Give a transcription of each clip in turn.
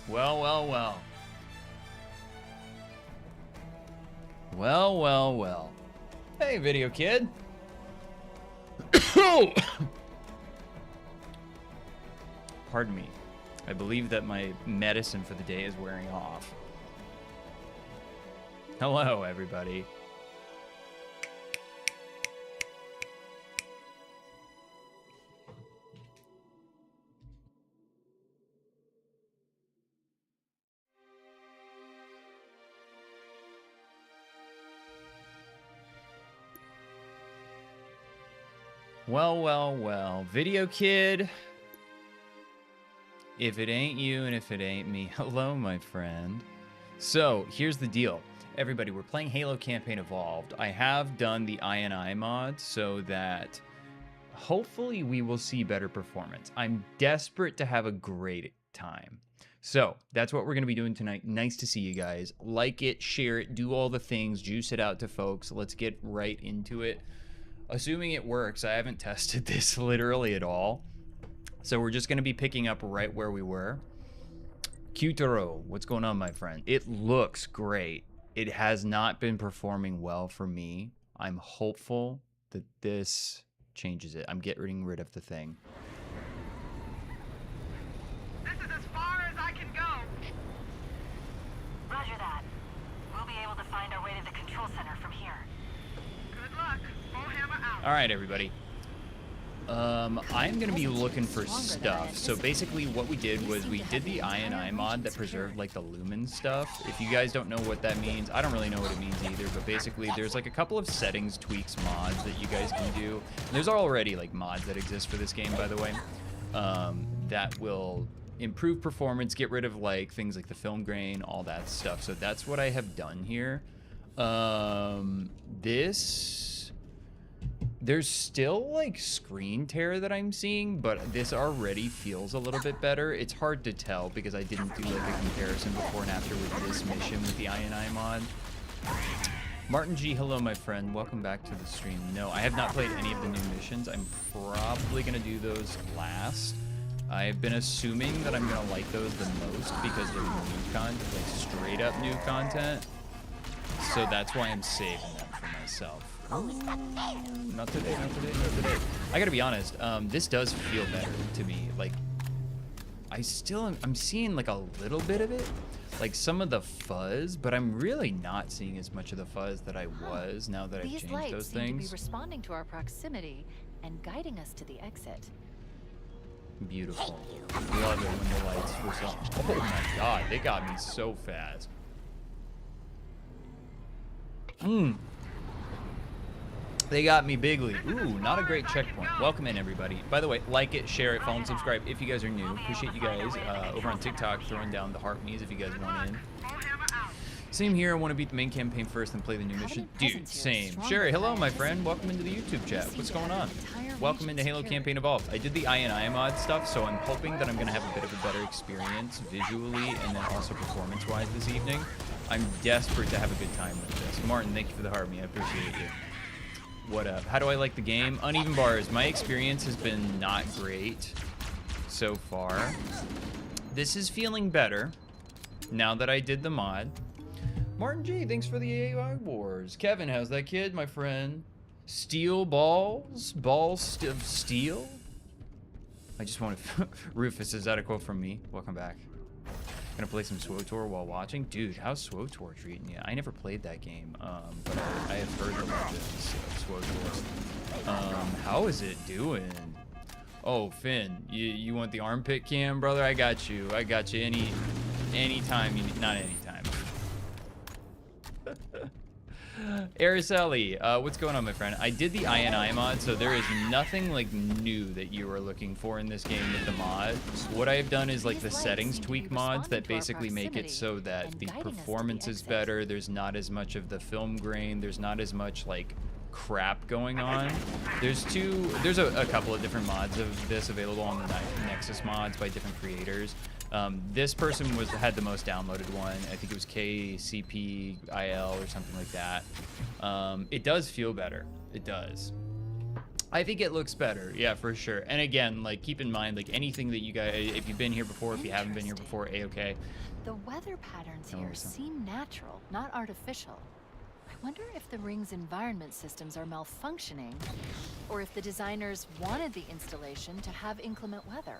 Well, well, well. Well, well, well. Hey, Video Kid. Pardon me. I believe that my medicine for the day is wearing off. Hello, everybody. Well, well, well. Video Kid. If it ain't you and if it ain't me, hello, my friend. So, here's the deal. Everybody, we're playing Halo Campaign Evolved. I have done the INI mod so that hopefully we will see better performance. I'm desperate to have a great time. So, that's what we're going to be doing tonight. Nice to see you guys. Like it, share it, do all the things, juice it out to folks. Let's get right into it. Assuming it works, I haven't tested this literally at all. So we're just going to be picking up right where we were. Qtaro, what's going on, my friend? It looks great. It has not been performing well for me. I'm hopeful that this changes it. I'm getting rid of the thing. This is as far as I can go. Roger that. We'll be able to find our way to the control center from here. Good luck. Bullhammer out. All right, everybody. I'm going to be looking for stuff. So basically what we did was we did the INI mod that preserved like the lumen stuff. If you guys don't know what that means, I don't really know what it means either, but basically there's like a couple of settings, tweaks, mods that you guys can do. And there's already like mods that exist for this game, by the way, that will improve performance, get rid of like things like the film grain, all that stuff. So that's what I have done here. There's still like screen tear that I'm seeing, but this already feels a little bit better. It's hard to tell because I didn't do like a comparison before and after with this mission with the INI mod. Martin G, hello my friend. Welcome back to the stream. No, I have not played any of the new missions. I'm probably gonna do those last. I've been assuming that I'm gonna like those the most because they're new content, like straight up new content. So that's why I'm saving them for myself. Not today, not today, not today. I gotta be honest, this does feel better to me. Like, I'm seeing like a little bit of it, like some of the fuzz, but I'm really not seeing as much of the fuzz that I was now that I've These changed lights those seem things. to be responding to our proximity and guiding us to the exit. Beautiful. Love it when the lights respond. Oh my god, they got me so fast. They got me bigly. Ooh, not a great checkpoint. Welcome in, everybody. By the way, like it, share it, follow and subscribe if you guys are new. Appreciate you guys over on TikTok throwing down the heart me's if you guys want in. Bullhammer out. Same here. I want to beat the main campaign first and play the new mission. Dude, same. Sherry, hello, my friend. Welcome into the YouTube chat. What's going on? Welcome into Halo Campaign Evolved. I did the INI mod stuff, so I'm hoping that I'm going to have a bit of a better experience visually and then also performance-wise this evening. I'm desperate to have a good time with this. Martin, thank you for the heart me. I appreciate you. What up? How do I like the game? Uneven bars. My experience has been not great so far. This is feeling better now that I did the mod. Martin G, thanks for the AI Wars. Kevin, how's that kid, my friend? Steel balls? Balls of steel? I just want to... Rufus, is that a quote from me? Welcome back. Gonna play some SWTOR while watching. Dude, how's SWTOR treating you? I never played that game, but I have heard the legends of SWTOR. How is it doing? Oh, Finn, you want the armpit cam, brother? I got you. I got you. Anytime you need. Not anytime. Araceli, what's going on, my friend? I did the INI mod, so there is nothing like new that you are looking for in this game with the mod. What I've done is like the settings tweak mods that basically make it so that the performance is better. There's not as much of the film grain. There's not as much like crap going on. There's a couple of different mods of this available on the Nexus mods by different creators. This person had the most downloaded one. I think it was KCPIL or something like that. It does feel better. It does. I think it looks better, yeah, for sure. And again, like, keep in mind, like, anything that you guys, if you've been here before, if you haven't been here before, A-okay. The weather patterns No here worries, huh? seem natural, not artificial. I wonder if the ring's environment systems are malfunctioning, or if the designers wanted the installation to have inclement weather.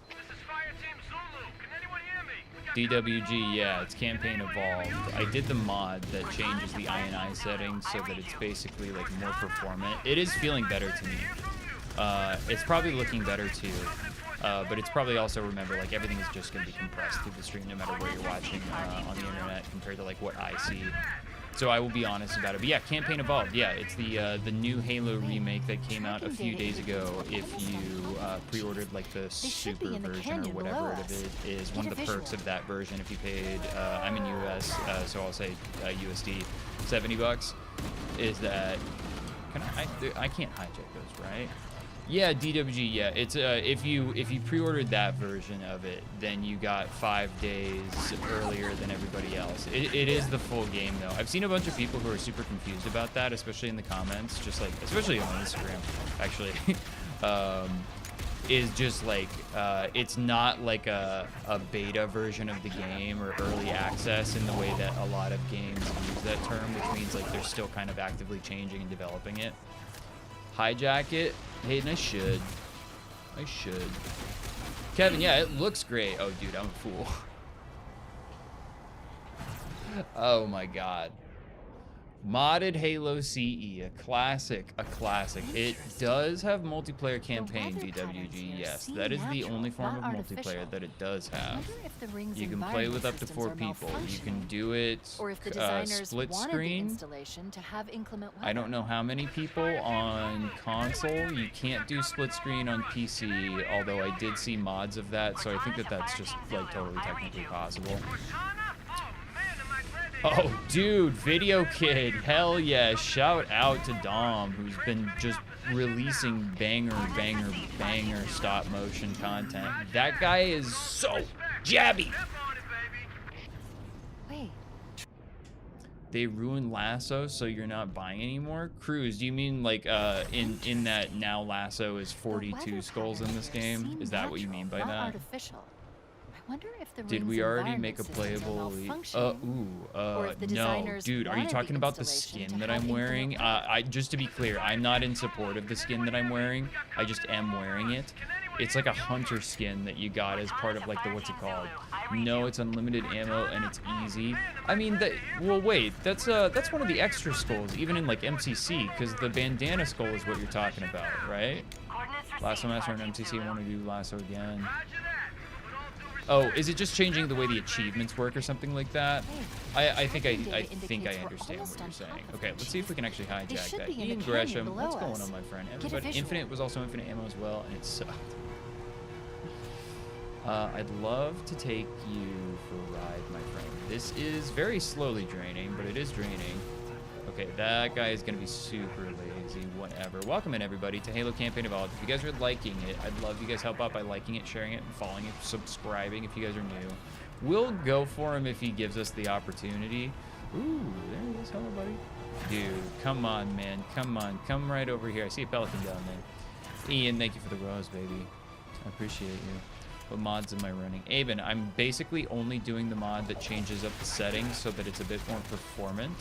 This is Fire Team Zulu. Can anyone hear me? We got DWG, yeah, it's campaign evolved. I did the mod that changes the INI settings so that it's basically like more performant. It is feeling better to me. It's probably looking better too. But it's probably also, remember, like, everything is just going to be compressed through the stream no matter where you're watching on the internet compared to like what I see. So I will be honest about it. But yeah, campaign evolved. Yeah, it's the new Halo remake that came out a few days ago. If you pre-ordered like the super version or whatever it is, one of the perks of that version, if you paid, I'm in US, so I'll say USD, $70, is that I can't hijack those, right? Yeah, DWG, yeah. It's if you pre-ordered that version of it, then you got 5 days earlier than everybody else. It is the full game though. I've seen a bunch of people who are super confused about that, especially in the comments, just like, especially on Instagram, actually. Is just like it's not like a beta version of the game or early access in the way that a lot of games use that term, which means like they're still kind of actively changing and developing it. Hijack it. Hayden, I should. Kevin, yeah, it looks great. Oh, dude, I'm a fool. Oh my god. Modded Halo CE, a classic. It does have multiplayer campaign, DWG, yes. That is the only form of multiplayer that it does have. You can play with up to 4 people. You can do it split screen. I don't know how many people on console. You can't do split screen on PC, although I did see mods of that, so I think that that's just like totally technically possible. Oh, dude, Video Kid, hell yeah. Shout out to Dom, who's been just releasing banger stop motion content. That guy is so jabby. Wait. They ruined Lasso, so you're not buying anymore? Cruz, do you mean like in that now Lasso is 42 skulls in this game? Is that what you mean by that? Artificial. I wonder if the Did we already make a playable no, dude, are you talking about the skin that I'm wearing? Just to be clear, I'm not in support of the skin that I'm wearing. I just am wearing it. It's like a hunter skin that you got as part of like the, what's it called? No, it's unlimited ammo and it's easy. I mean, well, wait, that's one of the extra skulls, even in like MCC, because the bandana skull is what you're talking about, right? Lasso Master and MCC want to do Lasso again. Oh, is it just changing the way the achievements work or something like that? I think I understand what you're saying. Okay, let's see if we can actually hijack that. Ian Gresham, what's going on, my friend? Everybody, Infinite was also infinite ammo as well, and it sucked. I'd love to take you for a ride, my friend. This is very slowly draining, but it is draining. Okay, that guy is going to be super lazy, whatever. Welcome in, everybody, to Halo Campaign Evolved. If you guys are liking it, I'd love you guys help out by liking it, sharing it, and following it, subscribing if you guys are new. We'll go for him if he gives us the opportunity. Ooh, there he is. Hello, buddy. Dude, come on, man. Come on. Come right over here. I see a pelican down there. Ian, thank you for the rose, baby. I appreciate you. What mods am I running? Aben, I'm basically only doing the mod that changes up the settings so that it's a bit more performant.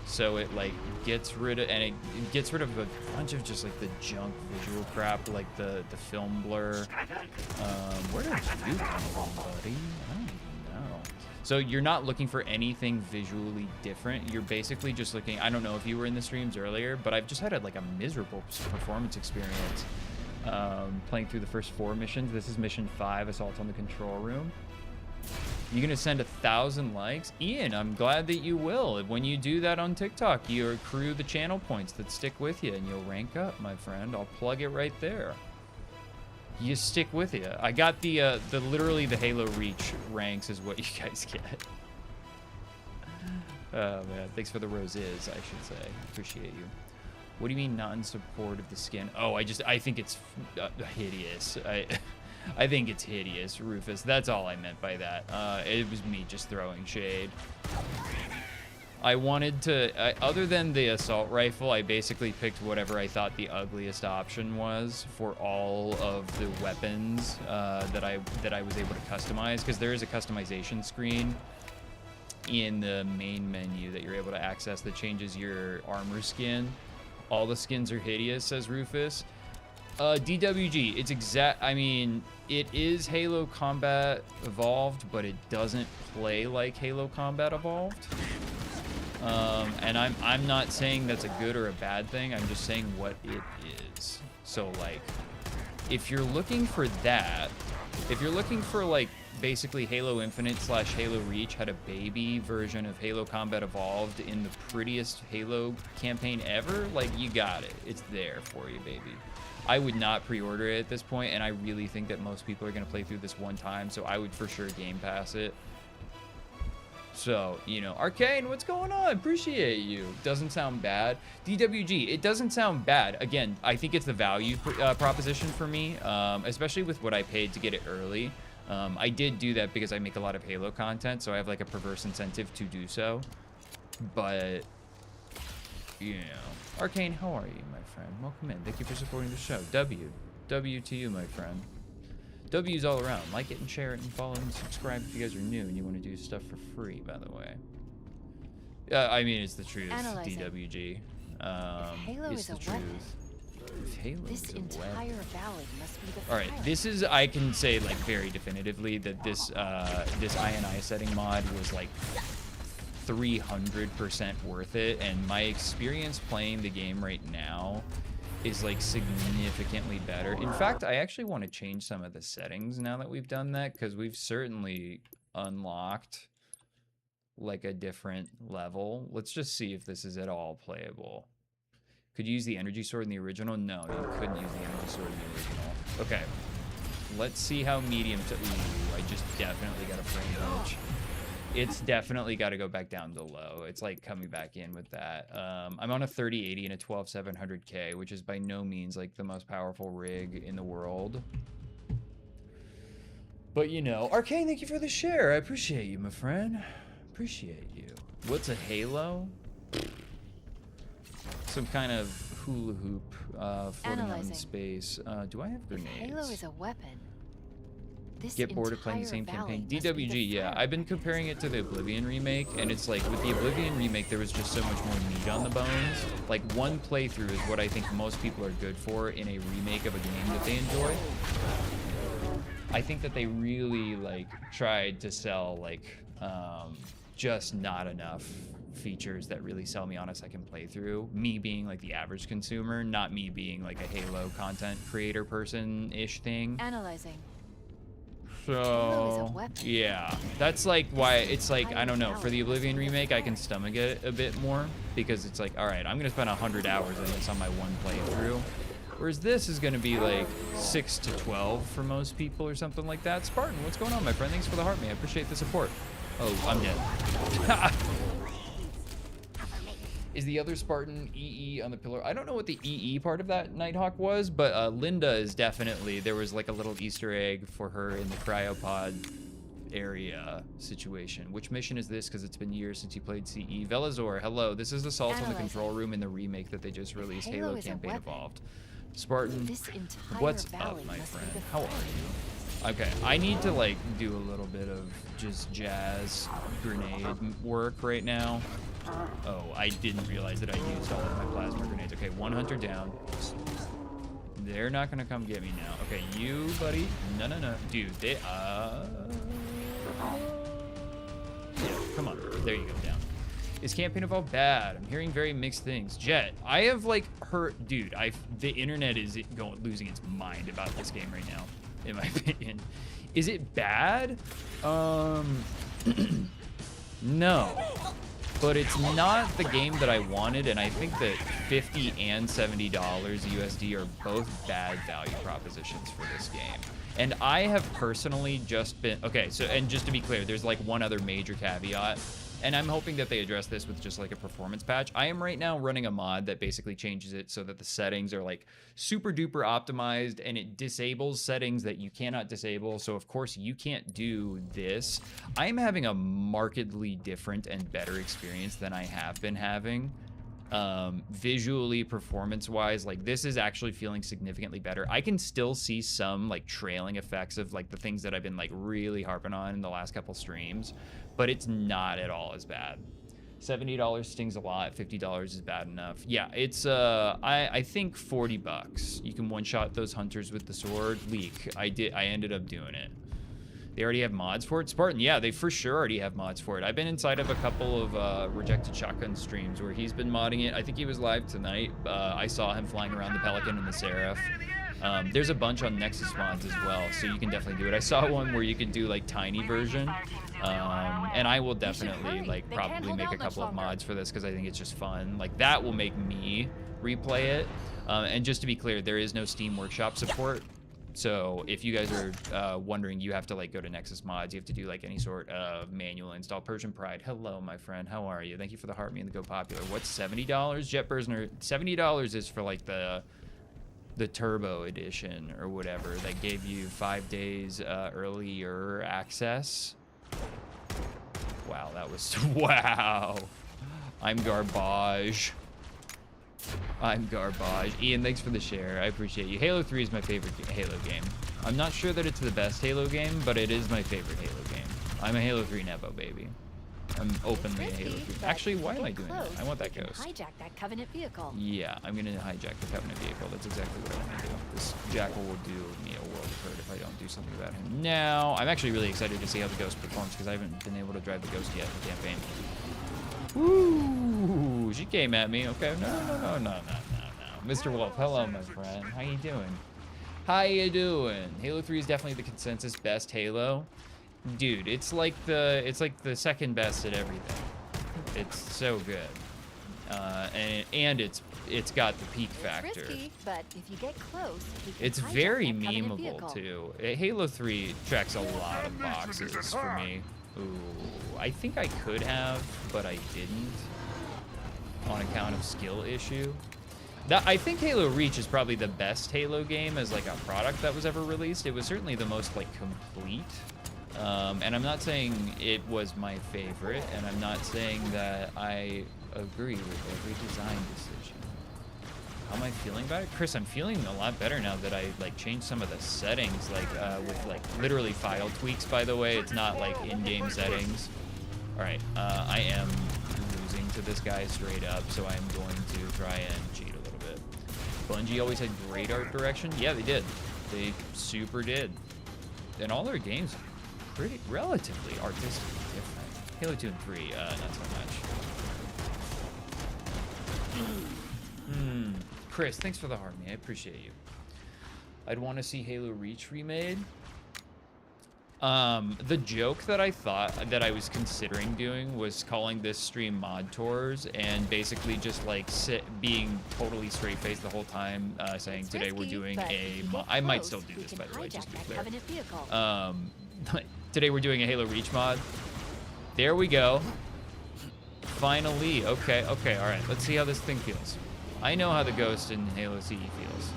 So it like gets rid of, and it gets rid of a bunch of just like the junk visual crap, like the film blur. Where did you come from, buddy? I don't even know. So you're not looking for anything visually different. You're basically just looking, I don't know if you were in the streams earlier, but I've just had like a miserable performance experience playing through the first 4 missions. This is mission 5, Assault on the Control Room. You're gonna send 1,000 likes? Ian, I'm glad that you will. When you do that on TikTok, you accrue the channel points that stick with you and you'll rank up, my friend. I'll plug it right there. You stick with you. I got the literally the Halo Reach ranks is what you guys get. Oh man, thanks for the roses, I should say. Appreciate you. What do you mean not in support of the skin? Oh, I think it's hideous. I think it's hideous, Rufus. That's all I meant by that. It was me just throwing shade. I wanted to, other than the assault rifle, I basically picked whatever I thought the ugliest option was for all of the weapons that I was able to customize, because there is a customization screen in the main menu that you're able to access that changes your armor skin. All the skins are hideous, says Rufus. DWG, it's I mean, it is Halo Combat Evolved, but it doesn't play like Halo Combat Evolved. And I'm not saying that's a good or a bad thing. I'm just saying what it is. So like, if you're looking for that, if you're looking for like basically Halo Infinite / Halo Reach had a baby version of Halo Combat Evolved in the prettiest Halo campaign ever, like, you got it. It's there for you, baby. I would not pre-order it at this point, and I really think that most people are going to play through this one time, so I would for sure Game Pass it. So, you know, Arcane, what's going on? Appreciate you. Doesn't sound bad. DWG, it doesn't sound bad. Again, I think it's the value proposition for me, especially with what I paid to get it early. I did do that because I make a lot of Halo content, so I have like a perverse incentive to do so. But, you know. Arcane, how are you, my friend? Welcome in. Thank you for supporting the show. W to you, my friend. W's all around. Like it and share it and follow and subscribe if you guys are new and you want to do stuff for free, by the way. I mean, it's the truth, DWG. Halo it's is the a truth. weapon. If Halo This is a entire weapon. valley must be the All right, this is, I can say like very definitively that this this INI setting mod was like 300% worth it, and my experience playing the game right now is like significantly better. In fact, I actually want to change some of the settings now that we've done that, because we've certainly unlocked like a different level. Let's just see if this is at all playable. Could you use the energy sword in the original? No, you couldn't use the energy sword in the original. Okay, let's see how medium to... Ooh, I just definitely got a frame glitch. It's definitely got to go back down to low. It's like coming back in with that. I'm on a 3080 and a 12700K, which is by no means like the most powerful rig in the world. But you know, Arcane, thank you for the share. I appreciate you, my friend. Appreciate you. What's a Halo? Some kind of hula hoop floating out in space. Do I have grenades? If Halo is a weapon. This Get bored of playing the same entire campaign. valley must be the DWG, yeah. fire. I've been comparing it to the Oblivion remake, and it's like with the Oblivion remake, there was just so much more meat on the bones. Like one playthrough is what I think most people are good for in a remake of a game that they enjoy. I think that they really like tried to sell like just not enough features that really sell me on a second playthrough. Me being like the average consumer, not me being like a Halo content creator person-ish thing. Analyzing. So, yeah, that's like why it's like, I don't know, for the Oblivion remake, I can stomach it a bit more because it's like, all right, I'm going to spend 100 hours on this on my one playthrough. Whereas this is going to be like 6 to 12 for most people or something like that. Spartan, what's going on, my friend? Thanks for the heart, man. I appreciate the support. Oh, I'm dead. Is the other Spartan EE on the pillar? I don't know what the EE part of that Nighthawk was, but Linda is definitely, there was like a little Easter egg for her in the cryopod area situation. Which mission is this? Because it's been years since you played CE. Velazor, hello. This is Assault on the Control Room in the remake that they just released. Halo Campaign Evolved. Spartan, what's up, my friend? How are you? Okay, I need to like do a little bit of just jazz grenade work right now. Oh, I didn't realize that I used all of my plasma grenades. Okay, one hunter down. They're not gonna come get me now. Okay, you, buddy. No. Dude, they, yeah, come on. There you go, down. Is Campaign Evolved bad? I'm hearing very mixed things. Jet, I have like heard, dude, the internet is losing its mind about this game right now, in my opinion. Is it bad? No. But it's not the game that I wanted, and I think that $50 and $70 USD are both bad value propositions for this game. And I have personally just been, okay, so, and just to be clear, there's like one other major caveat. And I'm hoping that they address this with just like a performance patch. I am right now running a mod that basically changes it so that the settings are like super duper optimized, and it disables settings that you cannot disable. So of course you can't do this. I am having a markedly different and better experience than I have been having. Visually, performance wise, like this is actually feeling significantly better. I can still see some like trailing effects of like the things that I've been like really harping on in the last couple streams, but it's not at all as bad. $70 stings a lot, $50 is bad enough. Yeah, it's I think $40. You can one-shot those hunters with the sword. Leak. I ended up doing it. They already have mods for it? Spartan, yeah, they for sure already have mods for it. I've been inside of a couple of Rejected Shotgun streams where he's been modding it. I think he was live tonight. I saw him flying around the Pelican and the Seraph. There's a bunch on Nexus mods as well, so you can definitely do it. I saw one where you could do like tiny version. And I will definitely like probably make a couple of mods for this because I think it's just fun. Like that will make me replay it. And just to be clear, there is no Steam Workshop support. So if you guys are wondering, you have to like go to Nexus Mods. You have to do like any sort of manual install. Persian Pride, hello, my friend. How are you? Thank you for the heart me and the Go Popular. What's $70? Jet Bursner, $70 is for like the Turbo Edition or whatever that gave you 5 days earlier access. Wow, that was wow. I'm garbage. I'm garbage. Ian, thanks for the share. I appreciate you. Halo 3 is my favorite Halo game. I'm not sure that it's the best Halo game, but it is my favorite Halo game. I'm a Halo 3 Nevo, baby. I'm openly a Halo 3. Actually, why am I doing that? I want that ghost. Hijack that Covenant vehicle. Yeah, I'm gonna hijack the Covenant vehicle. That's exactly what I want to do. This Jackal will do me a world of hurt if I don't do something about him now. I'm actually really excited to see how the ghost performs because I haven't been able to drive the ghost yet in the campaign. Ooh, she came at me. Okay, no. Mr. Wolf, hello, my friend. How you doing? How you doing? Halo 3 is definitely the consensus best Halo. Dude, it's like the second best at everything. It's so good. And it's got the peak factor. Risky, but if you get close, it's very memeable too. Halo 3 checks a lot of boxes for me. Ooh, I think I could have, but I didn't on account of skill issue. I think Halo Reach is probably the best Halo game as like a product that was ever released. It was certainly the most like complete. And I'm not saying it was my favorite, and I'm not saying that I agree with every design decision. How am I feeling about it? Chris, I'm feeling a lot better now that I like changed some of the settings, like with like literally file tweaks, by the way. It's not like in-game settings. All right, I am losing to this guy straight up, so I'm going to try and cheat a little bit. Bungie always had great art direction. Yeah, they did. They super did. And all their games pretty relatively artistically different. Halo 2 and 3, not so much. Chris, thanks for the heart, man. I appreciate you. I'd want to see Halo Reach remade. The joke that I thought that I was considering doing was calling this stream Mod Tours and basically just like being totally straight-faced the whole time, saying today we're doing a mod. I might still do this, by the way, just to be clear. Today we're doing a Halo Reach mod. There we go. Finally. Okay, all right. Let's see how this thing feels. I know how the Ghost in Halo CE feels.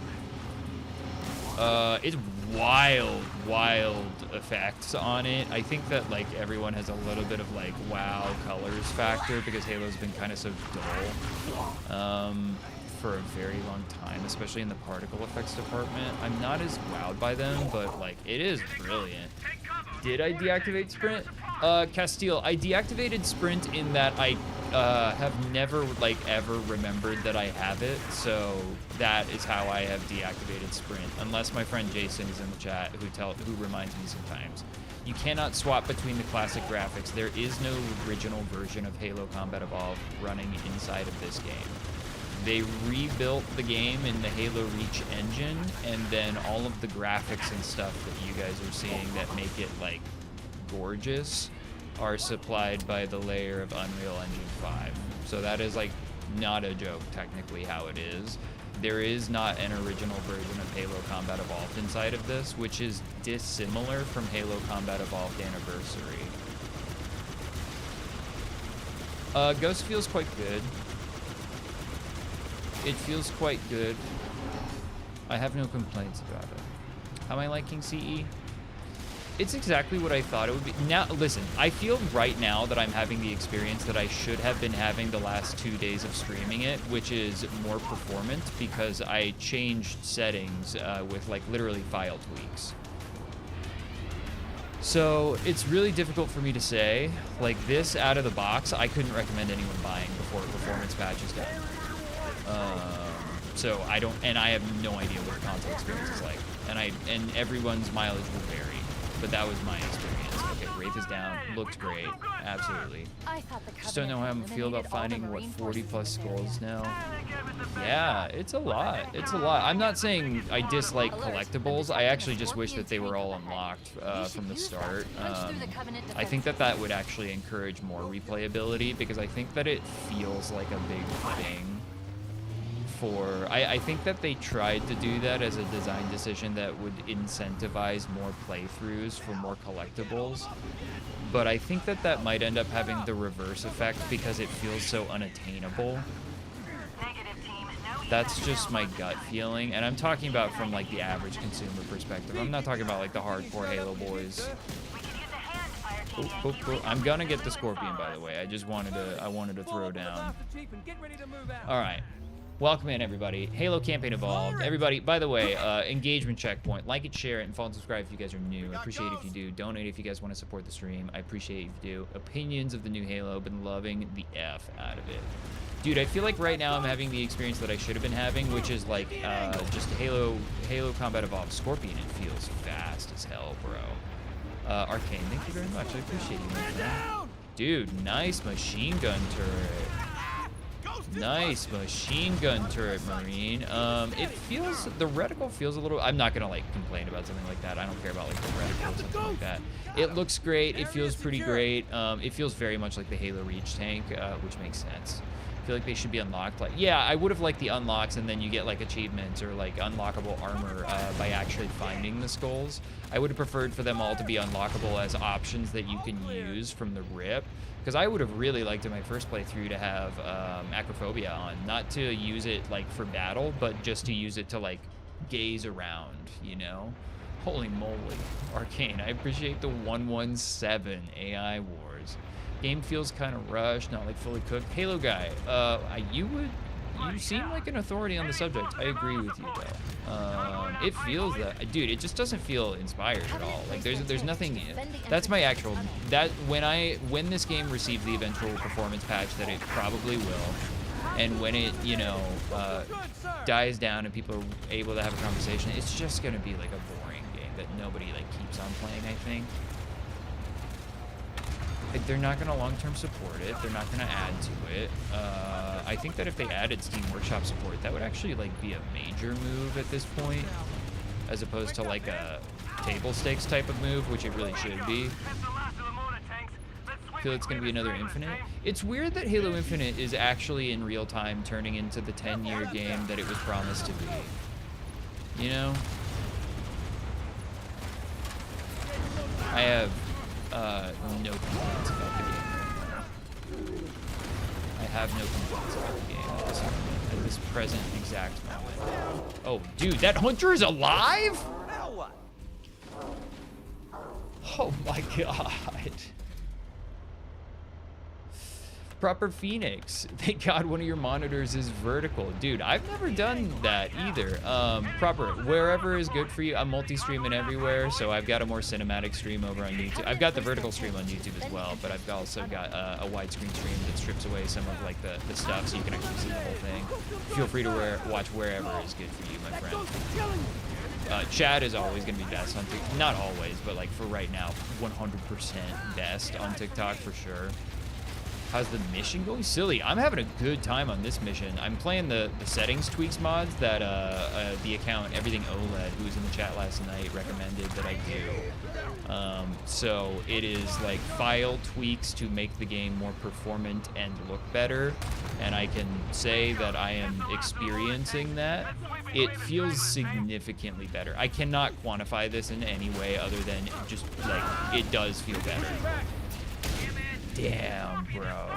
It's wild effects on it. I think that like everyone has a little bit of like wow colors factor because Halo's been kind of so dull for a very long time, especially in the particle effects department. I'm not as wowed by them, but like it is brilliant. Did I deactivate Sprint? Castile, I deactivated Sprint in that I have never like ever remembered that I have it, so that is how I have deactivated Sprint, unless my friend Jason is in the chat who reminds me sometimes. You cannot swap between the classic graphics. There is no original version of Halo Combat Evolved running inside of this game. They rebuilt the game in the Halo Reach engine, and then all of the graphics and stuff that you guys are seeing that make it like gorgeous are supplied by the layer of Unreal Engine 5. So that is like not a joke technically how it is. There is not an original version of Halo Combat Evolved inside of this, which is dissimilar from Halo Combat Evolved Anniversary. Ghost feels quite good. It feels quite good. I have no complaints about it. How am I liking CE? It's exactly what I thought it would be. Now, listen, I feel right now that I'm having the experience that I should have been having the last 2 days of streaming it, which is more performant because I changed settings with like literally file tweaks. So it's really difficult for me to say. Like this out of the box, I couldn't recommend anyone buying before a performance patch is done. So I don't, and I have no idea what the console experience is like. And everyone's mileage will vary. But that was my experience. Okay, Wraith is down. Looked great. Absolutely. Just don't know how I feel about finding, what, 40 plus skulls now. Yeah, it's a lot. It's a lot. I'm not saying I dislike collectibles. I actually just wish that they were all unlocked from the start. I think that that would actually encourage more replayability because I think that it feels like a big thing. I think that they tried to do that as a design decision that would incentivize more playthroughs for more collectibles, but I think that that might end up having the reverse effect because it feels so unattainable. That's just my gut feeling, and I'm talking about from like the average consumer perspective. I'm not talking about like the hardcore Halo boys. Oh. I'm gonna get the Scorpion, by the way. I wanted to throw down. All right. Welcome in, everybody. Halo Campaign Evolved. Everybody, by the way, engagement checkpoint. Like it, share it, and follow and subscribe if you guys are new. I appreciate it if you do. Donate if you guys want to support the stream. I appreciate it if you do. Opinions of the new Halo. Been loving the F out of it. Dude, I feel like right now I'm having the experience that I should have been having, which is like just Halo Combat Evolved Scorpion. It feels fast as hell, bro. Arcane, thank you very much. I appreciate you, my friend. Dude, nice machine gun turret. Nice machine gun turret, Marine. It feels, the reticle feels a little, I'm not gonna like complain about something like that. I don't care about like the reticle or something like that. It looks great. It feels pretty great. It feels very much like the Halo Reach tank, which makes sense. I feel like they should be unlocked. Like, yeah, I would have liked the unlocks, and then you get like achievements or like unlockable armor by actually finding the skulls. I would have preferred for them all to be unlockable as options that you can use from the rip. Because I would have really liked in my first playthrough to have Acrophobia on. Not to use it like for battle, but just to use it to like gaze around, you know? Holy moly. Arcane, I appreciate the 117 AI Wars. Game feels kind of rushed, not like fully cooked. Halo guy, you seem like an authority on the subject. I agree with you though. It feels that, dude, it just doesn't feel inspired at all. Like there's nothing, that's my actual, when this game receives the eventual performance patch that it probably will, and when it, you know, dies down and people are able to have a conversation, it's just gonna be like a boring game that nobody like keeps on playing, I think. Like, they're not gonna long-term support it. They're not gonna add to it. I think that if they added Steam Workshop support, that would actually like be a major move at this point, as opposed to like a table stakes type of move, which it really should be. I feel it's gonna be another Infinite. It's weird that Halo Infinite is actually in real time turning into the 10-year game that it was promised to be. You know? I have no complaints about the game right now. I have no complaints about the game at this present exact moment. Oh, dude, that hunter is alive? Oh my god. Proper Phoenix. Thank God one of your monitors is vertical. Dude, I've never done that either. Proper, wherever is good for you. I'm multi-streaming everywhere, so I've got a more cinematic stream over on YouTube. I've got the vertical stream on YouTube as well, but I've also got a widescreen stream that strips away some of like the stuff so you can actually see the whole thing. Feel free to watch wherever is good for you, my friend. Chad is always going to be best on TikTok. Not always, but like for right now, 100% best on TikTok for sure. How's the mission going? Silly. I'm having a good time on this mission. I'm playing the settings tweaks mods that the account Everything OLED, who was in the chat last night, recommended that I do. So it is like file tweaks to make the game more performant and look better. And I can say that I am experiencing that. It feels significantly better. I cannot quantify this in any way other than just like it does feel better. Damn, bro.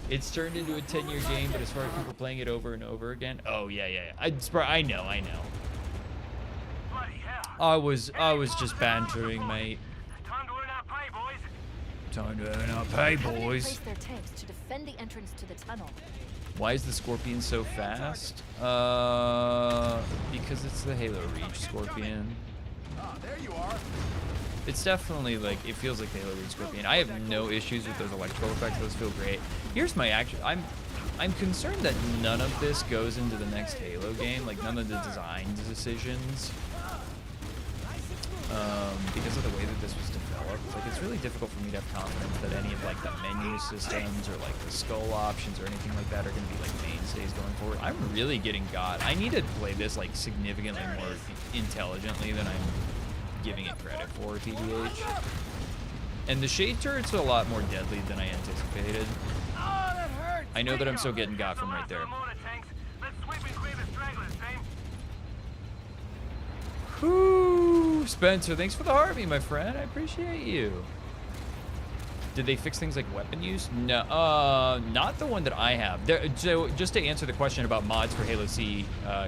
It's turned into a 10-year game, but as far as people playing it over and over again, oh yeah. I know. Bloody hell. I was just bantering, mate. Time to earn our pay, boys. Time to earn our pay, The Covenant boys. placed their tanks to defend the entrance to the tunnel. Why is the Scorpion so fast? Because it's the Halo Reach Scorpion. Ah, there you are. It's definitely like, it feels like the Halo Reach Scorpion. I have no issues with those electrical effects. Those feel great. Here's my actual, I'm concerned that none of this goes into the next Halo game, like none of the design decisions. Because of the way that this was developed, like it's really difficult for me to have confidence that any of like the menu systems or like the skull options or anything like that are going to be like mainstays going forward. I'm really getting got. I need to play this like significantly more intelligently than I'm giving it credit for, TBH. And the shade turrets are a lot more deadly than I anticipated. Oh, that hurts. I know that I'm still getting got from right there. Let's sweep and clear the stragglers, team. Whoo, Spencer, thanks for the Harvey, my friend. I appreciate you. Did they fix things like weapon use? No, not the one that I have. So just to answer the question about mods for Halo C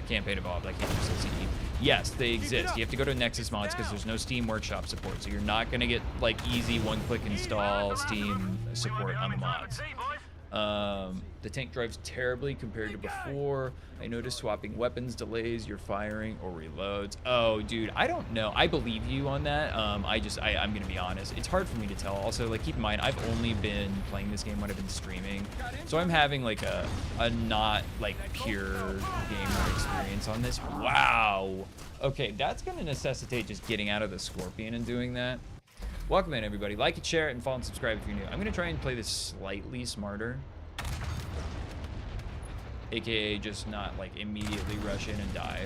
Campaign Evolved, I can't just say CE. Yes, they exist. You have to go to Nexus Mods because there's no Steam Workshop support. So you're not going to get like easy one-click install Steam support on the mods. The tank drives terribly compared to before. I noticed swapping weapons delays your firing or reloads. Oh, dude, I don't know. I believe you on that. I'm gonna be honest. It's hard for me to tell. Also, like, keep in mind, I've only been playing this game when I've been streaming, so I'm having like a not like pure gamer experience on this. Wow. Okay, that's gonna necessitate just getting out of the Scorpion and doing that. Welcome in, everybody. Like it, share it, and follow and subscribe if you're new. I'm gonna try and play this slightly smarter. AKA just not like immediately rush in and die.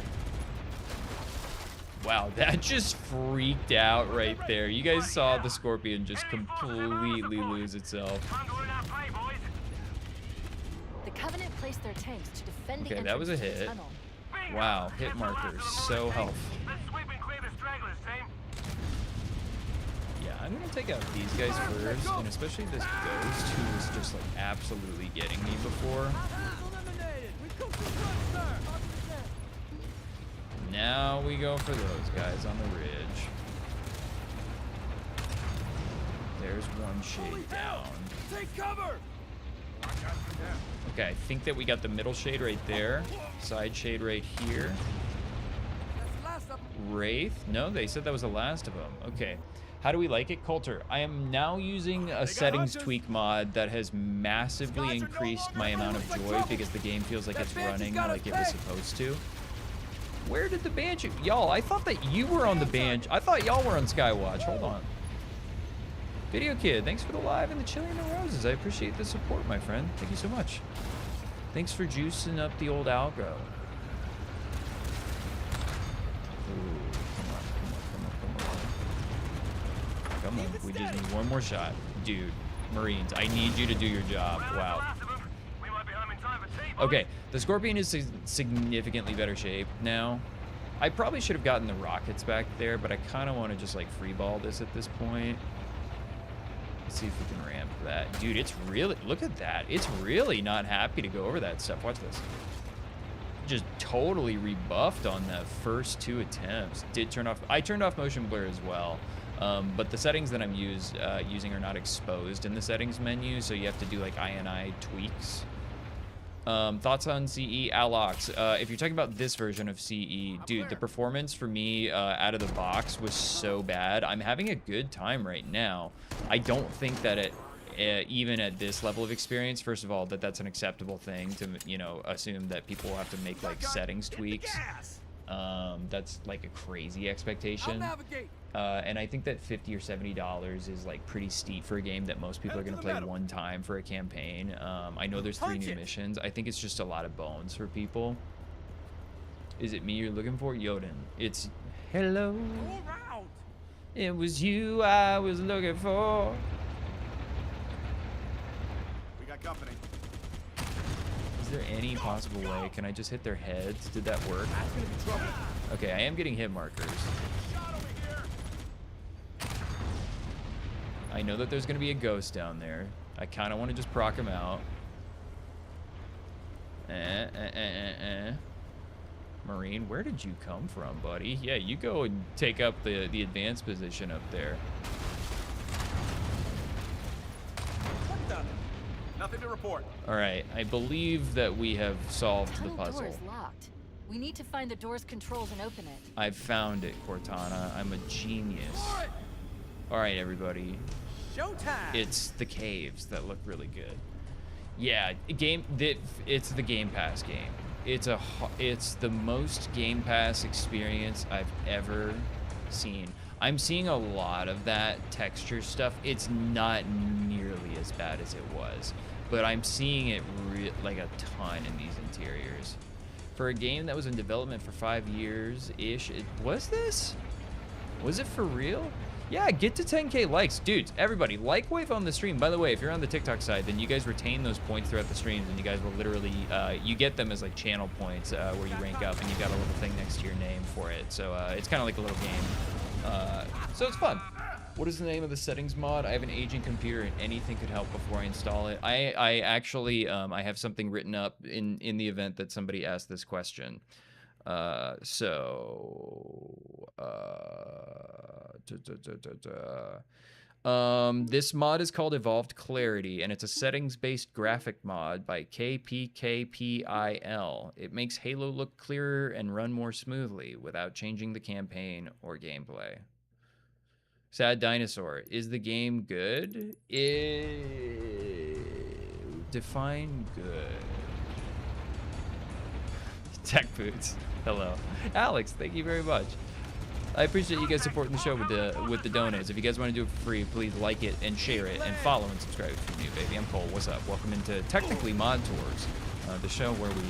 Wow, that just freaked out right there. You guys saw the Scorpion just completely lose itself. Time to earn our pay, boys. The Covenant placed their tanks to defend the Okay, entrance that was a to the hit. tunnel. Wow, hit markers, so helpful. Let's sweep and clear the stragglers, team. Yeah, I'm gonna take out these guys first, and especially this Ghost, who was just like absolutely getting me before. Now we go for those guys on the ridge. There's one shade down. Take cover. Okay, I think that we got the middle shade right there. Side shade right here. Wraith? No, they said that was the last of them. Okay. How do we like it? Coulter, I am now using a settings tweak mod that has massively increased my amount of joy because the game feels like it's running like it was supposed to. Where did the Banshee? Y'all, I thought that you were on the Banshee. I thought y'all were on Skywatch. Hold on. Video Kid, thanks for the live and the chili and the roses. I appreciate the support, my friend. Thank you so much. Thanks for juicing up the old algo. Ooh, come on. We just need one more shot. Dude, Marines, I need you to do your job. Wow. We might be home in time for tea, boys. Okay, the Scorpion is in significantly better shape now. I probably should have gotten the rockets back there, but I kind of want to just like freeball this at this point. Let's see if we can ramp that. Dude, it's really, look at that. It's really not happy to go over that stuff. Watch this. Just totally rebuffed on the first two attempts. Did turn off, I turned off motion blur as well. But the settings that I'm using are not exposed in the settings menu, so you have to do like INI tweaks. Thoughts on CE? Alox, if you're talking about this version of CE, dude, the performance for me out of the box was so bad. I'm having a good time right now. I don't think that it, even at this level of experience, first of all, that's an acceptable thing to, you know, assume that people will have to make like settings tweaks. That's like a crazy expectation. And I think that $50 or $70 is like pretty steep for a game that most people are going to play one time for a campaign. I know there's 3 new missions. I think it's just a lot of bones for people. Is it me you're looking for? Yoden. It's hello. It was you I was looking for. We got company. Is there any possible way? Can I just hit their heads? Did that work? Okay, I am getting hit markers. I know that there's going to be a ghost down there. I kind of want to just proc him out. Marine, where did you come from, buddy? Yeah, you go and take up the advanced position up there. What the? Nothing to report. All right, I believe that we have solved the Tunnel door puzzle. is locked. We need to find the door's controls and open it. I've found it, Cortana. I'm a genius. All right, everybody. Showtime. It's the caves that look really good. Yeah, it's the Game Pass game. It's the most Game Pass experience I've ever seen. I'm seeing a lot of that texture stuff. It's not nearly as bad as it was, but I'm seeing it like a ton in these interiors. For a game that was in development for 5 years-ish, was it for real? Yeah, get to 10K likes. Dudes, everybody, like Wave on the stream. By the way, if you're on the TikTok side, then you guys retain those points throughout the streams, and you guys will literally, you get them as like channel points where you rank up, and you got a little thing next to your name for it. So it's kind of like a little game. So it's fun. What is the name of the settings mod? I have an aging computer, and anything could help before I install it. I actually, I have something written up in the event that somebody asked this question. This mod is called Evolved Clarity, and it's a settings-based graphic mod by KPKPIL. It makes Halo look clearer and run more smoothly without changing the campaign or gameplay. Sad Dinosaur, is the game good? Define good. Tech Boots, hello. Alex, thank you very much. I appreciate you guys supporting the show with the donates. If you guys want to do it for free, please like it and share it and follow and subscribe if you're new, baby. I'm Cole. What's up? Welcome into Technically Mod Tours, the show where we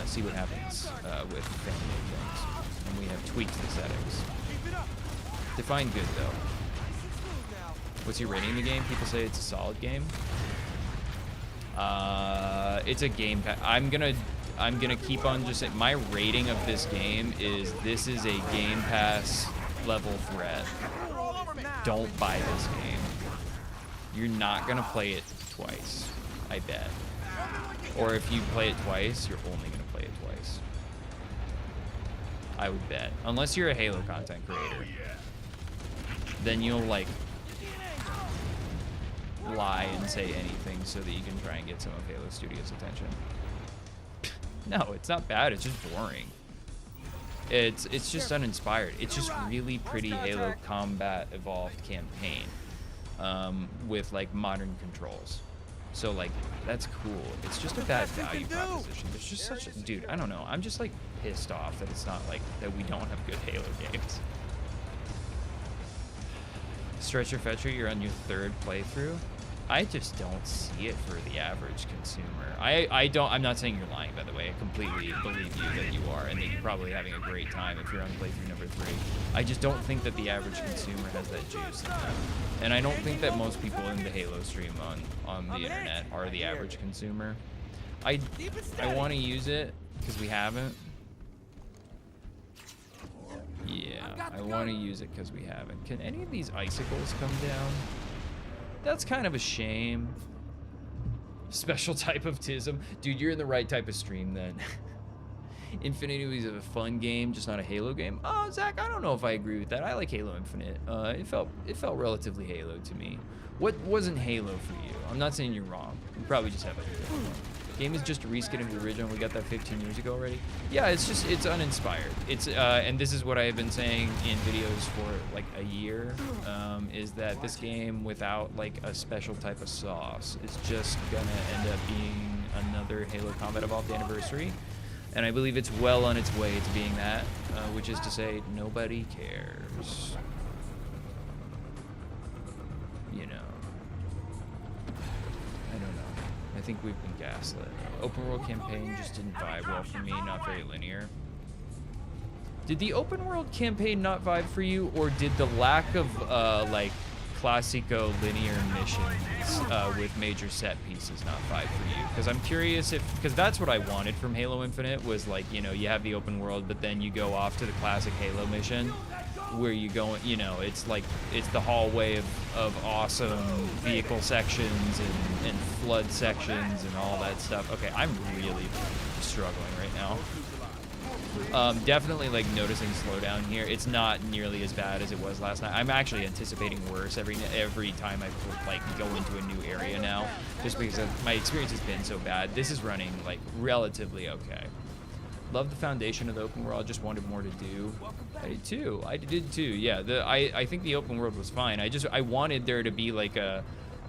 see what happens with family things, and we have tweaked the settings. Define good though. What's your rating in the game? People say it's a solid game. It's a game. I'm gonna keep on just saying my rating of this game is this is a Game Pass level threat. Don't buy this game. You're not gonna play it twice, I bet. Or if you play it twice, you're only gonna play it twice. I would bet. Unless you're a Halo content creator. Then you'll like lie and say anything so that you can try and get some of Halo Studios' attention. No, it's not bad. It's just boring. It's just uninspired. It's just really pretty Halo Combat Evolved campaign with like modern controls. So like that's cool. It's just a bad value proposition. There's just such a dude. I don't know. I'm just like pissed off that it's not like that we don't have good Halo games. Stretcher Fetcher, you're on your 3rd playthrough. I just don't see it for the average consumer. I'm not saying you're lying, by the way. I completely believe you that you are, and that you're probably having a great time if you're on playthrough number 3. I just don't think that the average consumer has that juice in them. And I don't think that most people in the Halo stream on the internet are the average consumer. I want to use it, because we haven't. Yeah, I want to use it because we haven't. Can any of these icicles come down? That's kind of a shame. Special type of tism. Dude, you're in the right type of stream then. Infinity is a fun game, just not a Halo game. Oh, Zach, I don't know if I agree with that. I like Halo Infinite. It felt relatively Halo to me. What wasn't Halo for you? I'm not saying you're wrong. You probably just have a different one. Game is just a reskin of the original. We got that 15 years ago already. Yeah, it's uninspired. It's and this is what I have been saying in videos for like a year, is that this game without like a special type of sauce is just gonna end up being another Halo Combat Evolved Anniversary. And I believe it's well on its way to being that, which is to say nobody cares. You know. I don't know. I think we've been gaslit. Open world campaign just didn't vibe well for me, not very linear. Did the open world campaign not vibe for you, or did the lack of like classico linear missions with major set pieces not vibe for you? Because I'm curious because that's what I wanted from Halo Infinite was like, you know, you have the open world, but then you go off to the classic Halo mission. where you go, you know, it's like, it's the hallway of awesome vehicle sections and flood sections and all that stuff. Okay, I'm really struggling right now. Definitely like noticing slowdown here. It's not nearly as bad as it was last night. I'm actually anticipating worse every time I like go into a new area now, just because my experience has been so bad. This is running like relatively okay. Love the foundation of the open world. Just wanted more to do. I did too. Yeah, I think the open world was fine. I wanted there to be like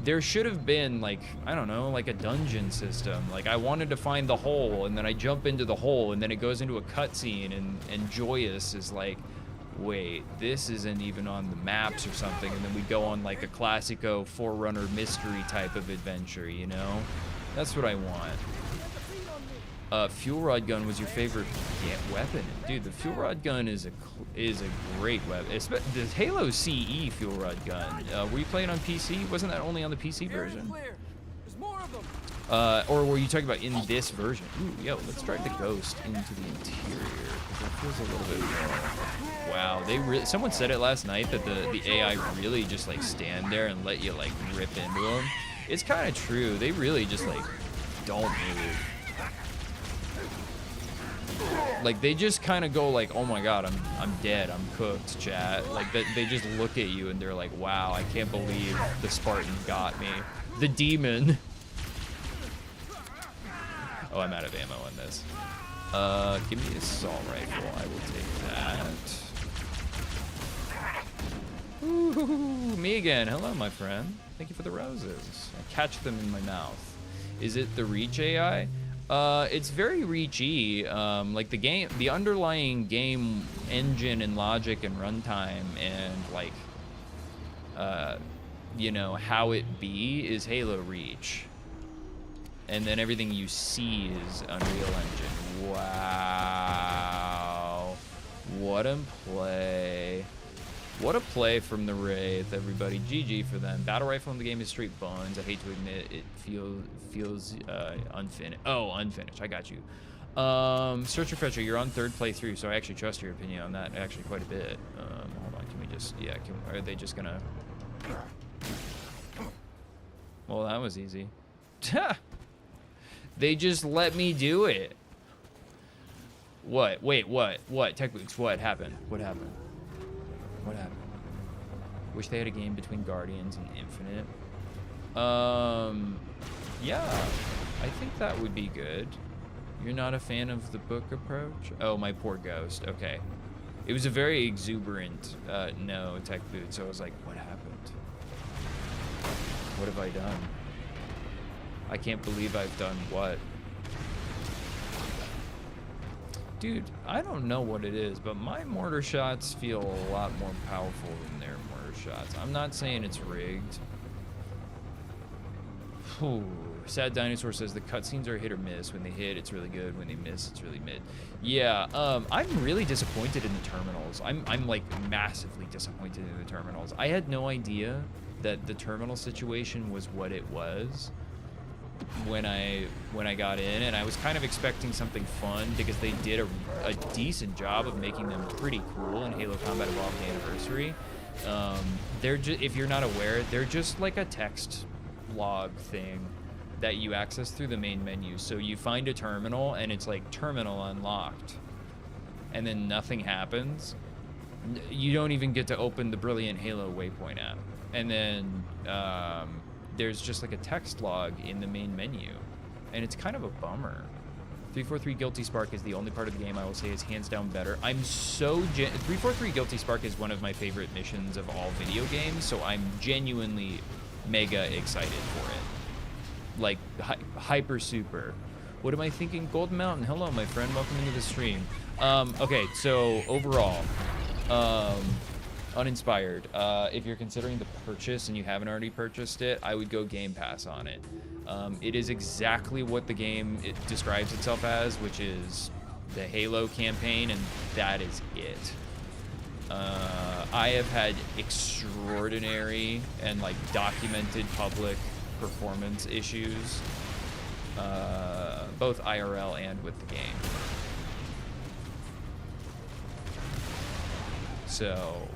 there should have been like, I don't know, like a dungeon system. Like I wanted to find the hole, and then I jump into the hole, and then it goes into a cutscene, and Joyous is like, wait, this isn't even on the maps or something, and then we go on like a classico Forerunner mystery type of adventure, you know? That's what I want. Fuel rod gun was your favorite weapon, dude. The fuel rod gun is a great weapon. The Halo CE fuel rod gun. Were you playing on PC? Wasn't that only on the PC version? Or were you talking about in this version? Ooh, yo, let's drive the Ghost into the interior. That feels a little bit more. Wow, someone said it last night that the AI really just like stand there and let you like rip into them. It's kind of true. They really just like don't move. Like they just kind of go like, oh my god, I'm dead, I'm cooked, chat. Like they just look at you and they're like, wow, I can't believe the Spartan got me. The demon. Oh, I'm out of ammo on this. Give me the assault rifle. I will take that. Ooh, me again. Hello, my friend. Thank you for the roses. I catch them in my mouth. Is it the Reach AI? It's very Reachy. Like the underlying game engine and logic and runtime and like, you know, how it be is Halo Reach. And then everything you see is Unreal Engine. Wow. What a play. What a play from the Wraith, everybody. GG for them. Battle rifle in the game is straight buns. I hate to admit it feels unfinished. Oh, unfinished. I got you. Searcher Fetcher, you're on third playthrough, so I actually trust your opinion on that actually quite a bit. Hold on, can we just, yeah, are they just gonna... Well, that was easy. They just let me do it. What? Wait, what? What? Tech Boots, what happened? What happened? What happened? Wish they had a game between Guardians and Infinite. Yeah, I think that would be good. You're not a fan of the book approach? Oh, my poor Ghost. Okay. It was a very exuberant no, Tech Boot, so I was like, what happened? What have I done? I can't believe I've done what? Dude, I don't know what it is, but my mortar shots feel a lot more powerful than their mortar shots. I'm not saying it's rigged. Ooh, Sad Dinosaur says the cutscenes are hit or miss. When they hit, it's really good. When they miss, it's really mid. Yeah, I'm really disappointed in the terminals. I'm like massively disappointed in the terminals. I had no idea that the terminal situation was what it was when I got in, and I was kind of expecting something fun because they did a decent job of making them pretty cool in Halo Combat Evolved Anniversary. They're just, if you're not aware, they're just like a text log thing that you access through the main menu. So you find a terminal and it's like terminal unlocked, and then nothing happens. You don't even get to open the Brilliant Halo Waypoint app, and then there's just like a text log in the main menu, and it's kind of a bummer. 343 Guilty Spark is the only part of the game I will say is hands down better. I'm so 343 Guilty Spark is one of my favorite missions of all video games, so I'm genuinely mega excited for it. Like hyper super. What am I thinking? Golden Mountain, hello my friend, welcome into the stream. Okay, so overall, Uninspired. If you're considering the purchase and you haven't already purchased it, I would go Game Pass on it. It is exactly what the game describes itself as, which is the Halo campaign, and that is it. I have had extraordinary and like documented public performance issues, both IRL and with the game. so,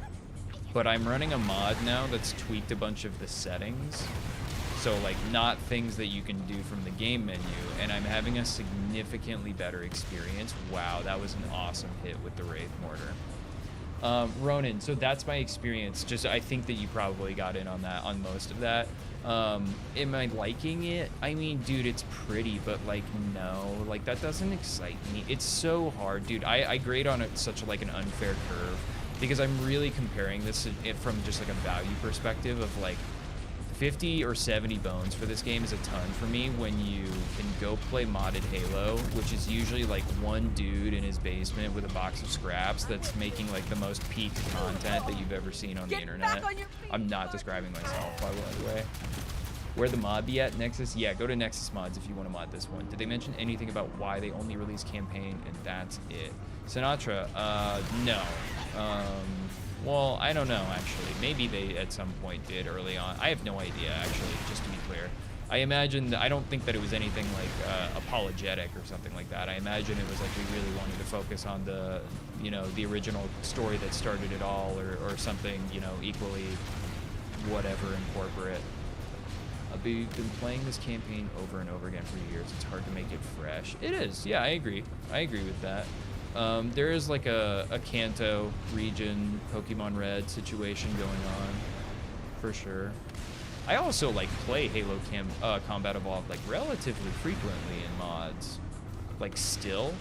but I'm running a mod now that's tweaked a bunch of the settings. So like not things that you can do from the game menu, and I'm having a significantly better experience. Wow, that was an awesome hit with the Wraith Mortar. Ronan, so that's my experience. Just I think that you probably got in on that, on most of that. Am I liking it? I mean, dude, it's pretty, but like no, like that doesn't excite me. It's so hard, dude. I grade on it such like an unfair curve because I'm really comparing this from just like a value perspective of like 50 or 70 bones for this game is a ton for me when you can go play modded Halo, which is usually like one dude in his basement with a box of scraps that's making like the most peaked content that you've ever seen on the internet. I'm not describing myself, by the way. Where the mod be at? Nexus? Yeah, go to Nexus Mods if you want to mod this one. Did they mention anything about why they only release campaign and that's it? Sinatra, no. Well, I don't know, actually. Maybe they at some point did early on. I have no idea, actually, just to be clear. I imagine, I don't think that it was anything like apologetic or something like that. I imagine it was like we really wanted to focus on the, you know, the original story that started it all or something, you know, equally whatever and corporate. I've been playing this campaign over and over again for years. It's hard to make it fresh. It is, yeah, I agree. I agree with that. There is like a Kanto region Pokemon Red situation going on, for sure. I also like play Halo Combat Evolved like relatively frequently in mods, like still.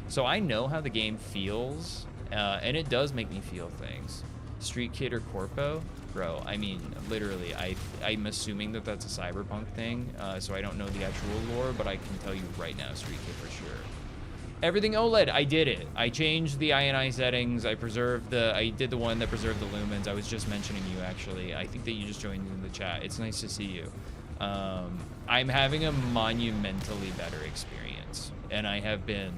So I know how the game feels, and it does make me feel things. Street Kid or Corpo? Bro, I mean, literally, I'm assuming that that's a Cyberpunk thing, so I don't know the actual lore, but I can tell you right now, Street Kid for sure. Everything OLED, I did it. I changed the INI settings. I did the one that preserved the lumens. I was just mentioning you, actually. I think that you just joined in the chat. It's nice to see you. I'm having a monumentally better experience, and I have been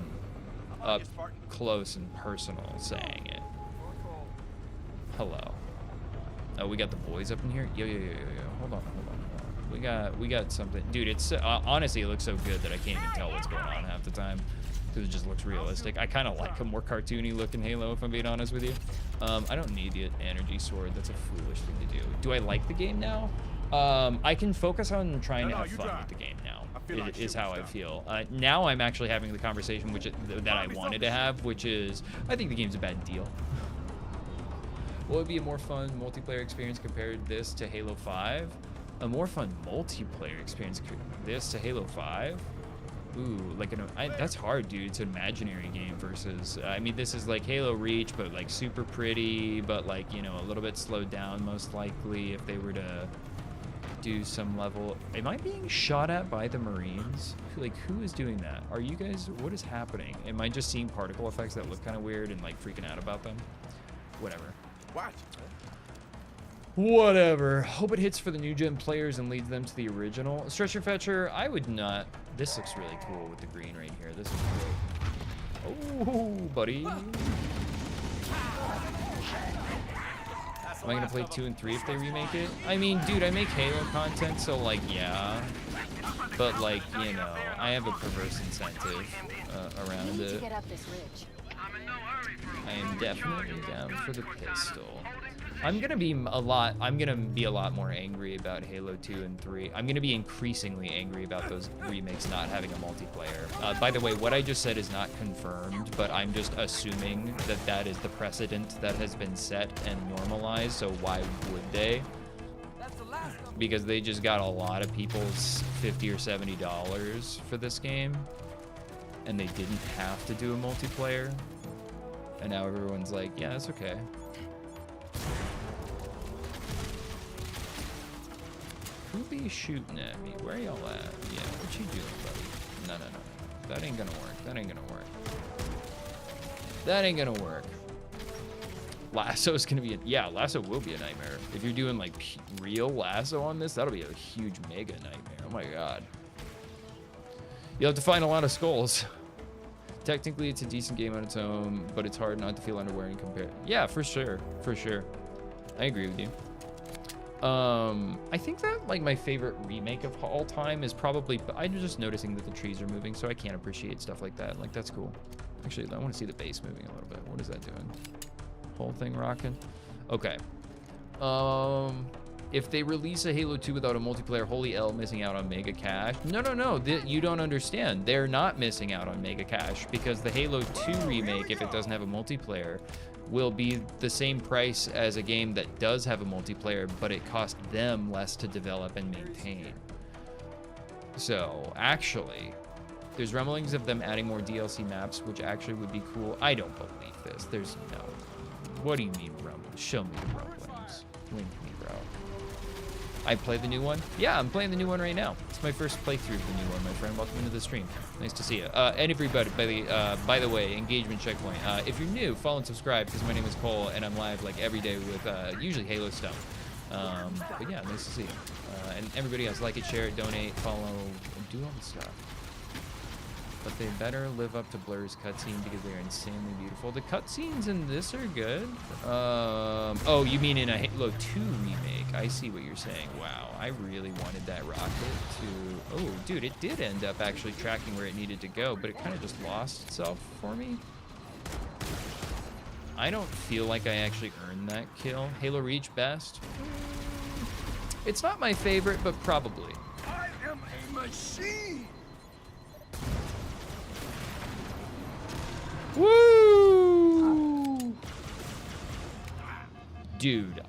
up close and personal saying it. Hello. Oh, we got the boys up in here? Yo. Hold on. We got something. Dude, it's honestly, it looks so good that I can't even tell what's going on half the time. Because it just looks realistic. I kind of like a more cartoony looking Halo, if I'm being honest with you. I don't need the energy sword. That's a foolish thing to do. Do I like the game now? I can focus on trying to have fun with the game now, is how I feel. Now I'm actually having the conversation that I wanted to have, which is, I think the game's a bad deal. What would be a more fun multiplayer experience compared this to Halo 5? A more fun multiplayer experience this to Halo 5? Ooh, like that's hard, dude. It's an imaginary game versus, I mean, this is like Halo Reach, but like super pretty, but like, you know, a little bit slowed down most likely if they were to do some level. Am I being shot at by the Marines? Like, who is doing that? Are you guys, what is happening? Am I just seeing particle effects that look kind of weird and like freaking out about them? Whatever. Watch. Whatever. Hope it hits for the new gen players and leads them to the original. Stretcher Fetcher, I would not. This looks really cool with the green right here. This is great. Oh, buddy. Am I gonna play 2 and 3 if they remake it? I mean, dude, I make Halo content, so like, yeah. But like, you know, I have a perverse incentive around it. I am definitely down for the pistol. I'm gonna be a lot more angry about Halo 2 and 3. I'm gonna be increasingly angry about those remakes not having a multiplayer. By the way, what I just said is not confirmed, but I'm just assuming that that is the precedent that has been set and normalized, so why would they? Because they just got a lot of people's $50 or $70 for this game, and they didn't have to do a multiplayer, and now everyone's like, yeah, it's okay. Who be shooting at me? Where y'all at? Yeah, what you doing, buddy? No. That ain't gonna work. That ain't gonna work. Lasso's gonna be yeah, Lasso will be a nightmare. If you're doing like real Lasso on this, that'll be a huge mega nightmare. Oh my god. You'll have to find a lot of skulls. Technically, it's a decent game on its own, but it's hard not to feel underwhelming and compare. Yeah, for sure. I agree with you. I think that like my favorite remake of all time is probably, I'm just noticing that the trees are moving, so I can't appreciate stuff like that. Like, that's cool. Actually, I want to see the base moving a little bit. What is that doing? Whole thing rocking. Okay. If they release a Halo 2 without a multiplayer, holy L, missing out on mega cash. No. You don't understand. They're not missing out on mega cash because the Halo 2 remake, if it doesn't have a multiplayer, will be the same price as a game that does have a multiplayer, but it costs them less to develop and maintain. So, actually, there's rumblings of them adding more DLC maps, which actually would be cool. I don't believe this. There's no. What do you mean rumblings? Show me the rumblings. Link me, bro. I play the new one? Yeah, I'm playing the new one right now. It's my first playthrough of the new one, my friend. Welcome into the stream. Nice to see you. And everybody, by the way, engagement checkpoint. If you're new, follow and subscribe because my name is Cole and I'm live like every day with usually Halo stuff. But yeah, nice to see you. And everybody else, like it, share it, donate, follow, and do all the stuff. But they better live up to Blur's cutscene because they are insanely beautiful. The cutscenes in this are good. Oh, you mean in a Halo 2 remake? I see what you're saying. Wow, I really wanted that rocket to... Oh, dude, it did end up actually tracking where it needed to go, but it kind of just lost itself for me. I don't feel like I actually earned that kill. Halo Reach best? It's not my favorite, but probably. I am a machine. Woo! Dude,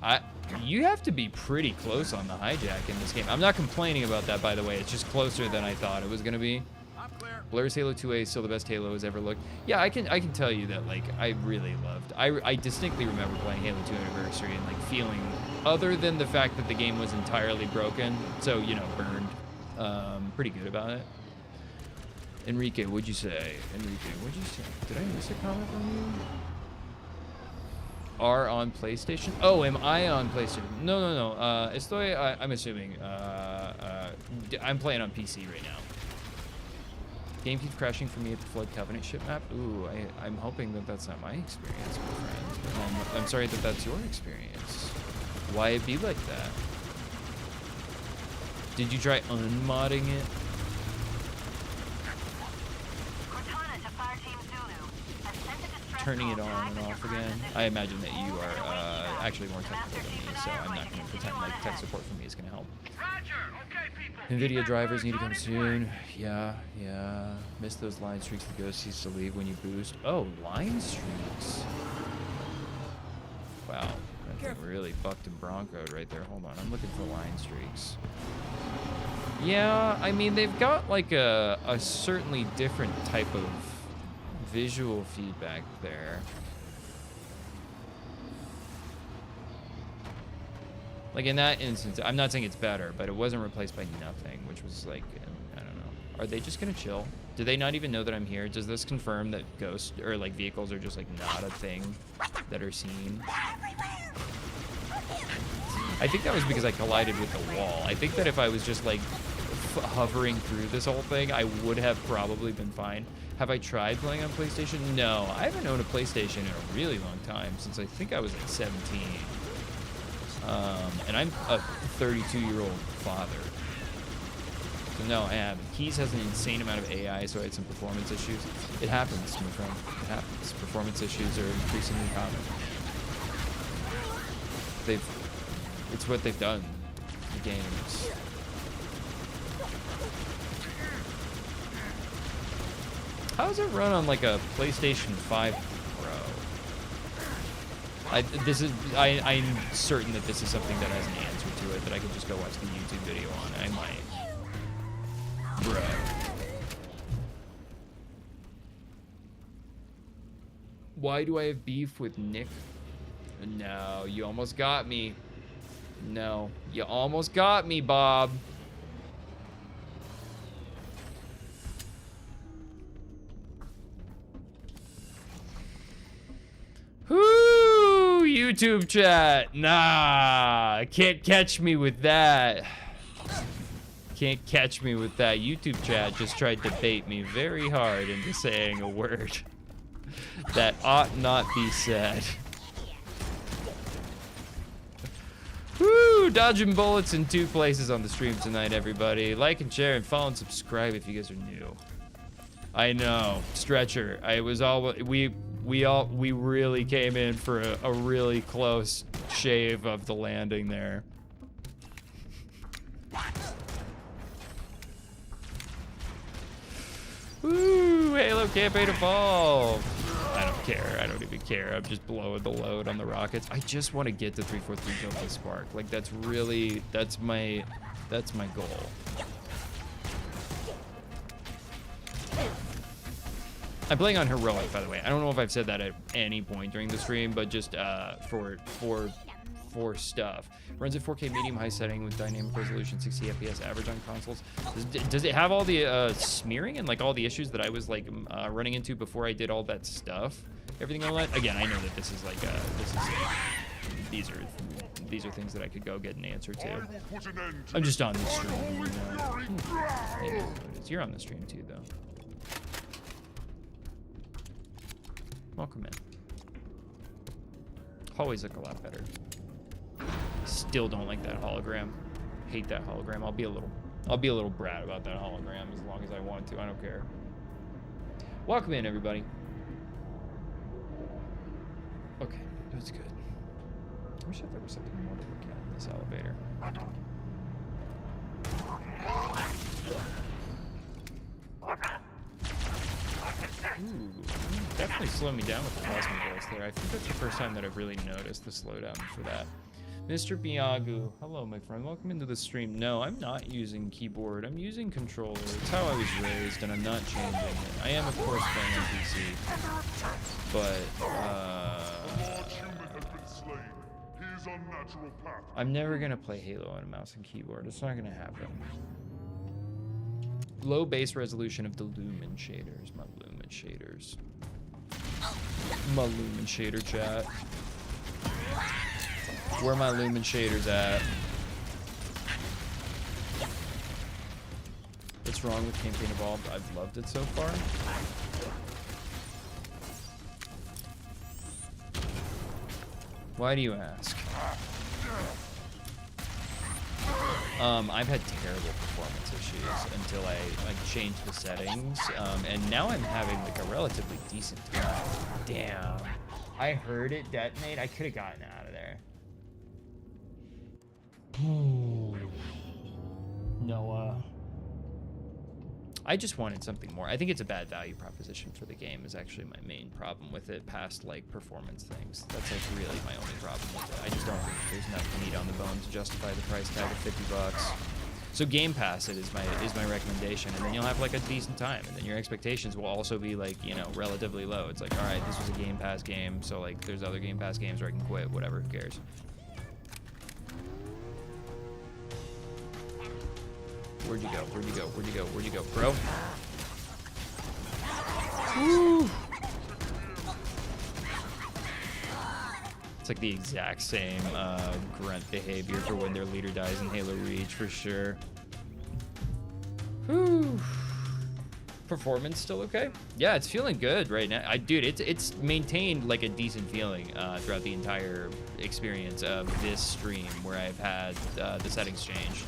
you have to be pretty close on the hijack in this game. I'm not complaining about that, by the way. It's just closer than I thought it was gonna be. I'm clear. Blur's Halo 2A is still the best Halo has ever looked. Yeah, I can tell you that, like, I really loved. I distinctly remember playing Halo 2 Anniversary and like feeling, other than the fact that the game was entirely broken, so you know, burned, pretty good about it. Enrique, what'd you say? Enrique, what'd you say? Did I miss a comment from you? Are on PlayStation? Oh, am I on PlayStation? No. I'm assuming. I'm playing on PC right now. Game keeps crashing for me at the Flood Covenant ship map. Ooh, I'm hoping that that's not my experience, my friend. I'm sorry that that's your experience. Why it be like that? Did you try unmodding it? Turning it on and off again. I imagine that you are actually more technical than me, so I'm not going to pretend like tech support for me is going to help. Roger. Okay, people. NVIDIA drivers need to come soon. Yeah. Missed those line streaks. The ghost ceases to leave when you boost. Oh, line streaks. Wow, that thing really bucked and broncoed right there. Hold on, I'm looking for line streaks. Yeah, I mean, they've got like a certainly different type of visual feedback there. Like in that instance, I'm not saying it's better, but it wasn't replaced by nothing, which was like, I don't know. Are they just gonna chill? Do they not even know that I'm here? Does this confirm that ghosts or like vehicles are just like not a thing that are seen? I think that was because I collided with the wall. I think that if I was just like hovering through this whole thing, I would have probably been fine. Have I tried playing on PlayStation? No, I haven't owned a PlayStation in a really long time, since I think I was like 17. And I'm a 32-year-old father. So no, I haven't. Keys has an insane amount of AI, so I had some performance issues. It happens, my friend. It happens. Performance issues are increasingly common. It's what they've done. The games. How does it run on like a PlayStation 5 Pro? I'm certain that this is something that has an answer to it that I could just go watch the YouTube video on. I might. Bro. Why do I have beef with Nick? No, you almost got me. No, you almost got me, Bob. Whoo, YouTube chat. Nah, can't catch me with that. Can't catch me with that. YouTube chat just tried to bait me very hard into saying a word that ought not be said. Woo, dodging bullets in 2 places on the stream tonight, everybody. Like and share and follow and subscribe if you guys are new. I know, Stretcher. We really came in for a really close shave of the landing there. Woo! Halo Campaign Evolved. I don't care. I don't even care. I'm just blowing the load on the rockets. I just want to get to 343 Kill Spark. Like that's my goal. I'm playing on heroic, by the way. I don't know if I've said that at any point during the stream, but just for stuff. Runs at 4K medium high setting with dynamic resolution, 60 FPS average on consoles. Does it have all the smearing and like all the issues that I was like running into before I did all that stuff? Everything on that? Again, I know that this is like these are things that I could go get an answer to. I'm just on the stream. You know. You're on the stream too, though. Welcome in. Hallways look a lot better. Still don't like that hologram. Hate that hologram. I'll be a little brat about that hologram as long as I want to. I don't care. Welcome in, everybody. Okay, that's good. I wish if there was something more to look at in this elevator. Ooh, definitely slowed me down with the plasma bolts there. I think that's the first time that I've really noticed the slowdown for that. Mr. Biagu, hello my friend, welcome into the stream. No, I'm not using keyboard, I'm using controller. It's how I was raised and I'm not changing it. I am of course playing on PC, but I'm never gonna play Halo on a mouse and keyboard. It's not gonna happen. Low base resolution of the lumen shaders. My lumen shaders. My lumen shader chat. Where are my lumen shaders at? What's wrong with Campaign Evolved? I've loved it so far. Why do you ask? I've had terrible performance issues until I changed the settings, and now I'm having like a relatively decent time. Damn, I heard it detonate. I could have gotten out of there. Noah. I just wanted something more. I think it's a bad value proposition for the game is actually my main problem with it, past like performance things. That's like really my only problem with it. I just don't think there's enough meat on the bone to justify the price tag of $50. So Game Pass it is my recommendation, and then you'll have like a decent time, and then your expectations will also be like, you know, relatively low. It's like, all right, this was a Game Pass game, so like there's other Game Pass games where I can quit, whatever, who cares. Where'd you go? Where'd you go? Where'd you go? Where'd you go, bro? Woo! It's like the exact same grunt behavior for when their leader dies in Halo Reach, for sure. Whew. Performance still okay? Yeah, it's feeling good right now. Dude, it's maintained like a decent feeling throughout the entire experience of this stream where I've had the settings changed.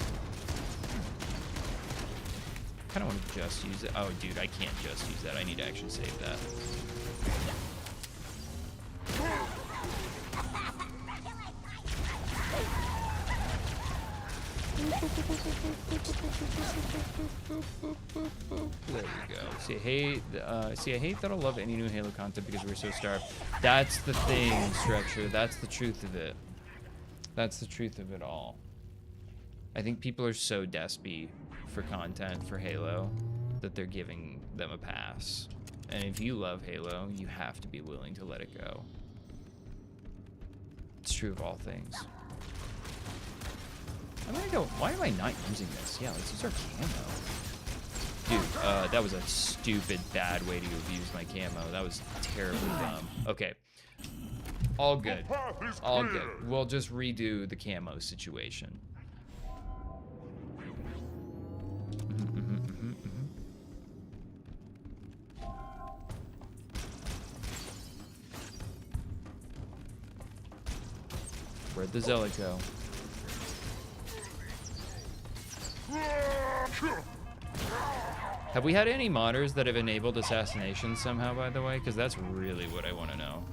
I don't want to just use it. Oh, dude, I can't just use that. I need to actually save that. There we go. See, I hate that I'll love any new Halo content because we're so starved. That's the thing, Stretcher. That's the truth of it. That's the truth of it all. I think people are so despy for content for Halo that they're giving them a pass. And if you love Halo, you have to be willing to let it go. It's true of all things. I'm gonna go, why am I not using this? Yeah, let's use our camo. Dude, that was a stupid, bad way to abuse my camo. That was terribly dumb. Okay. All good. All good. We'll just redo the camo situation. Where'd the Zealot go? Have we had any modders that have enabled assassination somehow, by the way? Because that's really what I want to know.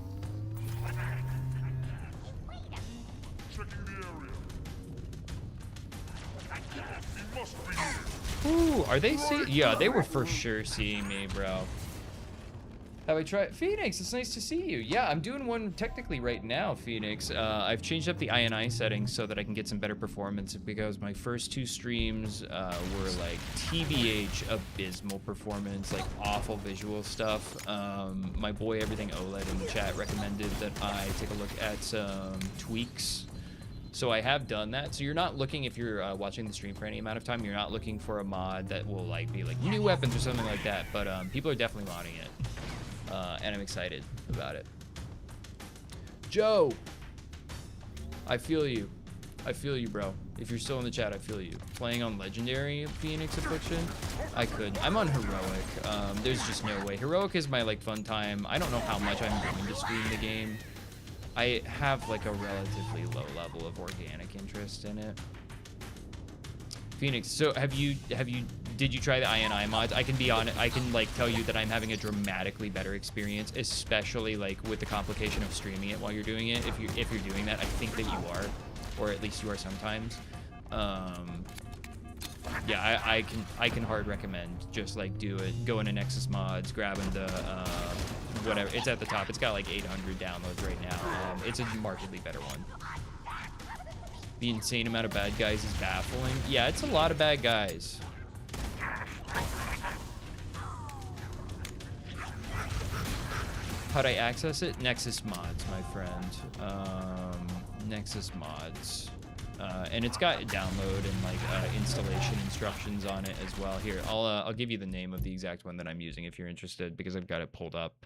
Ooh, are they seeing? Yeah, they were for sure seeing me, bro. Have I tried? Phoenix, it's nice to see you. Yeah, I'm doing one technically right now, Phoenix. I've changed up the INI settings so that I can get some better performance because my first 2 streams were like TBH abysmal performance, like awful visual stuff. My boy Everything OLED in the chat recommended that I take a look at some tweaks. So I have done that. So you're not looking, if you're watching the stream for any amount of time, you're not looking for a mod that will like be like new weapons or something like that. But people are definitely modding it. And I'm excited about it. Joe, I feel you. I feel you, bro. If you're still in the chat, I feel you. Playing on Legendary Phoenix Affliction? I could. I'm on Heroic. There's just no way. Heroic is my like fun time. I don't know how much I'm going to stream the game. I have like a relatively low level of organic interest in it. Phoenix, so did you try the INI mods? I can be on it. I can like tell you that I'm having a dramatically better experience, especially like with the complication of streaming it while you're doing it. If you're doing that, I think that you are, or at least you are sometimes. Yeah, I can hard recommend just like do it. Go into Nexus Mods, grabbing the whatever. It's at the top. It's got like 800 downloads right now. It's a markedly better one. The insane amount of bad guys is baffling. Yeah, it's a lot of bad guys. How'd I access it? Nexus Mods, my friend. Nexus Mods. And it's got download and like installation instructions on it as well. Here, I'll give you the name of the exact one that I'm using if you're interested, because I've got it pulled up.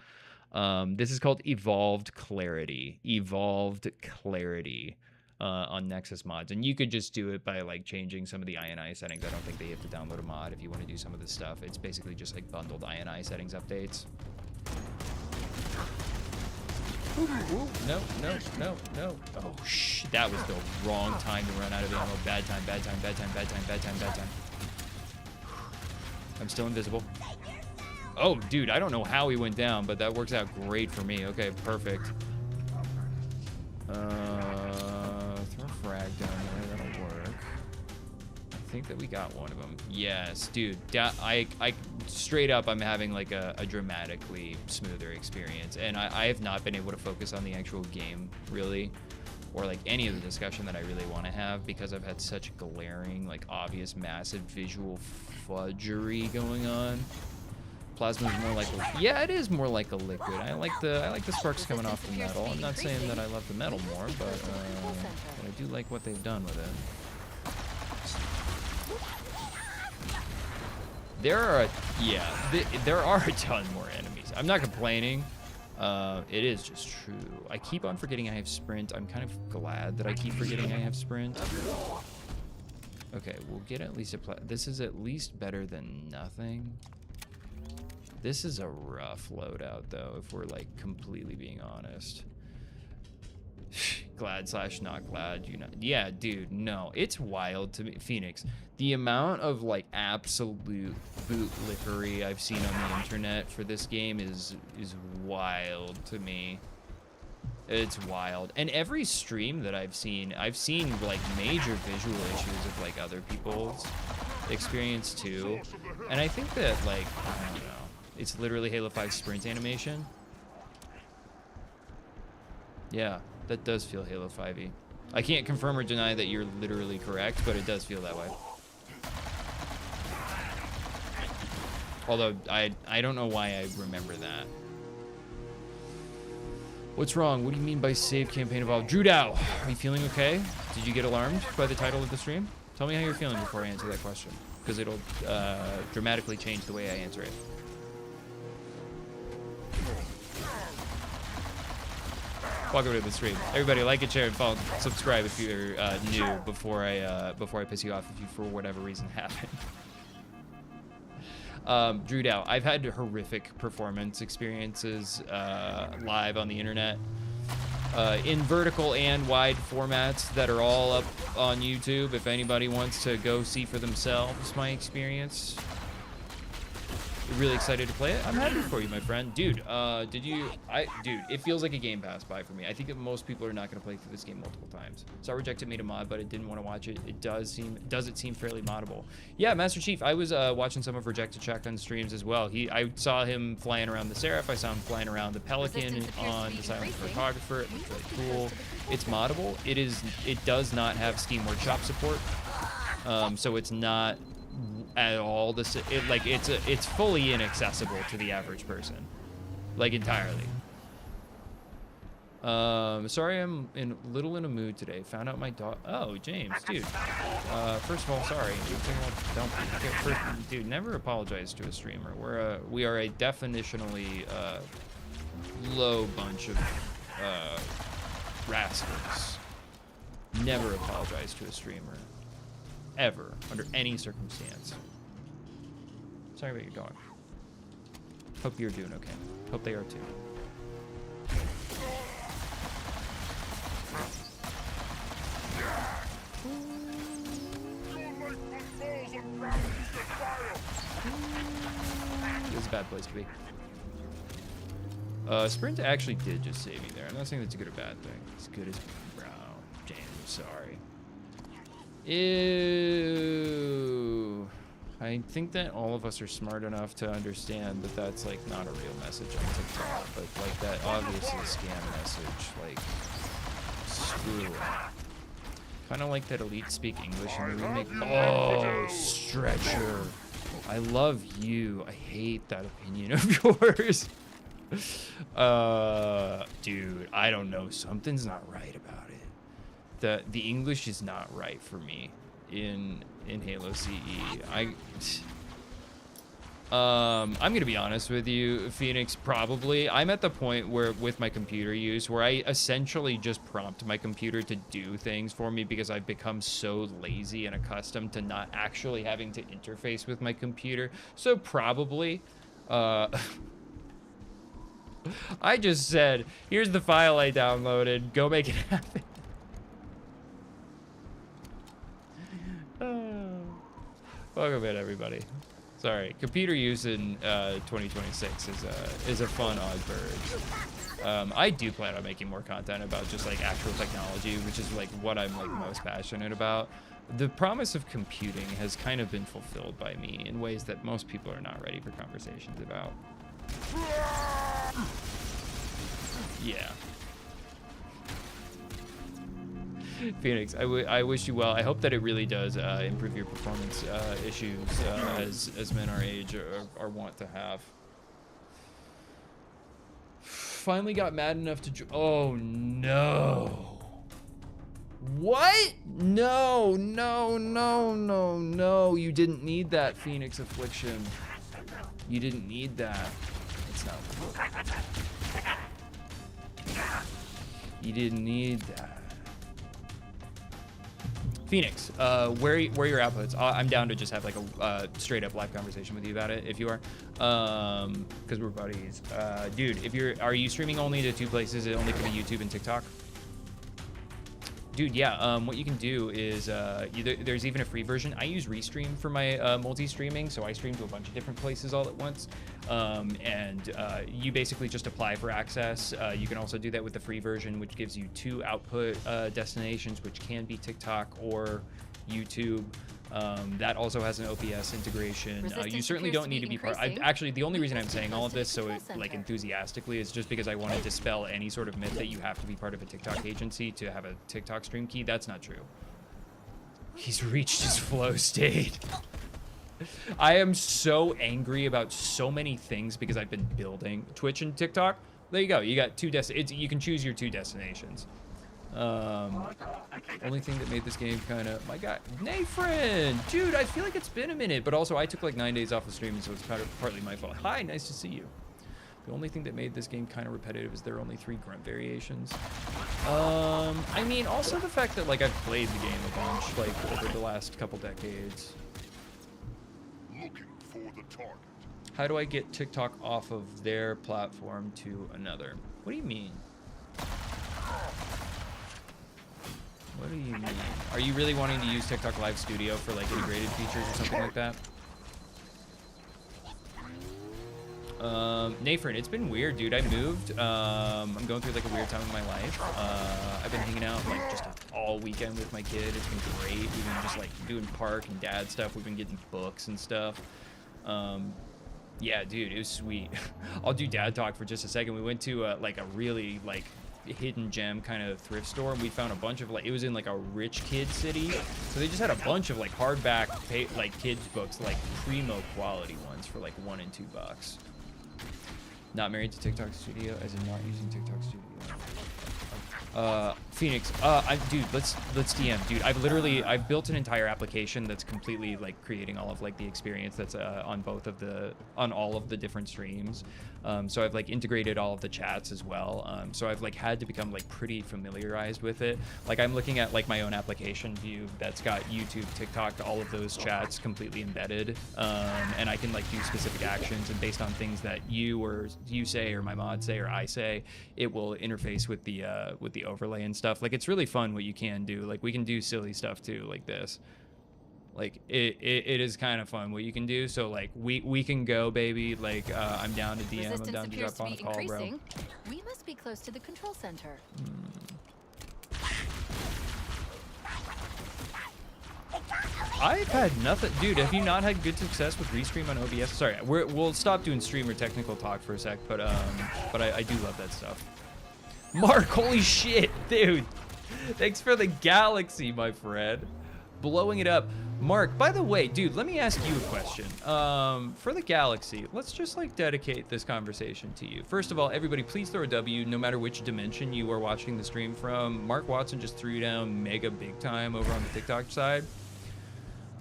This is called Evolved Clarity. Evolved Clarity. On Nexus Mods, and you could just do it by like changing some of the INI settings. I don't think that you have to download a mod if you want to do some of this stuff. It's basically just like bundled INI settings updates. Ooh, no. Oh that was the wrong time to run out of ammo. Bad time. I'm still invisible. Oh dude, I don't know how he went down, but that works out great for me. Okay, perfect. Throw a frag down there, that'll work. I think that we got one of them. Yes, dude. I straight up, I'm having like a dramatically smoother experience, and I have not been able to focus on the actual game really, or like any of the discussion that I really want to have, because I've had such glaring, like obvious, massive visual fudgery going on. Plasma is more like yeah, it is more like a liquid. I like the sparks coming off the metal. I'm not saying that I love the metal more, but I do like what they've done with it. There are a ton more enemies. I'm not complaining. It is just true. I keep on forgetting I have sprint. I'm kind of glad that I keep forgetting I have sprint. Okay, we'll get at least this is at least better than nothing. This is a rough loadout, though, if we're, like, completely being honest. Glad / not glad, you know. Yeah, dude, no. It's wild to me. Phoenix, the amount of, like, absolute bootlickery I've seen on the internet for this game is wild to me. It's wild. And every stream that I've seen, like, major visual issues of, like, other people's experience, too. And I think that, like, I don't know. It's literally Halo 5 sprint animation. Yeah, that does feel Halo 5-y. I can't confirm or deny that you're literally correct, but it does feel that way. Although, I don't know why I remember that. What's wrong? What do you mean by save campaign evolved? Drew Dow, are you feeling okay? Did you get alarmed by the title of the stream? Tell me how you're feeling before I answer that question, because it'll dramatically change the way I answer it. Welcome to the stream. Everybody, like it, share, and follow, subscribe if you're new before I piss you off if you for whatever reason haven't. Drew Dow, I've had horrific performance experiences live on the internet in vertical and wide formats that are all up on YouTube. If anybody wants to go see for themselves my experience. Really excited to play it. I'm happy for you, my friend. Dude, dude, it feels like a game passed by for me. I think that most people are not going to play through this game multiple times. Saw Rejected made a mod, but I didn't want to watch it. Does it seem fairly moddable? Yeah, Master Chief, I was watching some of Rejected Shotgun streams as well. I saw him flying around the Seraph. I saw him flying around the Pelican on the Silent Photographer. It looks really cool. It's moddable. It does not have Steam Workshop support. So it's not at all it's fully inaccessible to the average person, like entirely. Sorry, I'm in a mood today. Found out my dog. Oh, James, dude. First of all, sorry. First, dude, never apologize to a streamer. We are a definitionally low bunch of rascals. Never apologize to a streamer. Ever, under any circumstance. Sorry about your dog. Hope you're doing okay. Hope they are too. This is a bad place to be. Sprint actually did just save me there. I'm not saying that's a good or bad thing. It's good as brown. Damn, sorry. Ew. I think that all of us are smart enough to understand that that's like not a real message on TikTok, but like that obviously scam message, like screw it. Kind of like that Elite Speak English in the remake. Oh, Stretcher. I love you. I hate that opinion of yours. Dude, I don't know. Something's not right about it. The English is not right for me in Halo CE. I'm gonna be honest with you, Phoenix. Probably I'm at the point where with my computer use where I essentially just prompt my computer to do things for me because I've become so lazy and accustomed to not actually having to interface with my computer. So probably I just said, here's the file I downloaded, go make it happen. Welcome in, everybody. Sorry, computer use in 2026 is a fun odd bird. I do plan on making more content about just like actual technology, which is like what I'm like most passionate about. The promise of computing has kind of been fulfilled by me in ways that most people are not ready for conversations about. Yeah. Phoenix, I wish you well. I hope that it really does improve your performance issues as men our age are wont to have. Finally got mad enough to... Oh, no. What? No, no, no, no, no. You didn't need that, Phoenix Affliction. You didn't need that. It's not... You didn't need that. Phoenix, where are your outputs? I'm down to just have like a straight up live conversation with you about it if you are, because we're buddies. Dude, are you streaming only to two places? It only could be YouTube and TikTok? Dude, yeah, what you can do is, there's even a free version. I use Restream for my multi-streaming, so I stream to a bunch of different places all at once. You basically just apply for access. You can also do that with the free version, which gives you 2 output destinations, which can be TikTok or YouTube. That also has an OPS integration. You certainly don't need to be part. Actually, the only reason I'm saying all of this so like enthusiastically is just because I want to dispel any sort of myth that you have to be part of a TikTok agency to have a TikTok stream key. That's not true. He's reached his flow state. I am so angry about so many things because I've been building Twitch and TikTok. There you go. You got 2 you can choose your 2 destinations. Only thing that made this game kind of... My God. Nathan! Dude, I feel like it's been a minute, but also I took like 9 days off of streaming, so it's partly my fault. Hi, nice to see you. The only thing that made this game kind of repetitive is there are only 3 grunt variations. I mean, also the fact that like I've played the game a bunch, like over the last couple decades. Looking for the target. How do I get TikTok off of their platform to another? What do you mean? What do you mean? Are you really wanting to use TikTok Live Studio for like integrated features or something like that? Nathan, it's been weird, dude. I moved. I'm going through like a weird time in my life. I've been hanging out like just all weekend with my kid. It's been great. We've been just like doing park and dad stuff. We've been getting books and stuff. Yeah, dude, it was sweet. I'll do dad talk for just a second. We went to like a really like hidden gem kind of thrift store, and we found a bunch of like, it was in like a rich kid city, so they just had a bunch of like hardback like kids books, like primo quality ones for like $1 and $2. Not married to TikTok Studio, as in not using TikTok Studio. Phoenix, dude, let's DM, dude. I've built an entire application that's completely like creating all of like the experience that's on all of the different streams. So I've like integrated all of the chats as well. So I've like had to become like pretty familiarized with it. Like I'm looking at like my own application view that's got YouTube, TikTok, all of those chats completely embedded. And I can like do specific actions, and based on things that you say or my mod say or I say, it will interface with the overlay and stuff. Like it's really fun what you can do. Like we can do silly stuff too, like this. Like it is kind of fun what you can do. So like we can go, baby. Like I'm down to DM. I'm down to drop on a call, bro. We must be close to the control center. I've had nothing, dude. Have you not had good success with Restream on OBS? Sorry, we'll stop doing streamer technical talk for a sec, but I do love that stuff. Mark, holy shit, dude. Thanks for the galaxy, my friend. Blowing it up. Mark, by the way, dude, let me ask you a question. For the galaxy, let's just like dedicate this conversation to you. First of all, everybody, please throw a W no matter which dimension you are watching the stream from. Mark Watson just threw down mega big time over on the TikTok side.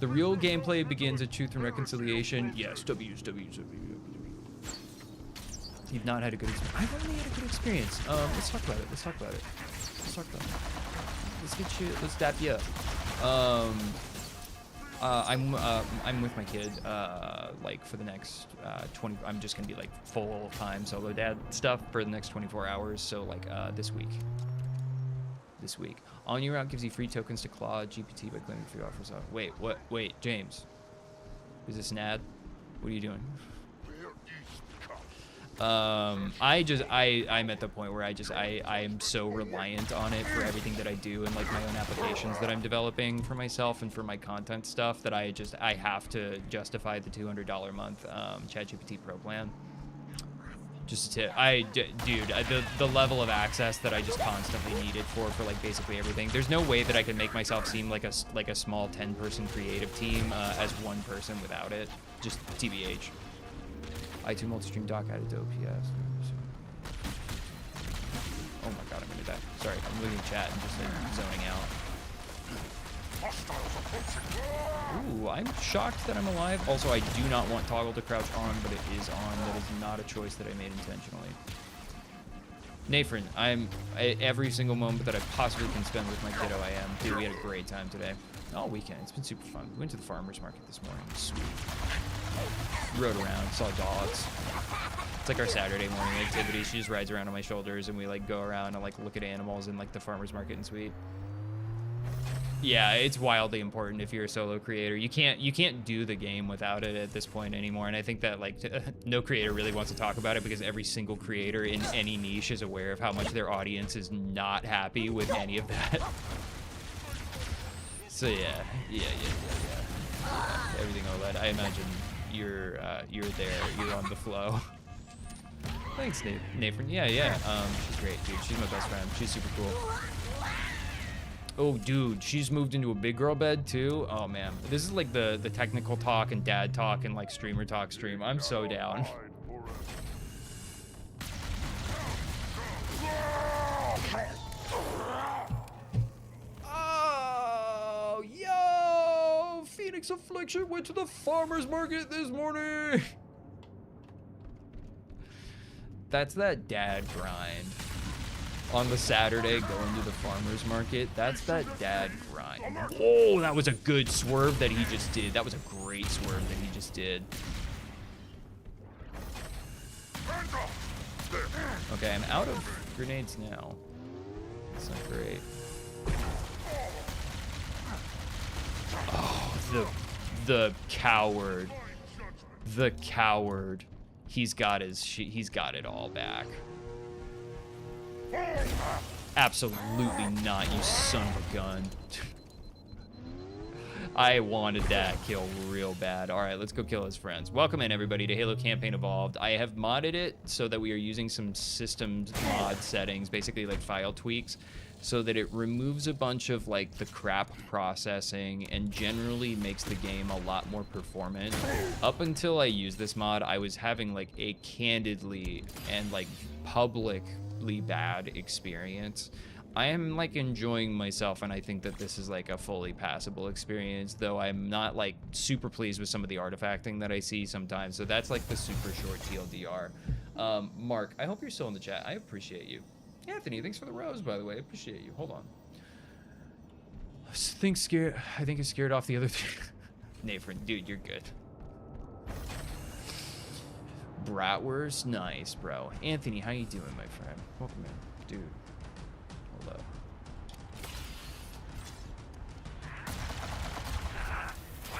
The real gameplay begins at Truth and Reconciliation. Yes, W's. You've not had a good experience. I've only had a good experience. Let's talk about it. Let's dap you up. I'm with my kid, like for the next 20, I'm just gonna be like full time solo dad stuff for the next 24 hours. So like this week. On Your Route gives you free tokens to Claude GPT by claiming free offers. Wait, what? Wait, James. Is this an ad? What are you doing? I'm at the point where I am so reliant on it for everything that I do, and like my own applications that I'm developing for myself and for my content stuff, that I have to justify the $200 a month ChatGPT Pro plan. Just to dude, the level of access that I just constantly need it for like basically everything. There's no way that I can make myself seem like a small 10-person creative team as one person without it. Just TBH. I2 multi-stream dock added to OPS. Oh my god, I'm gonna die. Sorry, I'm looking at chat and just like zoning out. Ooh, I'm shocked that I'm alive. Also, I do not want toggle to crouch on, but it is on. That is not a choice that I made intentionally. Nathan, every single moment that I possibly can spend with my kiddo, I am. Dude, we had a great time today. All weekend. It's been super fun. We went to the farmer's market this morning. Sweet. Rode around, saw dogs. It's like our Saturday morning activity. She just rides around on my shoulders, and we like go around and like look at animals in like the farmer's market and Sweet. Yeah, it's wildly important if you're a solo creator. You can't do the game without it at this point anymore. And I think that like no creator really wants to talk about it, because every single creator in any niche is aware of how much their audience is not happy with any of that. So yeah. Everything OLED. I imagine you're there. You're on the flow. Thanks, Nathan. Yeah. She's great, dude. She's my best friend. She's super cool. Oh, dude, she's moved into a big girl bed too. Oh man, this is like the technical talk and dad talk and like streamer talk stream. I'm so down. Oh, yo, Phoenix Affliction went to the farmer's market this morning. That's that dad grind. On the Saturday, going to the farmer's market, that's that dad grind. Oh, that was a good swerve that he just did. That was a great swerve that he just did. Okay, I'm out of grenades now. That's not great. Oh, the coward. The coward. he's got it all back. Absolutely not, you son of a gun. I wanted that kill real bad. All right, let's go kill his friends. Welcome in, everybody, to Halo Campaign Evolved. I have modded it so that we are using some systems mod settings, basically like file tweaks, so that it removes a bunch of like the crap processing and generally makes the game a lot more performant. Up until I used this mod, I was having like a candidly and like publicly bad experience. I am like enjoying myself, and I think that this is like a fully passable experience, though I'm not like super pleased with some of the artifacting that I see sometimes. So that's like the super short TLDR. Mark, I hope you're still in the chat. I appreciate you. Anthony, thanks for the rose, by the way. I appreciate you. Hold on. I think it scared off the other three. Nathan, dude, you're good. Bratwurst, nice, bro. Anthony, how you doing, my friend? Welcome in, dude. Hold up.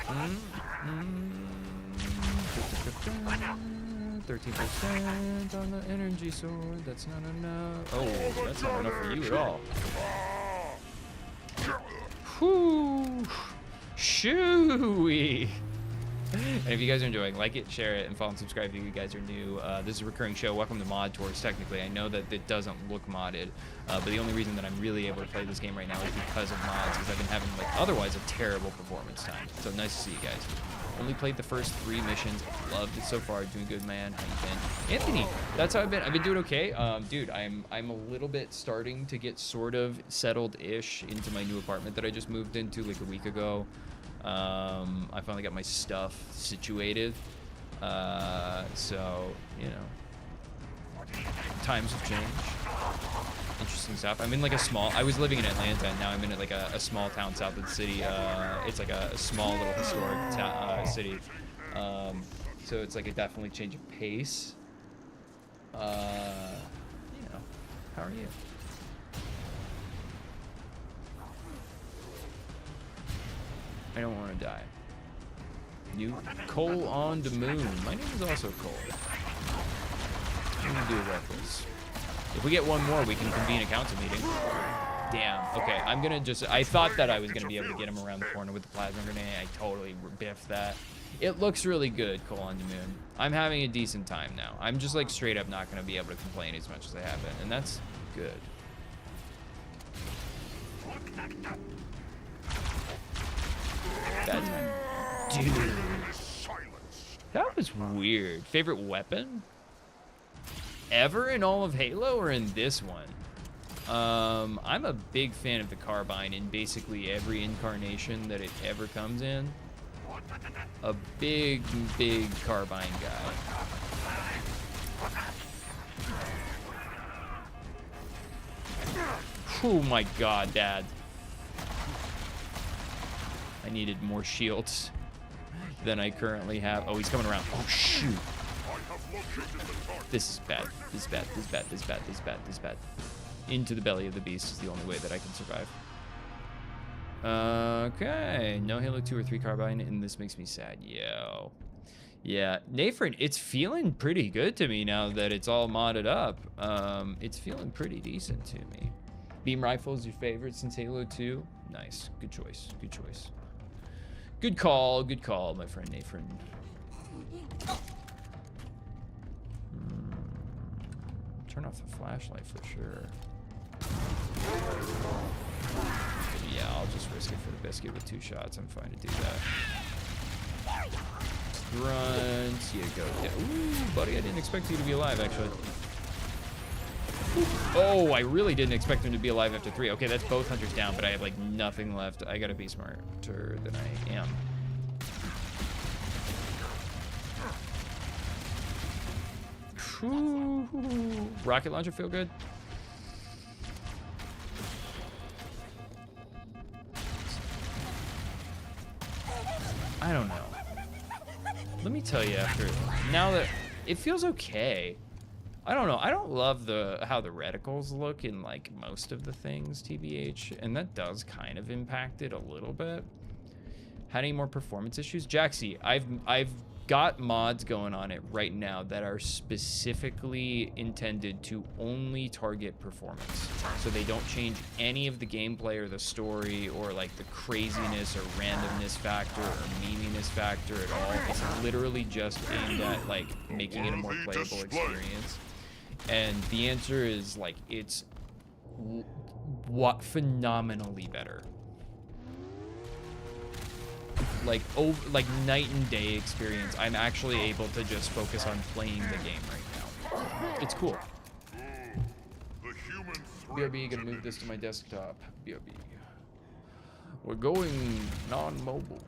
Mm, 13% on the energy sword. That's not enough. Oh, that's not enough for you at all. Whoo! Shooey! And if you guys are enjoying, like it, share it, and follow and subscribe if you guys are new. This is a recurring show. Welcome to Mod Tours, technically. I know that it doesn't look modded, but the only reason that I'm really able to play this game right now is because of mods, because I've been having, like, otherwise a terrible performance time. So nice to see you guys. Only played the first 3 missions. Loved it so far. Doing good, man. How you been? Anthony, that's how I've been. I've been doing okay. Dude, I'm a little bit starting to get sort of settled-ish into my new apartment that I just moved into like a week ago. I finally got my stuff situated. So, you know, times have changed. Interesting stuff. I'm in like a small, I was living in Atlanta, and now I'm in like a small town south of the city. It's like a small little historic city. So it's like a definitely change of pace. You know, how are you? I don't want to die. You? Cole on the moon. My name is also Cole. What are we gonna do about this? If we get one more, we can convene a council meeting. Damn. Okay, I'm gonna just... I thought that I was gonna be able to get him around the corner with the plasma grenade. I totally biffed that. It looks really good, Cole on the moon. I'm having a decent time now. I'm just like straight up not gonna be able to complain as much as I have been, and that's good. Bad time. Dude. That was weird. Favorite weapon? Ever in all of Halo or in this one? I'm a big fan of the carbine in basically every incarnation that it ever comes in. A big, big carbine guy. Oh my god, Dad. I needed more shields than I currently have. Oh, he's coming around. Oh, shoot. This is bad. This is bad. This is bad. This is bad. This is bad. This is bad. Into the belly of the beast is the only way that I can survive. Okay. No Halo 2 or 3 carbine, and this makes me sad. Yo. Yeah. Nathan, it's feeling pretty good to me now that it's all modded up. It's feeling pretty decent to me. Beam rifle is your favorite since Halo 2? Nice. Good choice. Good choice. Good call, my friend Nathan. Turn off the flashlight for sure. Yeah, I'll just risk it for the biscuit with 2 shots. I'm fine to do that. Grunt, you go. Ooh, buddy, I didn't expect you to be alive, actually. Oh, I really didn't expect him to be alive after 3. Okay, that's both hunters down, but I have like nothing left. I gotta be smarter than I am. Whew. Rocket launcher feel good? I don't know. Let me tell you after, now that it feels okay. I don't know. I don't love how the reticles look in like most of the things, TBH, and that does kind of impact it a little bit. Had any more performance issues? Jaxie, I've got mods going on it right now that are specifically intended to only target performance. So they don't change any of the gameplay or the story or like the craziness or randomness factor or meaniness factor at all. It's literally just aimed at like making it a more playable experience. And the answer is like it's what phenomenally better. Like night and day experience. I'm actually able to just focus on playing the game right now. It's cool. The human BRB, gonna move this to my desktop. BRB. We're going non-mobile.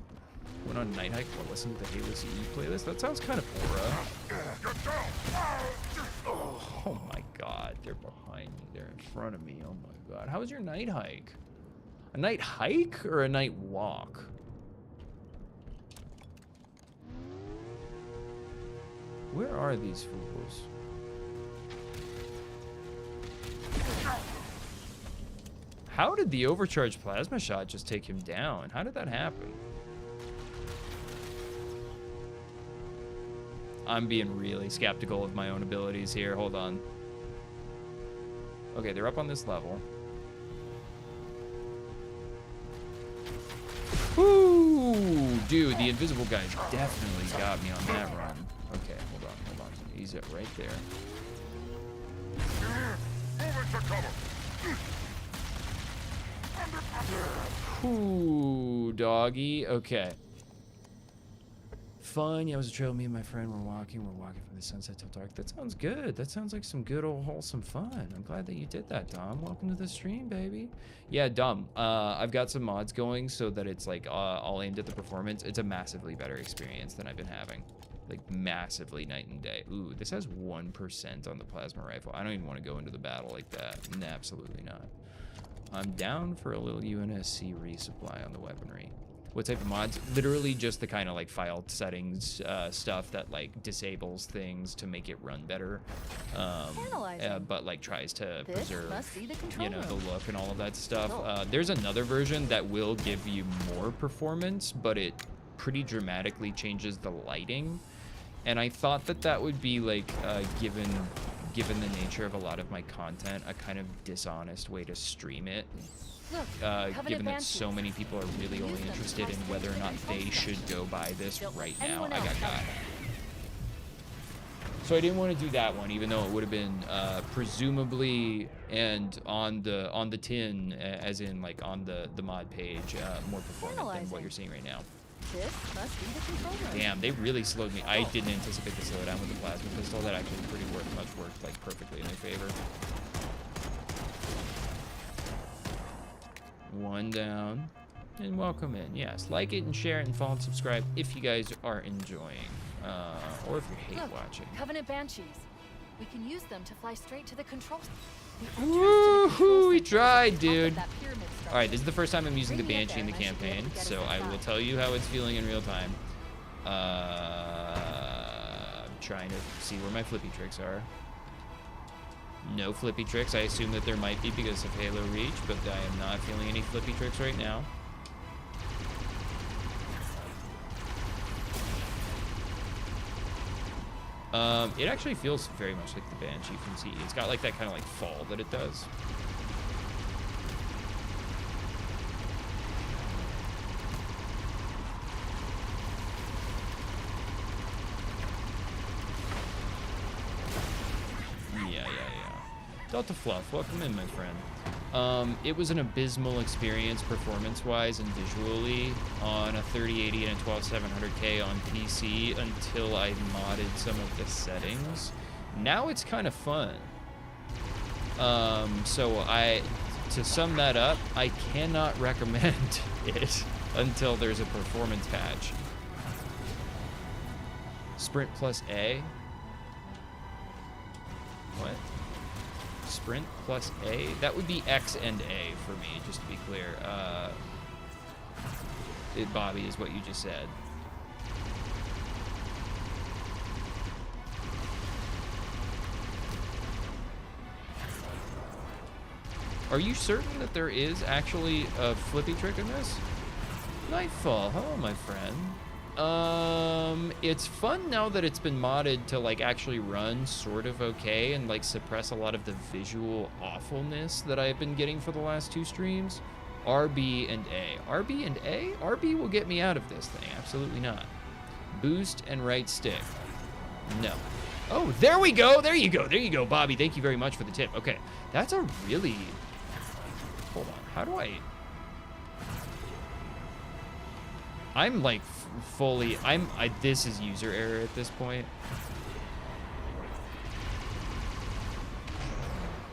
Went on night hike while listening to the Halo CE playlist. That sounds kind of aura. Oh my god, they're behind me. They're in front of me. Oh my god. How was your night hike? A night hike or a night walk? Where are these fools? How did the overcharged plasma shot just take him down? How did that happen? I'm being really skeptical of my own abilities here. Hold on. Okay, they're up on this level. Woo! Dude, the invisible guys definitely got me on that run. Okay, hold on. He's right there. Ooh, doggy. Okay. Fun. Yeah, it was a trail. Me and my friend were walking. We're walking from the sunset till dark. That sounds good. That sounds like some good old wholesome fun. I'm glad that you did that, Dom. Welcome to the stream, baby. Yeah, Dom. I've got some mods going so that it's like all aimed at the performance. It's a massively better experience than I've been having. Like massively night and day. Ooh, this has 1% on the plasma rifle. I don't even want to go into the battle like that. No, absolutely not. I'm down for a little UNSC resupply on the weaponry. What type of mods? Literally just the kind of like file settings stuff that like disables things to make it run better, but like tries to preserve, you know, the look and all of that stuff. There's another version that will give you more performance, but it pretty dramatically changes the lighting. And I thought that that would be like, given the nature of a lot of my content, a kind of dishonest way to stream it. Given that so many people are really only interested in whether or not they should go buy this right now. I got. So I didn't want to do that one, even though it would have been presumably and on the tin, as in like on the mod page, more performant than what you're seeing right now. This must be the control room. Damn, they really slowed me. I didn't anticipate the slowdown with the plasma pistol. That actually pretty much worked like perfectly in their favor. One down. And welcome in. Yes, like it and share it and follow and subscribe if you guys are enjoying. Or if you hate watching. Covenant Banshees. We can use them to fly straight to the control. Woohoo! We tried, dude. Alright, this is the first time I'm using the Banshee in the campaign, so I will tell you how it's feeling in real time. I'm trying to see where my flippy tricks are. No flippy tricks. I assume that there might be because of Halo Reach, but I am not feeling any flippy tricks right now. It actually feels very much like the Banshee from CE. It's got like that kind of like fall that it does. Yeah. Delta Fluff, welcome in, my friend. It was an abysmal experience performance-wise and visually on a 3080 and a 12700K on PC until I modded some of the settings. Now it's kind of fun. So to sum that up, I cannot recommend it until there's a performance patch. Sprint plus A? What? Sprint plus A? That would be X and A for me, just to be clear. Bobby, is what you just said. Are you certain that there is actually a flippy trick in this? Nightfall, hello, my friend. It's fun now that it's been modded to like actually run sort of okay and like suppress a lot of the visual awfulness that I've been getting for the last 2 streams. RB and A. RB and A? RB will get me out of this thing. Absolutely not. Boost and right stick. No. Oh, there we go. There you go. There you go, Bobby. Thank you very much for the tip. Okay. That's a really... Hold on. How do I... I'm like fully... This is user error at this point.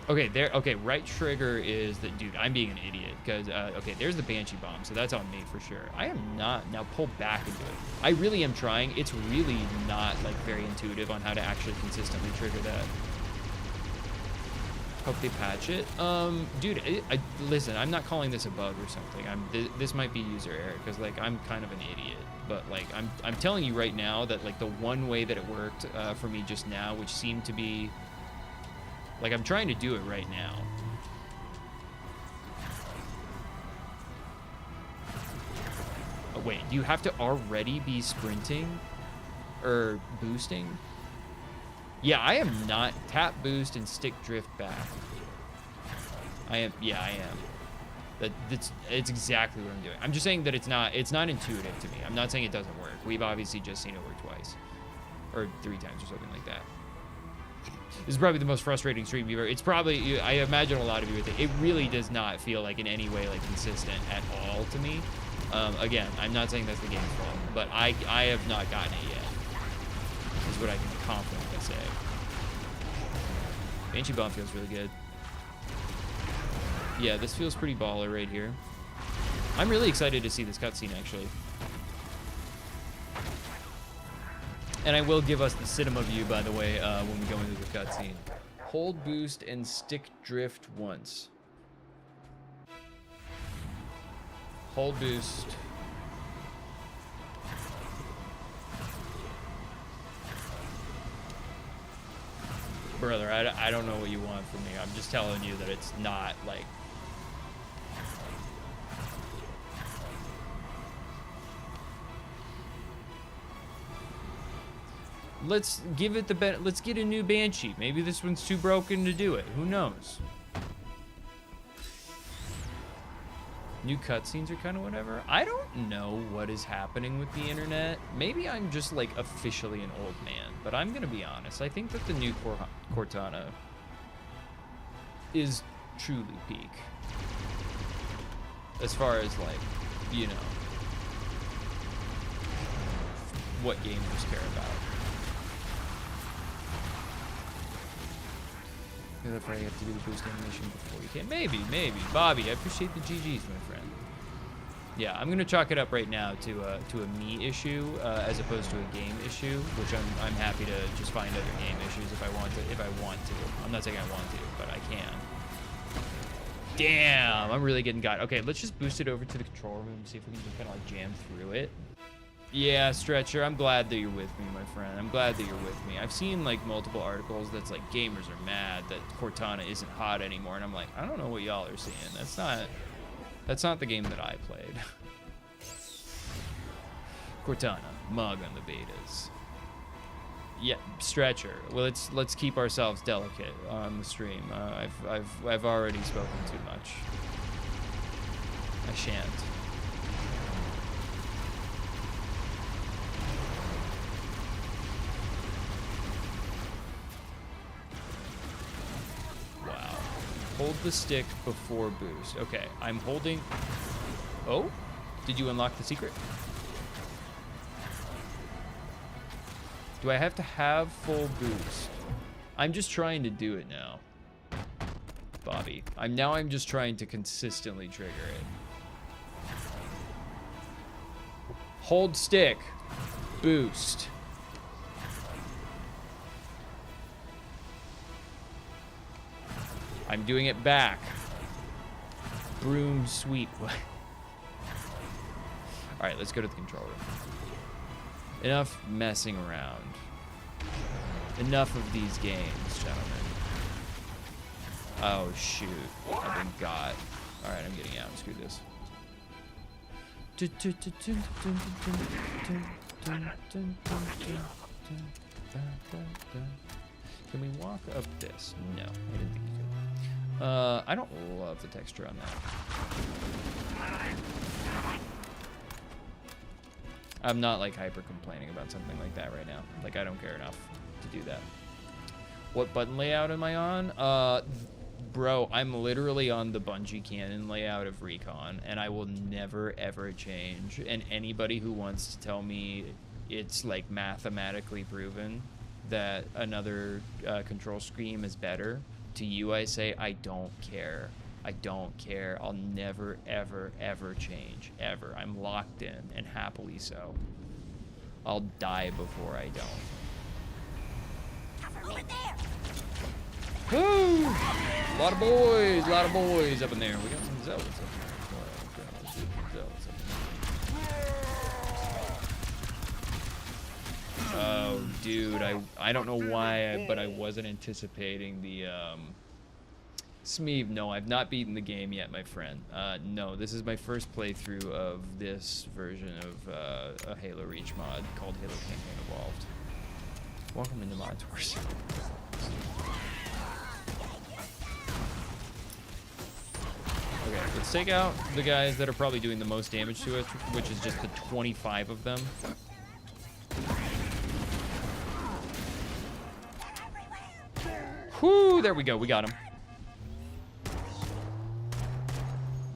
Okay, there. Okay, right trigger is the... Dude, I'm being an idiot. Because, okay, there's the Banshee Bomb. So that's on me for sure. I am not... Now pull back into it. I really am trying. It's really not, like, very intuitive on how to actually consistently trigger that. Hope they patch it. Dude, listen, I'm not calling this a bug or something. This might be user error. Because, like, I'm kind of an idiot. But, like, I'm telling you right now that, like, the one way that it worked for me just now, which seemed to be... Like, I'm trying to do it right now. Oh, wait, do you have to already be sprinting? Or boosting? Yeah, I am not. Tap, boost, and stick drift back. I am. Yeah, I am. It's exactly what I'm doing. I'm just saying that it's not intuitive to me. I'm not saying it doesn't work. We've obviously just seen it work twice. Or 3 times or something like that. This is probably the most frustrating stream you've ever... It's probably... I imagine a lot of you would think... It really does not feel like in any way like consistent at all to me. Again, I'm not saying that's the game's fault, but I have not gotten it yet. Is what I can confidently say. Banshee Bomb feels really good. Yeah, this feels pretty baller right here. I'm really excited to see this cutscene, actually. And I will give us the cinema view, by the way, when we go into the cutscene. Hold boost and stick drift once. Hold boost. Brother, I don't know what you want from me. I'm just telling you that it's not, like... Let's give it the let's get a new Banshee. Maybe this one's too broken to do it. Who knows? New cutscenes are kind of whatever. I don't know what is happening with the internet. Maybe I'm just like officially an old man, but I'm gonna be honest. I think that the new Cortana is truly peak. As far as like, you know, what gamers care about. That's right, you have to do the boost animation before you can. Maybe. Bobby, I appreciate the GGs, my friend. Yeah, I'm gonna chalk it up right now to a me issue as opposed to a game issue, which I'm happy to just find other game issues if I want to. I'm not saying I want to, but I can. Damn, I'm really getting got. Okay, let's just boost it over to the control room and see if we can just kind of like jam through it. Yeah, Stretcher, I'm glad that you're with me, my friend. I'm glad that you're with me. I've seen, like, multiple articles that's like, gamers are mad that Cortana isn't hot anymore, and I'm like, I don't know what y'all are seeing. That's not the game that I played. Cortana, mug on the betas. Yeah, Stretcher. Well, let's keep ourselves delicate on the stream. I've already spoken too much. I shan't. Hold the stick before boost. Okay, I'm holding... Oh? Did you unlock the secret? Do I have to have full boost? I'm just trying to do it now. Bobby. I'm just trying to consistently trigger it. Hold stick. Boost. I'm doing it back. Broom sweep. All right, let's go to the control room. Enough messing around. Enough of these games, gentlemen. Oh, shoot. I've been got. All right, I'm getting out. Screw this. Can we walk up this? No, I didn't think you could. I don't love the texture on that. I'm not like hyper complaining about something like that right now. Like I don't care enough to do that. What button layout am I on? Bro, I'm literally on the Bungie canon layout of Recon, and I will never ever change. And anybody who wants to tell me it's like mathematically proven that another control scheme is better, to you I say I don't care. I don't care. I'll never ever ever change, ever. I'm locked in, and happily so. I'll die before I don't. Over there! Woo! A lot of boys up in there. We got some zealots up there. Oh, dude, I don't know why, but I wasn't anticipating the Smeeve. No, I've not beaten the game yet, my friend. No, this is my first playthrough of this version of a Halo Reach mod called Halo Campaign Evolved. Welcome into Mod Tours. Okay, let's take out the guys that are probably doing the most damage to us, which is just the 25 of them. Whoo, there we go, we got him.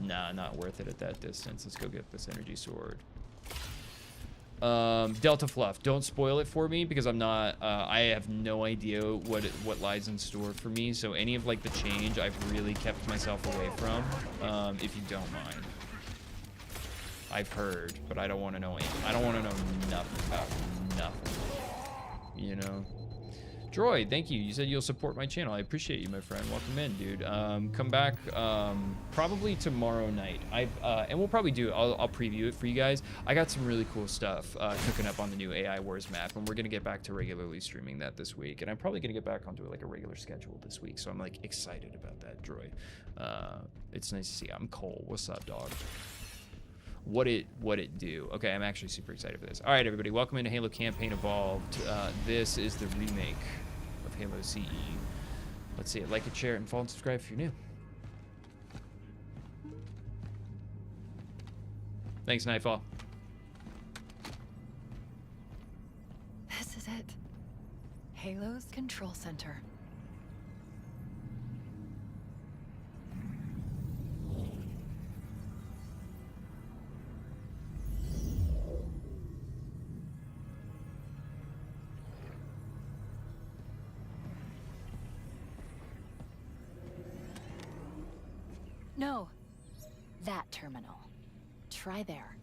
Nah, not worth it at that distance. Let's go get this energy sword. Delta Fluff, don't spoil it for me because I'm not, I have no idea what lies in store for me. So any of like the change, I've really kept myself away from, if you don't mind. I've heard, but I don't want to know anything. I don't want to know nothing about nothing, you know? Droid, thank you. You said you'll support my channel. I appreciate you, my friend. Welcome in, dude. Come back probably tomorrow night. And we'll probably do. I'll preview it for you guys. I got some really cool stuff cooking up on the new AI Wars map, and we're gonna get back to regularly streaming that this week. And I'm probably gonna get back onto like a regular schedule this week. So I'm like excited about that, Droid. It's nice to see you. I'm Cole. What's up, dog? What it do? Okay, I'm actually super excited for this. All right, everybody, welcome into Halo Campaign Evolved. This is the remake of Halo CE. Let's see it. Like it, share it, and follow and subscribe if you're new. Thanks, Nightfall. This is it. Halo's control center. No, that terminal. Try there.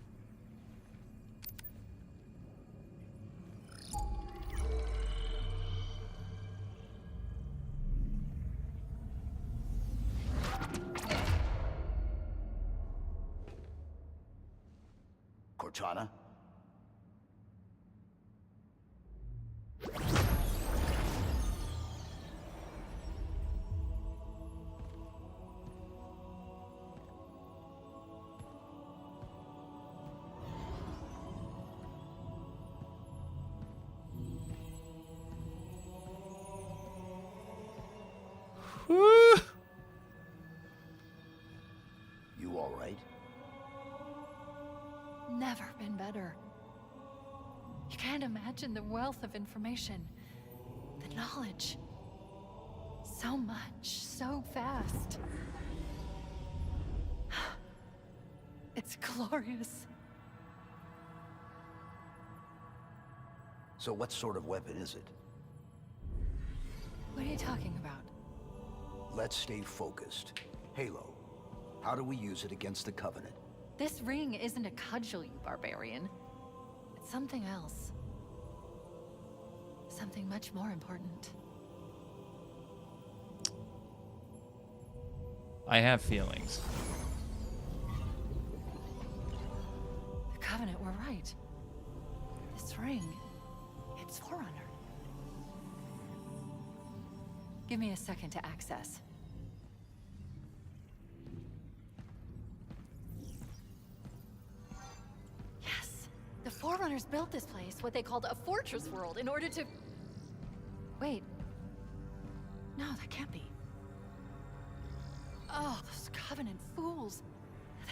Cortana? You all right? Never been better. You can't imagine the wealth of information, the knowledge. So much, so fast. It's glorious. So what sort of weapon is it? What are you talking about? Let's stay focused. Halo. How do we use it against the Covenant? This ring isn't a cudgel, you barbarian. It's something else. Something much more important. I have feelings. The Covenant were right. This ring, it's Forerunner. Give me a second to access. Yes, the Forerunner founders built this place, what they called a fortress world, in order to... Wait. No, that can't be. Oh, those Covenant fools.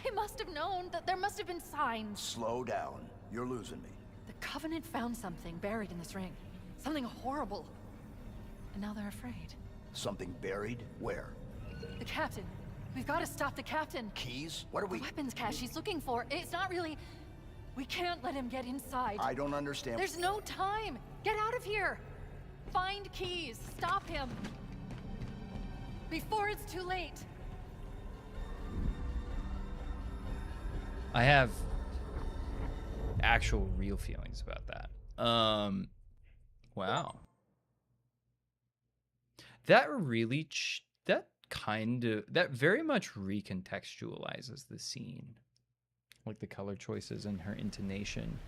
They must have known that there must have been signs. Slow down. You're losing me. The Covenant found something buried in this ring. Something horrible. And now they're afraid. Something buried? Where? The captain. We've got to stop the captain. Keys? What are The we... weapons cache he's looking for. It's not really... We can't let him get inside. I don't understand. There's no time. Get out of here. Find keys. Stop him. Before it's too late. I have actual real feelings about that. Wow. That really, that very much recontextualizes the scene. Like the color choices and her intonation.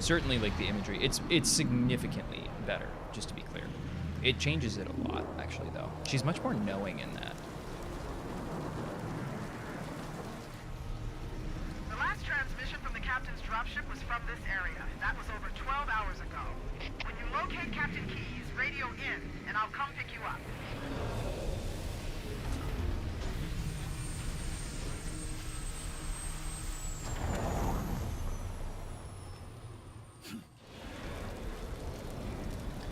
Certainly like the imagery. It's significantly better, just to be clear. It changes it a lot, actually, though. She's much more knowing in that. The last transmission from the captain's dropship was from this area. That was over 12 hours ago. When you locate Captain Keyes, radio in, and I'll come pick you up.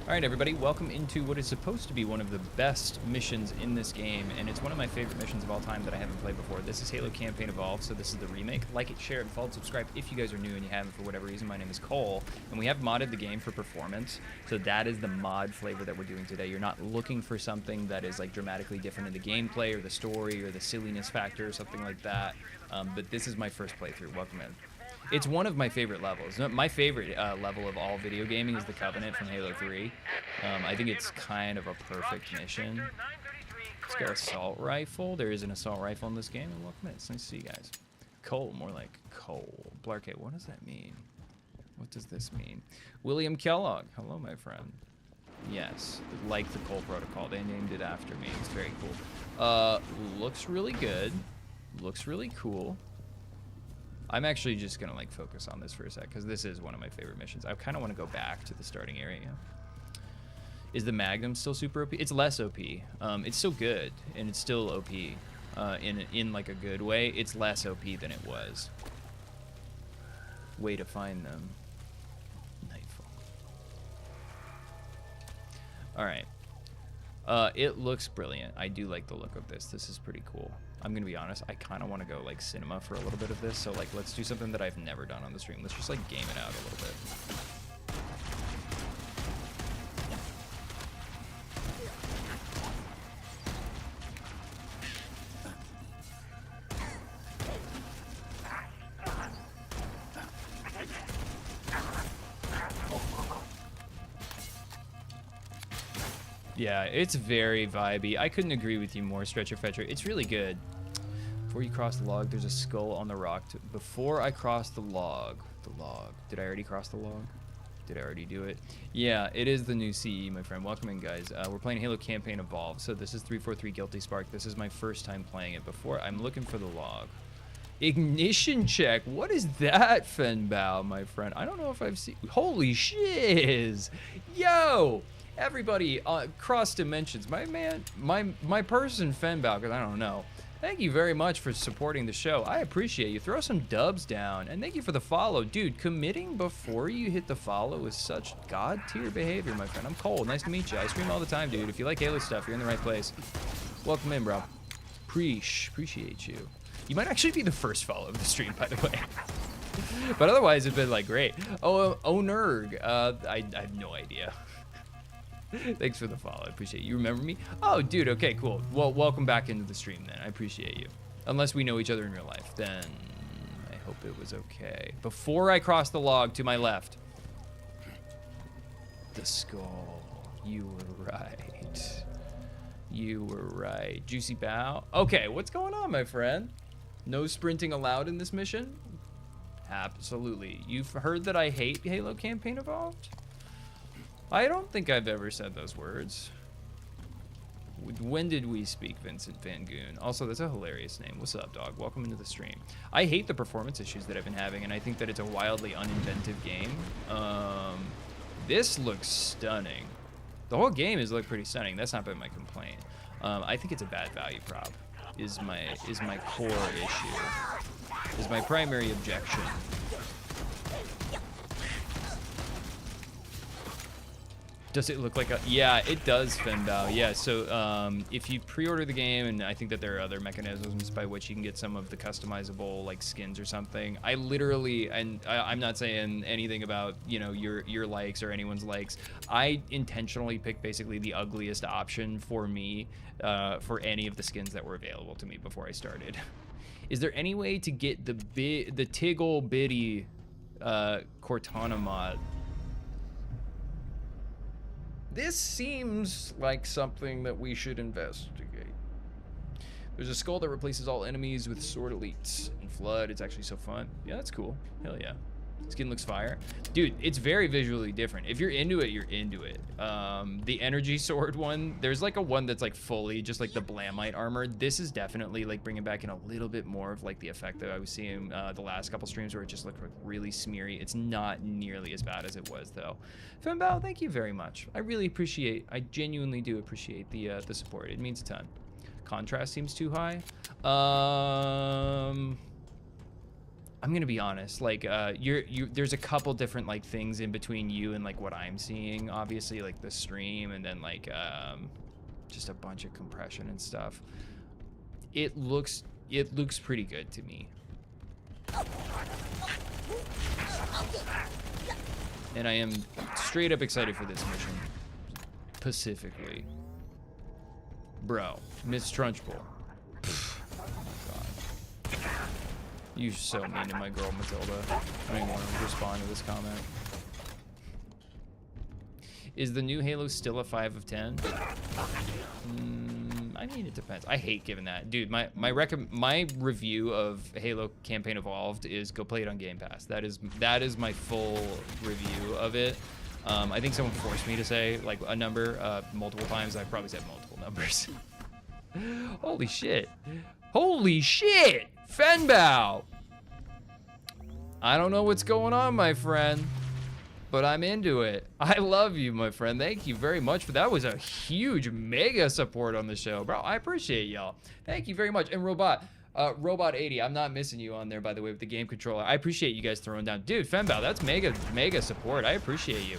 All right, everybody, welcome into what is supposed to be one of the best missions in this game, and it's one of my favorite missions of all time that I haven't played before. This is Halo Campaign Evolved, so this is the remake. Like it, share it, follow, subscribe if you guys are new and you haven't for whatever reason. My name is Cole, and we have modded the game for performance, so that is the mod flavor that we're doing today. You're not looking for something that is like dramatically different in the gameplay or the story or the silliness factor or something like that, but this is my first playthrough. Welcome in. It's one of my favorite levels. My favorite level of all video gaming is the Covenant from Halo 3. I think it's kind of a perfect mission. It's got an assault rifle. There is an assault rifle in this game. And welcome in. It's nice to see you guys. Cole, more like Cole. Blarkate, what does that mean? What does this mean? William Kellogg. Hello, my friend. Yes, like the Cole Protocol. They named it after me. It's very cool. Looks really good. Looks really cool. I'm actually just gonna like focus on this for a sec because this is one of my favorite missions. I kind of want to go back to the starting area. Is the Magnum still super OP? It's less OP. It's still good and it's still OP in like a good way. It's less OP than it was. Way to find them. Nightfall. All right. It looks brilliant. I do like the look of this. This is pretty cool. I'm gonna be honest, I kind of want to go like cinema for a little bit of this, so like let's do something that I've never done on the stream. Let's just like game it out a little bit. Yeah, it's very vibey. I couldn't agree with you more, Stretcher Fetcher. It's really good. Before you cross the log, there's a skull on the rock. Before I cross the log. Did I already cross the log? Did I already do it? Yeah, it is the new CE, my friend. Welcome in, guys. We're playing Halo Campaign Evolved. So this is 343 Guilty Spark. This is my first time playing it before. I'm looking for the log. Ignition check. What is that, Fenbow, my friend? I don't know if I've seen... Holy shiz! Yo! Everybody, cross dimensions. My man, my person, Fenbow, because I don't know. Thank you very much for supporting the show. I appreciate you. Throw some dubs down. And thank you for the follow. Dude, committing before you hit the follow is such god-tier behavior, my friend. I'm Cole. Nice to meet you. I stream all the time, dude. If you like Halo stuff, you're in the right place. Welcome in, bro. Appreciate you. You might actually be the first follow of the stream, by the way. But otherwise, it's been, like, great. Oh, Nerg. I have no idea. Thanks for the follow. I appreciate it. You remember me? Oh, dude. Okay, cool. Well, welcome back into the stream then. I appreciate you. Unless we know each other in real life, then I hope it was okay. Before I cross the log to my left. The skull. You were right. You were right. Juicy Bow. Okay, what's going on, my friend? No sprinting allowed in this mission? Absolutely. You've heard that I hate Halo Campaign Evolved? I don't think I've ever said those words. When did we speak, Vincent Van Goon? Also, that's a hilarious name. What's up, dog? Welcome into the stream. I hate the performance issues that I've been having, and I think that it's a wildly uninventive game. This looks stunning. The whole game has looked pretty stunning. That's not been my complaint. I think it's a bad value prop. Is my core issue. Is my primary objection. Does it look like a... Yeah, it does, Fenbao. Yeah, so if you pre-order the game, and I think that there are other mechanisms by which you can get some of the customizable like skins or something. I literally, and I'm not saying anything about, you know, your likes or anyone's likes. I intentionally picked basically the ugliest option for me for any of the skins that were available to me before I started. Is there any way to get the Tiggle Bitty Cortana mod? This seems like something that we should investigate. There's a skull that replaces all enemies with sword elites. In Flood, it's actually so fun. Yeah, that's cool. Hell yeah. Skin looks fire. Dude, it's very visually different. If you're into it, you're into it. The energy sword one, there's like a one that's like fully just like the Blamite armor. This is definitely like bringing back in a little bit more of like the effect that I was seeing the last couple streams where it just looked like really smeary. It's not nearly as bad as it was though. Fembao, thank you very much. I really appreciate, I genuinely do appreciate the support. It means a ton. Contrast seems too high. I'm gonna be honest, like there's a couple different like things in between you and like what I'm seeing, obviously, like the stream and then like just a bunch of compression and stuff. It looks pretty good to me. And I am straight up excited for this mission. Specifically. Bro, Miss Trunchbull. You're so mean to my girl, Matilda. I don't even want to respond to this comment. Is the new Halo still a 5 of 10? I mean, it depends. I hate giving that. Dude, my review of Halo Campaign Evolved is go play it on Game Pass. That is my full review of it. I think someone forced me to say like a number multiple times. I've probably said multiple numbers. Holy shit. Holy shit! Fenbao! I don't know what's going on, my friend, but I'm into it. I love you, my friend. Thank you very much for that. Was a huge mega support on the show, bro. I appreciate y'all. Thank you very much. And Robot 80, I'm not missing you on there, by the way, with the game controller. I appreciate you guys throwing down. Dude, Fenbao, that's mega support. I appreciate you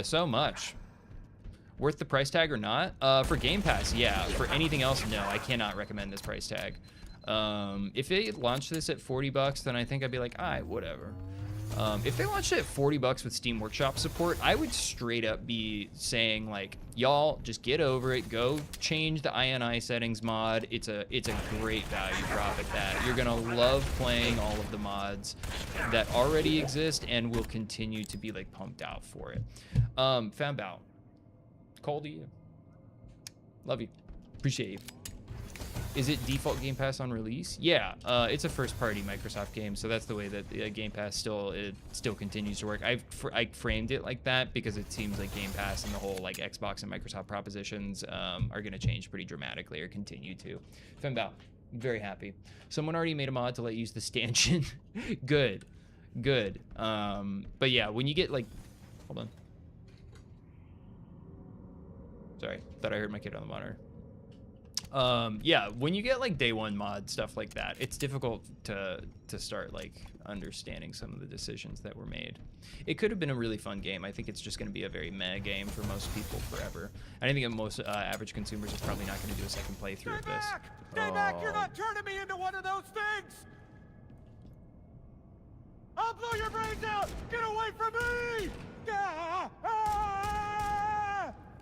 so much. Worth the price tag or not? For Game Pass, yeah. For anything else, no. I cannot recommend this price tag. If they launched this at 40 bucks, then I think I'd be like, alright, whatever. If they launched it at 40 bucks with Steam Workshop support, I would straight up be saying like, y'all just get over it. Go change the INI settings mod. It's a great value prop at that. You're gonna love playing all of the mods that already exist and will continue to be like pumped out for it. Fambao, cold to you. Love you. Appreciate you. Is it default Game Pass on release? Yeah, it's a first-party Microsoft game, so that's the way that Game Pass still continues to work. I framed it like that because it seems like Game Pass and the whole like Xbox and Microsoft propositions are going to change pretty dramatically or continue to. Fembao, very happy. Someone already made a mod to let you use the stanchion. Good. But yeah, when you get like, hold on. Sorry, thought I heard my kid on the monitor. Yeah, when you get like day one mod stuff like that, it's difficult to start like understanding some of the decisions that were made. It could have been a really fun game. I think it's just going to be a very meh game for most people forever. And I think that most average consumers are probably not going to do a second playthrough of this. Stay back! You're not turning me into one of those things! I'll blow your brains out! Get away from me!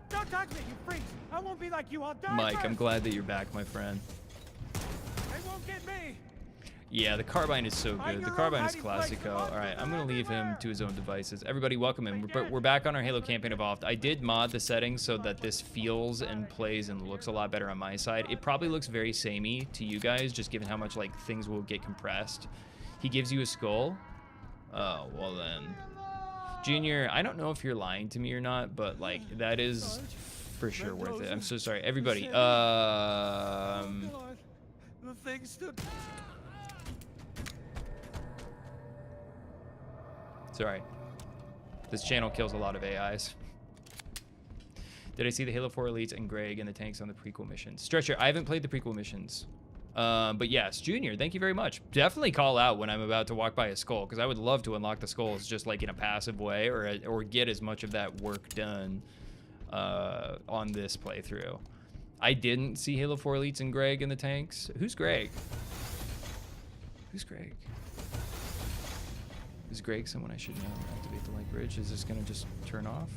Don't touch me, you freaks! I won't be like you, I'll die Mike, first. I'm glad that you're back, my friend. They won't get me! Yeah, the Carbine is so good. The Carbine is classico. All right, I'm going to leave him to his own devices. Everybody, welcome him. We're back on our Halo Campaign Evolved. I did mod the settings so that this feels and plays and looks a lot better on my side. It probably looks very samey to you guys, just given how much like things will get compressed. He gives you a skull. Oh, well then. Junior, I don't know if you're lying to me or not, but like that is for sure worth it. I'm so sorry, everybody. The thing stood. Sorry. This channel kills a lot of AIs. Did I see the Halo 4 elites and Greg and the tanks on the prequel missions? Stretcher, I haven't played the prequel missions. But yes, Junior, thank you very much. Definitely call out when I'm about to walk by a skull, because I would love to unlock the skulls just like in a passive way, or get as much of that work done on this playthrough. I didn't see Halo 4 elites and Greg in the tanks. Who's Greg? Who's Greg? Is Greg someone I should know? Activate the light bridge. Is this gonna just turn off?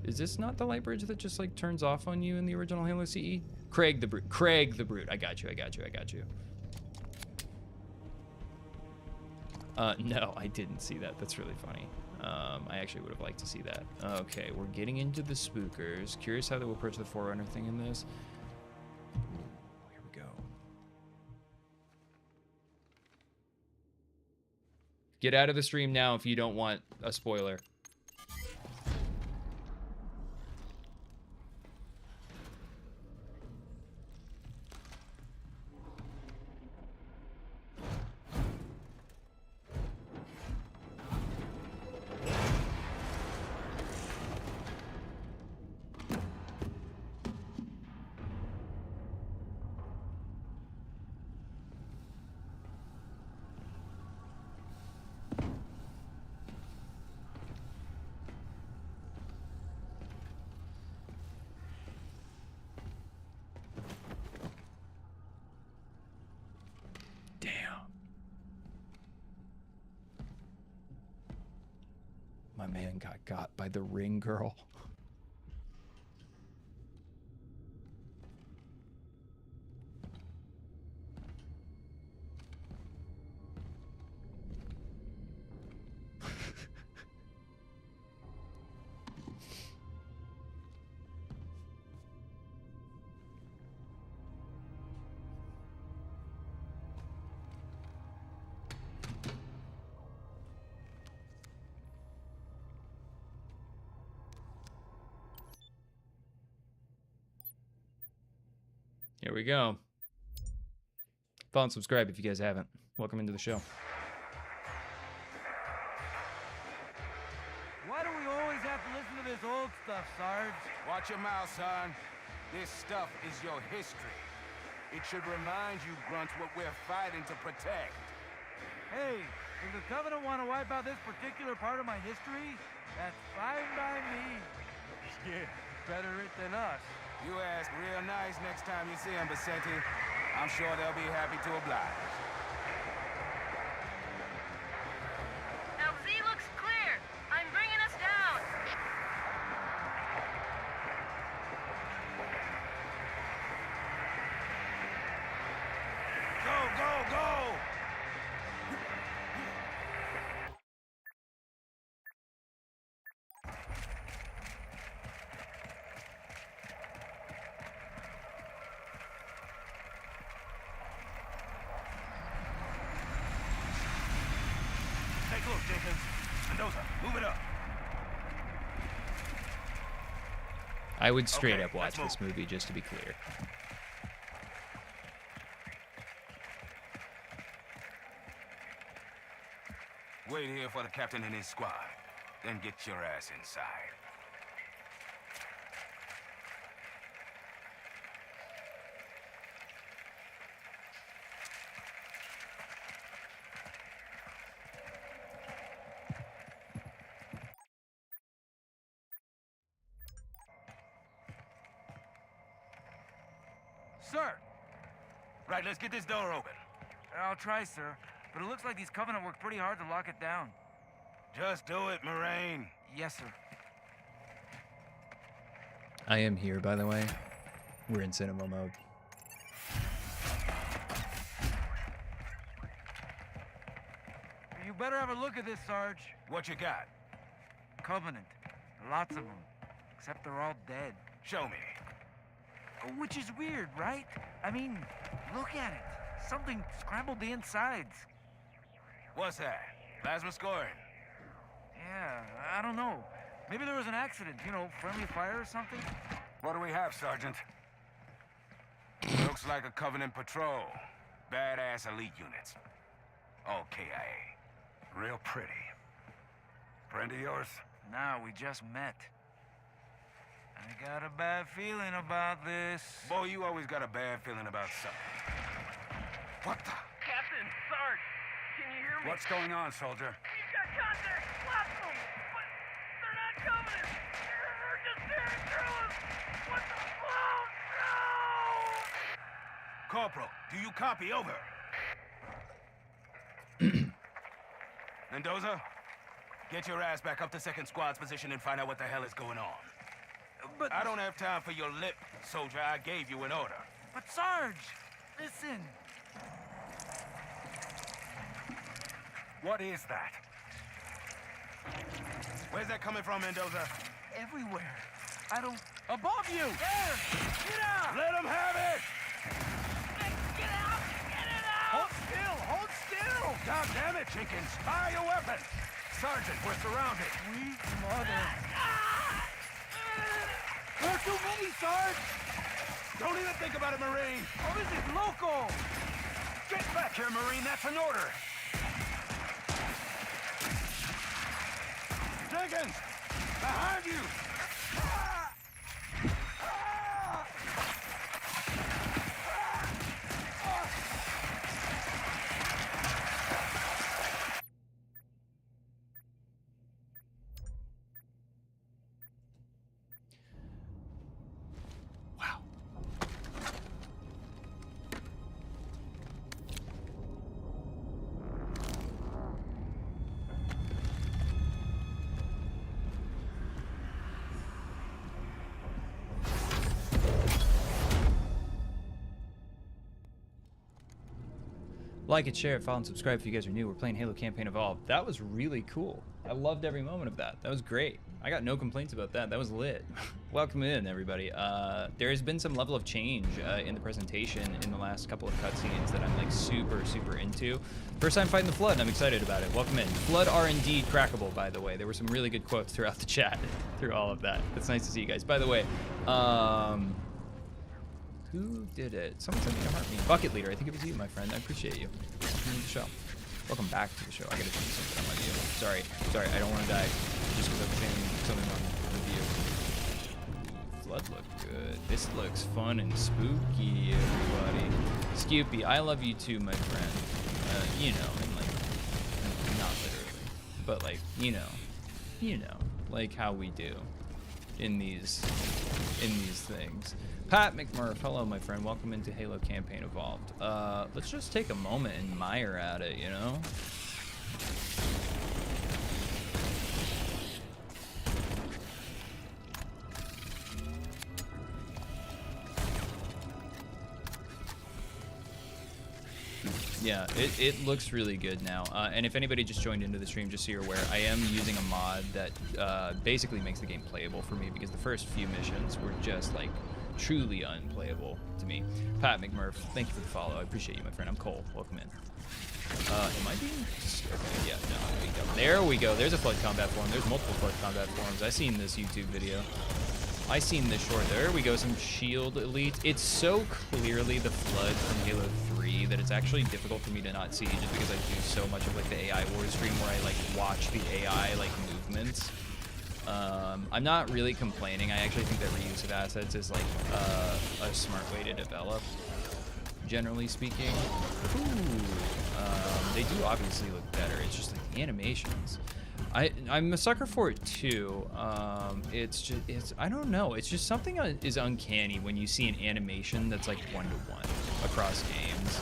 Is this not the light bridge that just like turns off on you in the original Halo CE? Craig the Brute. Craig the Brute. I got you. No, I didn't see that. That's really funny. I actually would have liked to see that. Okay, we're getting into the spookers. Curious how they will approach the Forerunner thing in this. Ooh, here we go. Get out of the stream now if you don't want a spoiler. My man got by the ring girl. Here we go. Follow and subscribe if you guys haven't. Welcome into the show. Why do we always have to listen to this old stuff, Sarge? Watch your mouth, son. This stuff is your history. It should remind you, grunts, what we're fighting to protect. Hey, if the Covenant want to wipe out this particular part of my history, that's fine by me. Yeah, better it than us. You ask real nice next time you see them, Vicente. I'm sure they'll be happy to oblige. LZ looks clear. I'm bringing us down. Go, go, go! Take a look, Jenkins. Mendoza, move it up. I would straight Okay, up watch let's this movie just to be clear. Wait here for the captain and his squad. Then get your ass inside. Sir! Right, let's get this door open. I'll try, sir. But it looks like these Covenant worked pretty hard to lock it down. Just do it, Moraine. Yes, sir. I am here, by the way. We're in cinema mode. You better have a look at this, Sarge. What you got? Covenant. Lots of them. Except they're all dead. Show me. Which is weird, right? I mean, look at it. Something scrambled the insides. What's that? Plasma scoring? Yeah, I don't know. Maybe there was an accident, you know, friendly fire or something? What do we have, Sergeant? Looks like a Covenant patrol. Badass elite units. All KIA. Real pretty. Friend of yours? Nah, we just met. I got a bad feeling about this. Boy, you always got a bad feeling about something. What the? Captain, Sarge, can you hear me? What's going on, soldier? We've got contact. Lots of them. But they're not Covenant. They're just tearing through us. What the? Oh, no! Corporal, do you copy? Over. Mendoza, get your ass back up to second squad's position and find out what the hell is going on. But I don't have time for your lip, soldier. I gave you an order. But Sarge, listen. What is that? Where's that coming from, Mendoza? Everywhere. I don't... Above you! There! Get out! Let him have it! Get out! Get it out! Hold still! Hold still! God damn it, Jenkins! Fire your weapon! Sergeant, we're surrounded. Sweet mother. There are too many, Sarge! Don't even think about it, Marine! Oh, this is local! Get back here, Marine! That's an order! Jenkins! Behind you! Like it, share it, follow, and subscribe if you guys are new. We're playing Halo Campaign Evolved. That was really cool. I loved every moment of that. That was great. I got no complaints about that. That was lit. Welcome in, everybody. There has been some level of change in the presentation in the last couple of cutscenes that I'm like super into. First time fighting the Flood, and I'm excited about it. Welcome in. Flood are indeed crackable, by the way. There were some really good quotes throughout the chat through all of that. It's nice to see you guys. By the way, who did it? Someone sent me a heartbeat. Bucket Leader. I think it was you, my friend. I appreciate you. Welcome to the show. Welcome back to the show. I gotta change something on my view. Sorry. I don't want to die just because I'm changing something on the view. Flood looked good. This looks fun and spooky, everybody. Scoopy, I love you too, my friend. You know, and like, not literally, but like, you know, like how we do in these things. Pat McMurph, hello, my friend. Welcome into Halo Campaign Evolved. Let's just take a moment and mire at it, you know? Yeah, it looks really good now. And if anybody just joined into the stream, just so you're aware, I am using a mod that basically makes the game playable for me because the first few missions were just like truly unplayable to me. Pat McMurph, thank you for the follow. I appreciate you, my friend. I'm Cole. Welcome in. Am I being... Okay, yeah, no, there we go. There's a Flood combat forum. There's multiple Flood combat forums. I've seen this YouTube video. I seen this short. There we go. Some shield elite. It's so clearly the Flood from Halo 3 that it's actually difficult for me to not see just because I do so much of like the AI Wars stream where I like watch the AI like movements. I'm not really complaining. I actually think that reuse of assets is like a smart way to develop, generally speaking. They do obviously look better. It's just like the animations. I'm a sucker for it too. It's I don't know. It's just something is uncanny when you see an animation that's like 1-to-1 across games.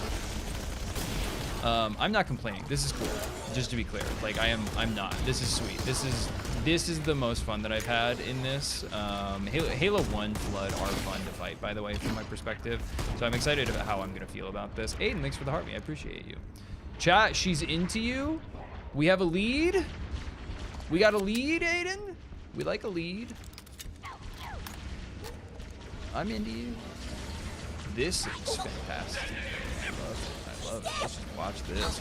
I'm not complaining. This is cool. Just to be clear, like I'm not. This is sweet. This is the most fun that I've had in this. Halo 1 Flood are fun to fight, by the way, from my perspective. So I'm excited about how I'm gonna feel about this. Aiden, thanks for the heartbeat. I appreciate you. Chat, she's into you. We have a lead. We got a lead, Aiden. We like a lead. I'm into you. This is fantastic. I love it. Let's just watch this.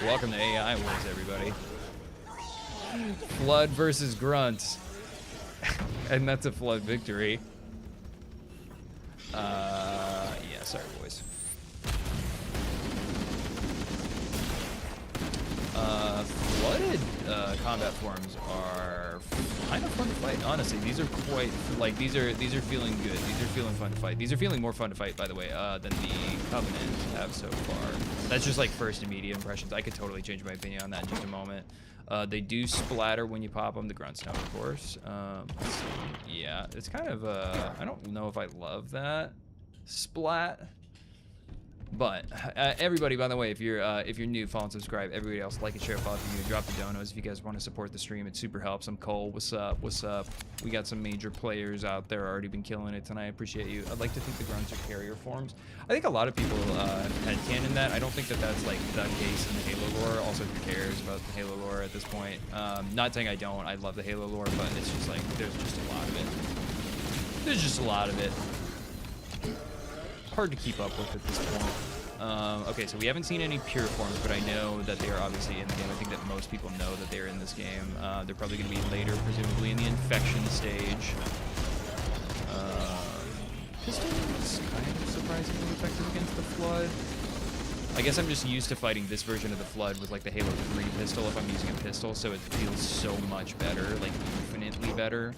Welcome to AI Wars, everybody. Flood versus grunts. And that's a Flood victory. Yeah, sorry, boys. Flooded combat forms are kind of fun to fight. Honestly, these are quite like these are feeling good. These are feeling fun to fight. These are feeling more fun to fight, by the way, than the Covenant have so far. That's just like first immediate impressions. I could totally change my opinion on that in just a moment. They do splatter when you pop them. The grunts don't, of course. Let's see. Yeah, it's kind of I don't know if I love that splat. But everybody, by the way, if you're new, follow and subscribe. Everybody else, like and share, follow the video, drop the donos if you guys want to support the stream. It super helps. I'm Cole. What's up? What's up? We got some major players out there already been killing it tonight. I appreciate you. I'd like to think the grunts are carrier forms. I think a lot of people headcanon that. I don't think that that's like the case in the Halo lore. Also, who cares about the Halo lore at this point? Not saying I don't. I love the Halo lore, but it's just like there's just a lot of it. There's just a lot of it. Hard to keep up with at this point. Okay, so we haven't seen any pure forms, but I know that they are obviously in the game. I think that most people know that they're in this game. They're probably going to be later, presumably in the infection stage. Pistol is kind of surprisingly effective against the Flood. I guess I'm just used to fighting this version of the Flood with like the Halo 3 pistol if I'm using a pistol, so it feels so much better, like infinitely better.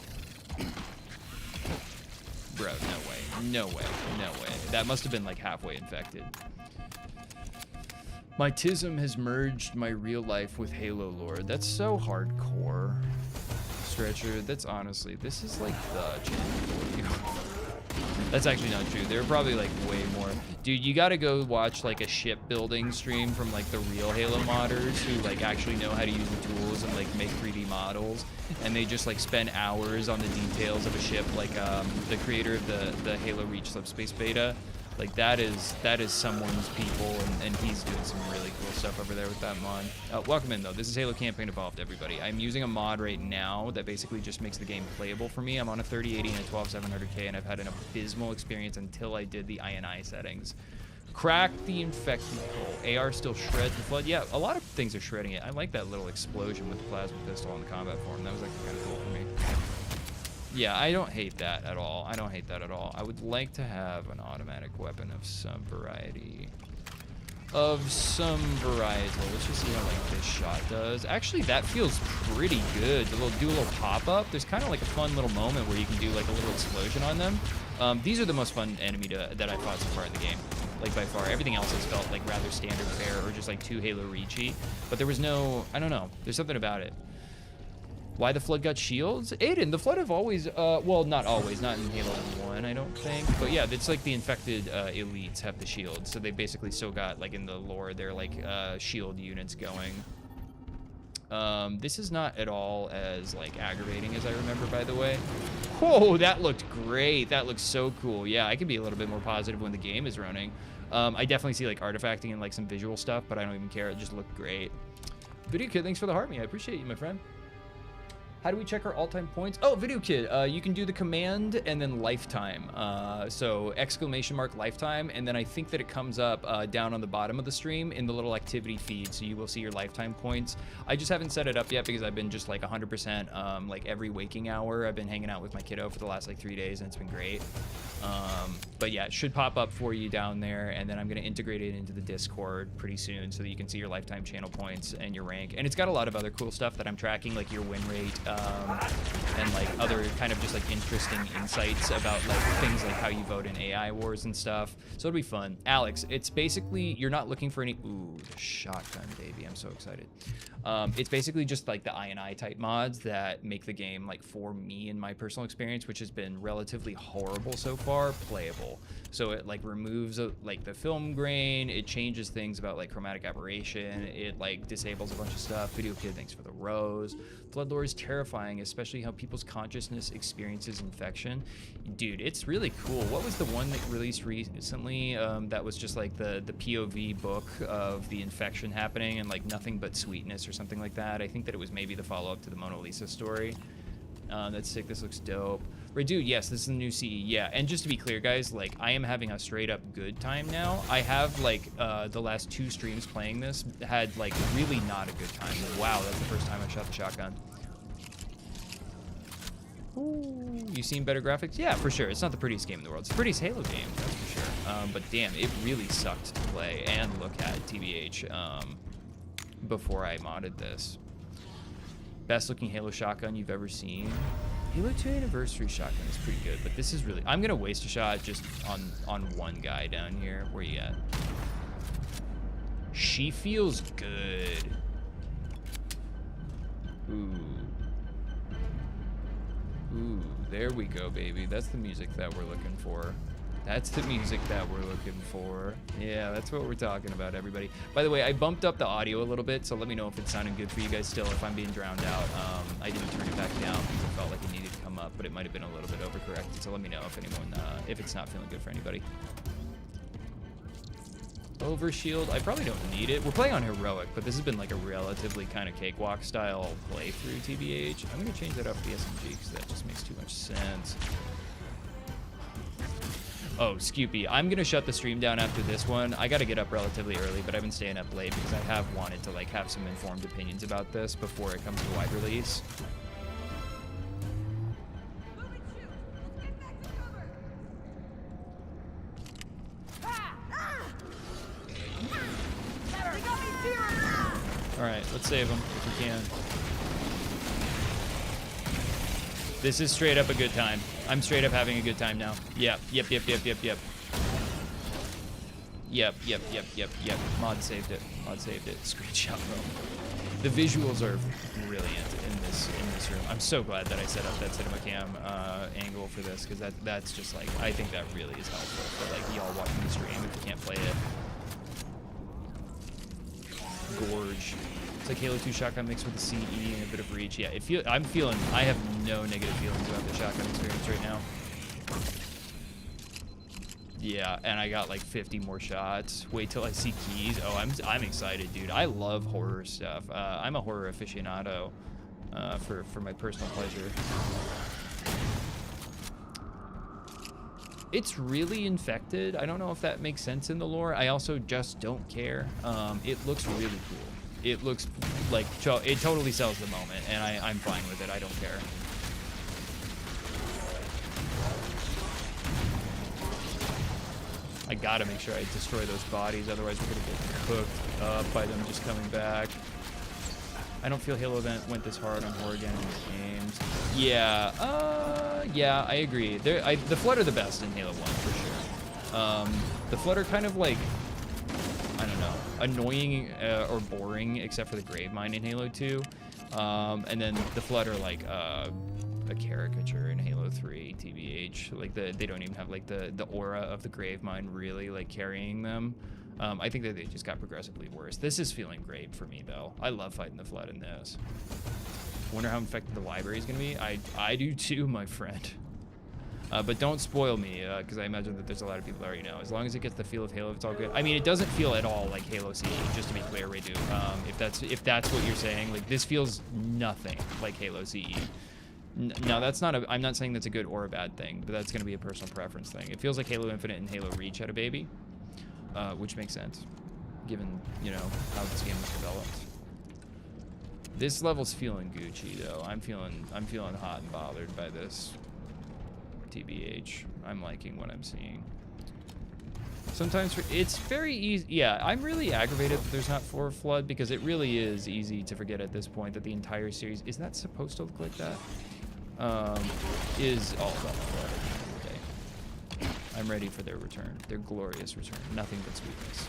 Bro, no way, no way, no way. That must have been like halfway infected. My TISM has merged my real life with Halo lore. That's so hardcore. Stretcher, that's honestly, this is like the channel for you. That's actually not true. There are probably like way more. Dude, you gotta go watch like a shipbuilding stream from like the real Halo modders who like actually know how to use the tools and like make 3D models. And they just like spend hours on the details of a ship, like the creator of the Halo Reach Subspace Beta. Like that is someone's people, and he's doing some really cool stuff over there with that mod. Welcome in though. This is Halo Campaign Evolved, everybody. I'm using a mod right now that basically just makes the game playable for me. I'm on a 3080 and a 12700K, and I've had an abysmal experience until I did the INI settings. Crack the infected hole. AR still shreds the Flood. Yeah, a lot of things are shredding it. I like that little explosion with the plasma pistol on the combat form. That was actually kind of cool for me. Yeah, I don't hate that at all. I don't hate that at all. I would like to have an automatic weapon of some variety. Let's just see how like this shot does. Actually, that feels pretty good. Do a little pop-up. There's kind of like a fun little moment where you can do like a little explosion on them. These are the most fun enemy that I fought so far in the game. Like by far. Everything else has felt like rather standard fare or just like too Halo Reachy. But there was no, I don't know. There's something about it. Why the Flood got shields? Aiden, the Flood have always, well, not always, not in Halo 1, I don't think. But yeah, it's like the infected elites have the shields. So they basically still got, like in the lore, they're like shield units going. This is not at all as like aggravating as I remember, by the way. Whoa, that looked great. That looks so cool. Yeah, I can be a little bit more positive when the game is running. I definitely see like artifacting and like some visual stuff, but I don't even care. It just looked great. Video Kid, thanks for the heart me. I appreciate you, my friend. How do we check our all-time points? Oh, Video Kid, you can do the command and then lifetime. So exclamation mark lifetime, and then I think that it comes up down on the bottom of the stream in the little activity feed, so you will see your lifetime points. I just haven't set it up yet because I've been just like 100% like every waking hour. I've been hanging out with my kiddo for the last like 3 days, and it's been great. But yeah, it should pop up for you down there, and then I'm gonna integrate it into the Discord pretty soon so that you can see your lifetime channel points and your rank. And it's got a lot of other cool stuff that I'm tracking, like your win rate, and like other kind of just like interesting insights about like things like how you vote in AI wars and stuff. So it'll be fun. Alex, it's basically, you're not looking for any, ooh, the shotgun, baby, I'm so excited. It's basically just like the INI type mods that make the game, like for me in my personal experience, which has been relatively horrible so far, playable. So it like removes like the film grain, it changes things about like chromatic aberration, it like disables a bunch of stuff. Video Kid, thanks for the rose. Flood lore is terrifying, especially how people's consciousness experiences infection. Dude, it's really cool. What was the one that released recently that was just like the POV book of the infection happening and like nothing but sweetness or something like that? I think that it was maybe the follow-up to the Mona Lisa story. That's sick. This looks dope. Right, dude, yes, this is the new CE, yeah. And just to be clear, guys, like, I am having a straight up good time now. I have, like, the last 2 streams playing this had, like, really not a good time. Wow, that's the first time I shot the shotgun. Ooh, you seen better graphics? Yeah, for sure. It's not the prettiest game in the world. It's the prettiest Halo game, that's for sure. But damn, it really sucked to play and look at, TBH, before I modded this. Best looking Halo shotgun you've ever seen? Halo 2 Anniversary shotgun is pretty good, but this is really... I'm gonna waste a shot just on one guy down here. Where you at? She feels good. Ooh, there we go, baby. That's the music that we're looking for. That's the music that we're looking for. Yeah, that's what we're talking about, everybody. By the way, I bumped up the audio a little bit, so let me know if it's sounding good for you guys still, if I'm being drowned out. I didn't turn it back down because I felt like it needed to come up, but it might have been a little bit overcorrected, so let me know if anyone, if it's not feeling good for anybody. Overshield, I probably don't need it. We're playing on Heroic, but this has been like a relatively kind of cakewalk style playthrough, TBH. I'm gonna change that up for the SMG because that just makes too much sense. Oh, Scoopy, I'm gonna shut the stream down after this one. I gotta get up relatively early, but I've been staying up late because I have wanted to like have some informed opinions about this before it comes to wide release. All right, let's save him if we can. This is straight up a good time. I'm straight up having a good time now. Yep. Mod saved it. Screenshot bro. The visuals are brilliant in this room. I'm so glad that I set up that cinema cam angle for this because that's just like I think that really is helpful for like y'all watching the stream if you can't play it. Gorge. It's like Halo 2 shotgun mixed with the CE and a bit of reach. Yeah, I have no negative feelings about the shotgun experience right now. Yeah, and I got like 50 more shots. Wait till I see keys. Oh, I'm excited, dude. I love horror stuff. I'm a horror aficionado for my personal pleasure. It's really infected. I don't know if that makes sense in the lore. I also just don't care. It looks really cool. It looks like it totally sells the moment, and I'm fine with it. I don't care. I gotta make sure I destroy those bodies, otherwise we're gonna get cooked up by them just coming back. I don't feel Halo event went this hard on horror games. Yeah, yeah, I agree. The Flood are the best in Halo 1 for sure. The Flood are kind of like, I don't know, annoying or boring except for the Gravemind in Halo 2. And then the Flood are like a caricature in Halo 3, TBH. Like they don't even have like the aura of the Gravemind really like carrying them. I think that they just got progressively worse. This is feeling great for me though. I love fighting the Flood in this. Wonder how infected the library is gonna be. I do too, my friend. But don't spoil me, because I imagine that there's a lot of people that already know. As long as it gets the feel of Halo, it's all good. I mean, it doesn't feel at all like Halo CE, just to be clear, Redu. If that's what you're saying, like this feels nothing like Halo CE. Now that's not I'm not saying that's a good or a bad thing, but that's gonna be a personal preference thing. It feels like Halo Infinite and Halo Reach had a baby, which makes sense, given you know how this game was developed. This level's feeling Gucci though. I'm feeling hot and bothered by this. TBH. I'm liking what I'm seeing. Sometimes it's very easy. Yeah, I'm really aggravated that there's not 4 Flood because it really is easy to forget at this point that the entire series is that supposed to look like that? Is all about Flood at the end of the day. I'm ready for their return. Their glorious return. Nothing but sweetness.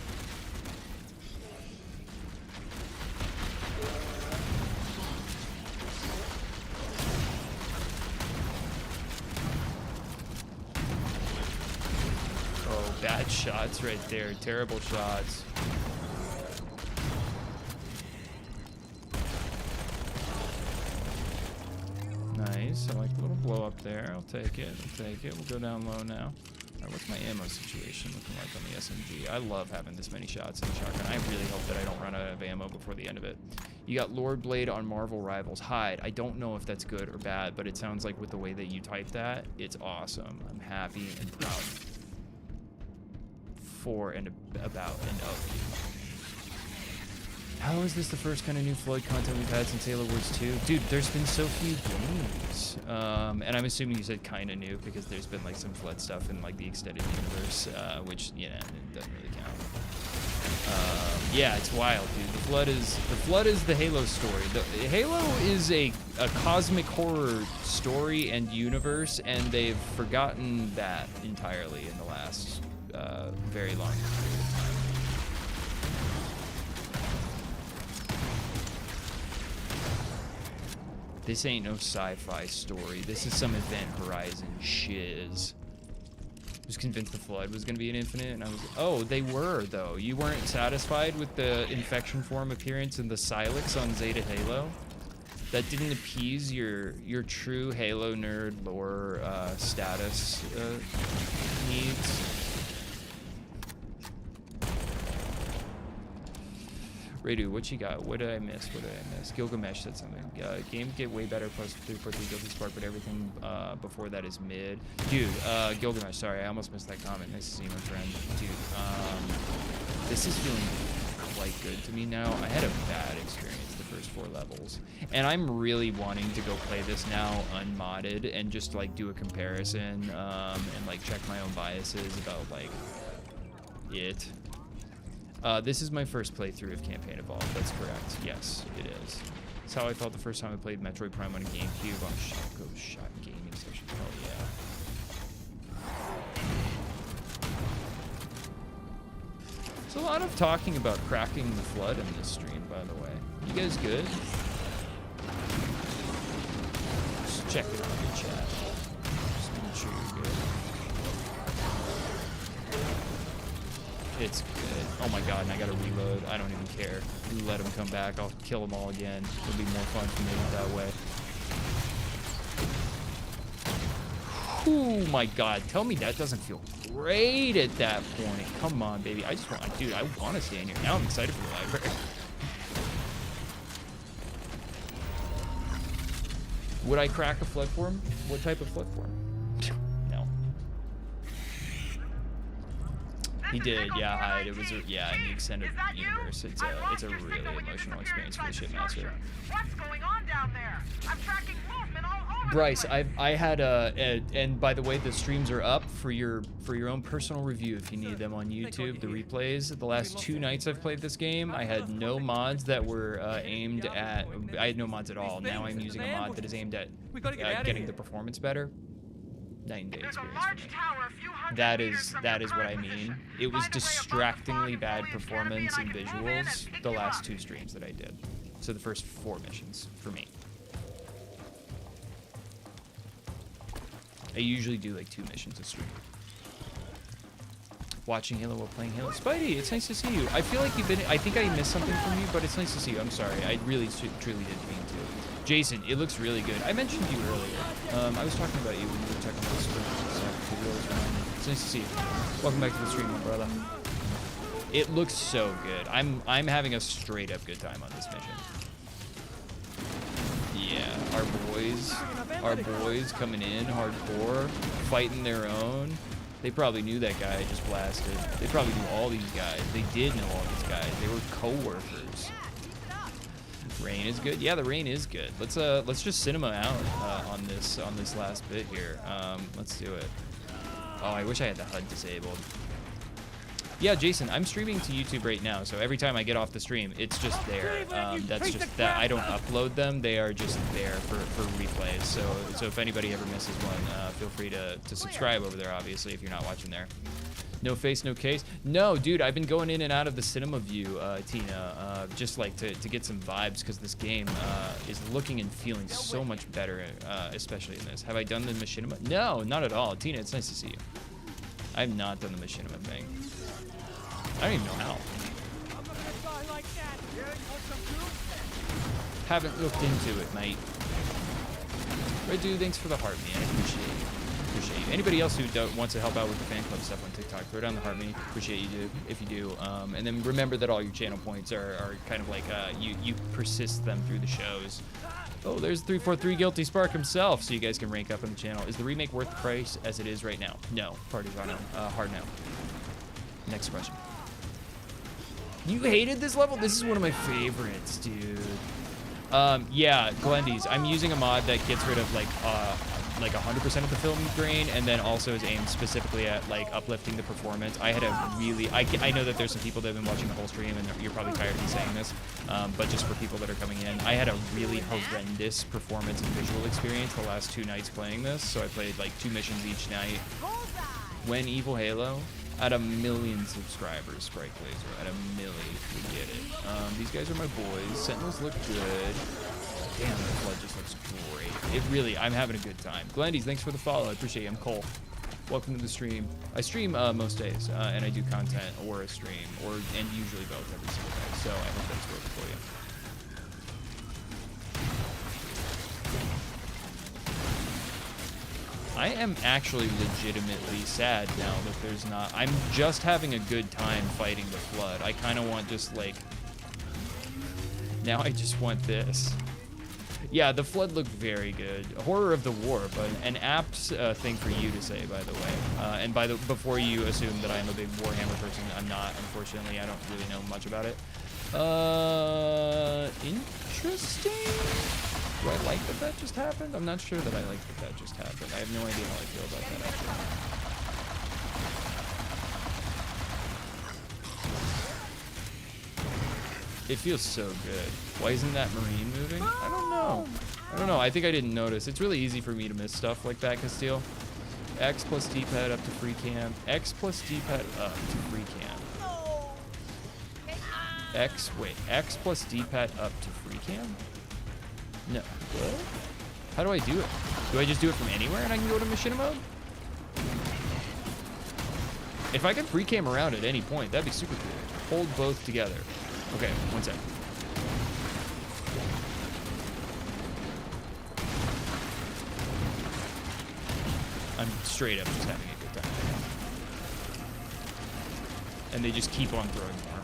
Bad shots right there. Terrible shots. Nice. I like the little blow up there. I'll take it. We'll go down low now. What's my ammo situation looking like on the SMG? I love having this many shots in the shotgun. I really hope that I don't run out of ammo before the end of it. You got Lord Blade on Marvel Rivals. Hide. I don't know if that's good or bad, but it sounds like with the way that you type that, it's awesome. I'm happy and proud for and about and of you. How is this the first kind of new Floyd content we've had since Halo Wars 2? Dude, there's been so few games. And I'm assuming you said kind of new because there's been like some Flood stuff in like the extended universe, which, you know, it doesn't really count. Yeah, it's wild, dude. The Flood is the Halo story. Halo is a cosmic horror story and universe, and they've forgotten that entirely in the last very long period of time. This ain't no sci-fi story. This is some Event Horizon shiz. I was convinced the Flood was gonna be an infinite, and I was, oh, they were though. You weren't satisfied with the infection form appearance in the Silex on Zeta Halo? That didn't appease your true Halo nerd lore status needs? Radu, what you got? What did I miss? What did I miss? Gilgamesh said something. Game get way better plus 343 Guilty Spark, but everything before that is mid. Dude, Gilgamesh, sorry, I almost missed that comment. Nice to see you, my friend. Dude, this is feeling quite good to me now. I had a bad experience the first 4 levels, and I'm really wanting to go play this now unmodded and just like do a comparison and like check my own biases about like it. This is my first playthrough of Campaign Evolved. That's correct. Yes, it is. It's how I felt the first time I played Metroid Prime on a GameCube on Shaco's Shot Gaming Session. Hell yeah. There's a lot of talking about cracking the Flood in this stream, by the way. You guys good? Just checking on your chat. Just making sure you're good. It's good. Oh my god, and I gotta reload. I don't even care. You let him come back. I'll kill them all again. It'll be more fun for me that way. Oh my god, tell me that doesn't feel great at that point. Come on, baby. I just want, dude, I want to stay in here. Now I'm excited for the library. Would I crack a Flood form? What type of Flood form? He did, yeah, Hyde. It was, in the extended universe. It's a really emotional experience for the Shipmaster. What's going on down there? I'm tracking movement all over. Bryce, I had and by the way, the streams are up for your own personal review if you need them on YouTube. The replays. The last 2 nights I've played this game, I had no mods that were aimed at. I had no mods at all. Now I'm using a mod that is aimed at getting the performance better. 9-day experience for me. That is what I mean. It was distractingly bad performance and visuals the last 2 streams that I did. So the first 4 missions for me. I usually do like 2 missions a stream. Watching Halo while playing Halo. Spidey, it's nice to see you. I feel like you've been, I think I missed something from you, but it's nice to see you. I'm sorry. I really truly didn't mean to. Jason, it looks really good. I mentioned you earlier. I was talking about you when we were talking about the It's nice to see you. Welcome back to the stream, my brother. It looks so good. I'm having a straight up good time on this mission. Yeah, our boys coming in hardcore, fighting their own. They probably knew that guy I just blasted. They probably knew all these guys. They did know all these guys. They were co-workers. Rain is good. Yeah, the rain is good. Let's just cinema out on this last bit here. Let's do it. Oh, I wish I had the HUD disabled. Yeah, Jason, I'm streaming to YouTube right now, so every time I get off the stream, it's just there. That's just that. I don't upload them; they are just there for replays. So if anybody ever misses one, feel free to subscribe over there. Obviously, if you're not watching there. No face, no case. No, dude, I've been going in and out of the cinema view, Tina, just like to get some vibes because this game is looking and feeling so much better, especially in this. Have I done the machinima? No, not at all. Tina, it's nice to see you. I've not done the machinima thing. I don't even know how. Haven't looked into it, mate. Red Dude, thanks for the heart, man. I appreciate it. Appreciate you. Anybody else who wants to help out with the fan club stuff on TikTok, throw down the heart me. Appreciate you do if you do. And then remember that all your channel points are kind of like you persist them through the shows. Oh, there's 343 Guilty Spark himself, so you guys can rank up on the channel. Is the remake worth the price as it is right now? No. Party's on hard no. Next question. You hated this level? This is one of my favorites, dude. Yeah, Glendy's. I'm using a mod that gets rid of like 100% of the film grain, and then also is aimed specifically at like uplifting the performance. I had a really, I know that there's some people that have been watching the whole stream, and you're probably tired of me saying this, but just for people that are coming in, I had a really horrendous performance and visual experience the last 2 nights playing this. So I played like 2 missions each night. When Evil Halo, at 1 million subscribers, Sprite Laser, at 1 million, we get it. These guys are my boys. Sentinels look good. Damn, the flood just looks great. It really, I'm having a good time. Glendy's, thanks for the follow. I appreciate you. I'm Cole. Welcome to the stream. I stream most days, and I do content or a stream, and usually both every single day. So I hope that's working for you. I am actually legitimately sad now that there's not. I'm just having a good time fighting the flood. I kind of want just like. Now I just want this. Yeah, the flood looked very good. Horror of the War, but an apt thing for you to say, by the way. And before you assume that I'm a big Warhammer person, I'm not. Unfortunately, I don't really know much about it. Interesting. Do I like that just happened? I'm not sure that I like that just happened. I have no idea how I feel about that, actually. It feels so good. Why isn't that Marine moving? I don't know. I think I didn't notice. It's really easy for me to miss stuff like that, Castile. X plus D-pad up to free cam. X plus D-pad up to free cam. X plus D-pad up to free cam? No. What? How do I do it? Do I just do it from anywhere and I can go to machinima mode? If I can free cam around at any point, that'd be super cool. Hold both together. Okay, one sec. I'm straight up just having a good time. And they just keep on throwing more.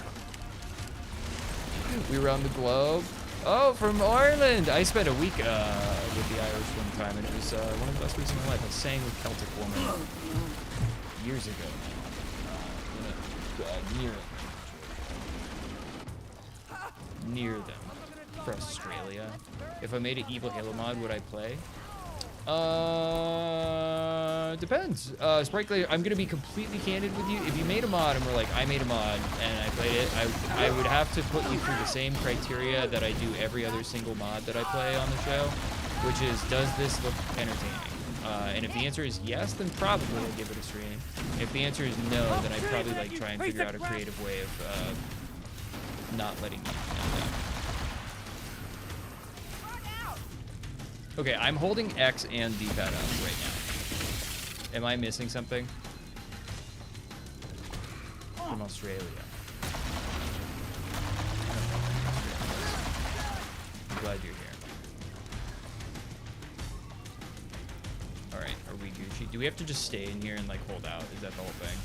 We around the globe. Oh, from Ireland! I spent a week with the Irish one time, and it was one of the best weeks of my life. I sang with Celtic Woman years ago. Near them. For Australia. If I made an Evil Halo mod, would I play? Depends. Sprite Laser, I'm gonna be completely candid with you. If you made a mod and we're like, I made a mod and I played it, I would have to put you through the same criteria that I do every other single mod that I play on the show, which is, does this look entertaining? And if the answer is yes, then probably I'd give it a stream. If the answer is no, then I'd probably like try and figure out a creative way of not letting you know that. Okay, I'm holding X and D-pad up right now. Am I missing something? From Australia. I'm glad you're here. Alright, are we Gucci? Do we have to just stay in here and like hold out? Is that the whole thing?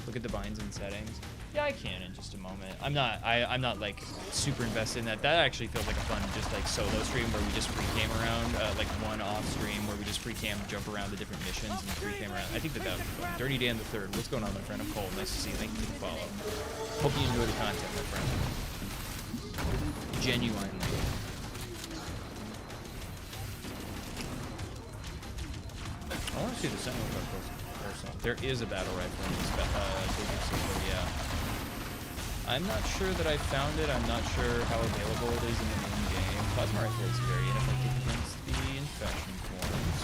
Look at the binds and settings. Yeah, I can in just a moment. I'm not like super invested in that. That actually feels like a fun just like solo stream where we just free cam around, like one off stream where we just free cam jump around the different missions and free cam around. I think that would be fun. Dirty Dan the Third. What's going on, my friend? I'm Cole. Nice to see you. Thank you for the follow. Hope you enjoy the content, my friend. Genuinely. I want to see the Sentinel up close. There is a battle rifle in this yeah. I'm not sure that I found it. I'm not sure how available it is in the main game. Plasma rifle is very ineffective against the infection forms.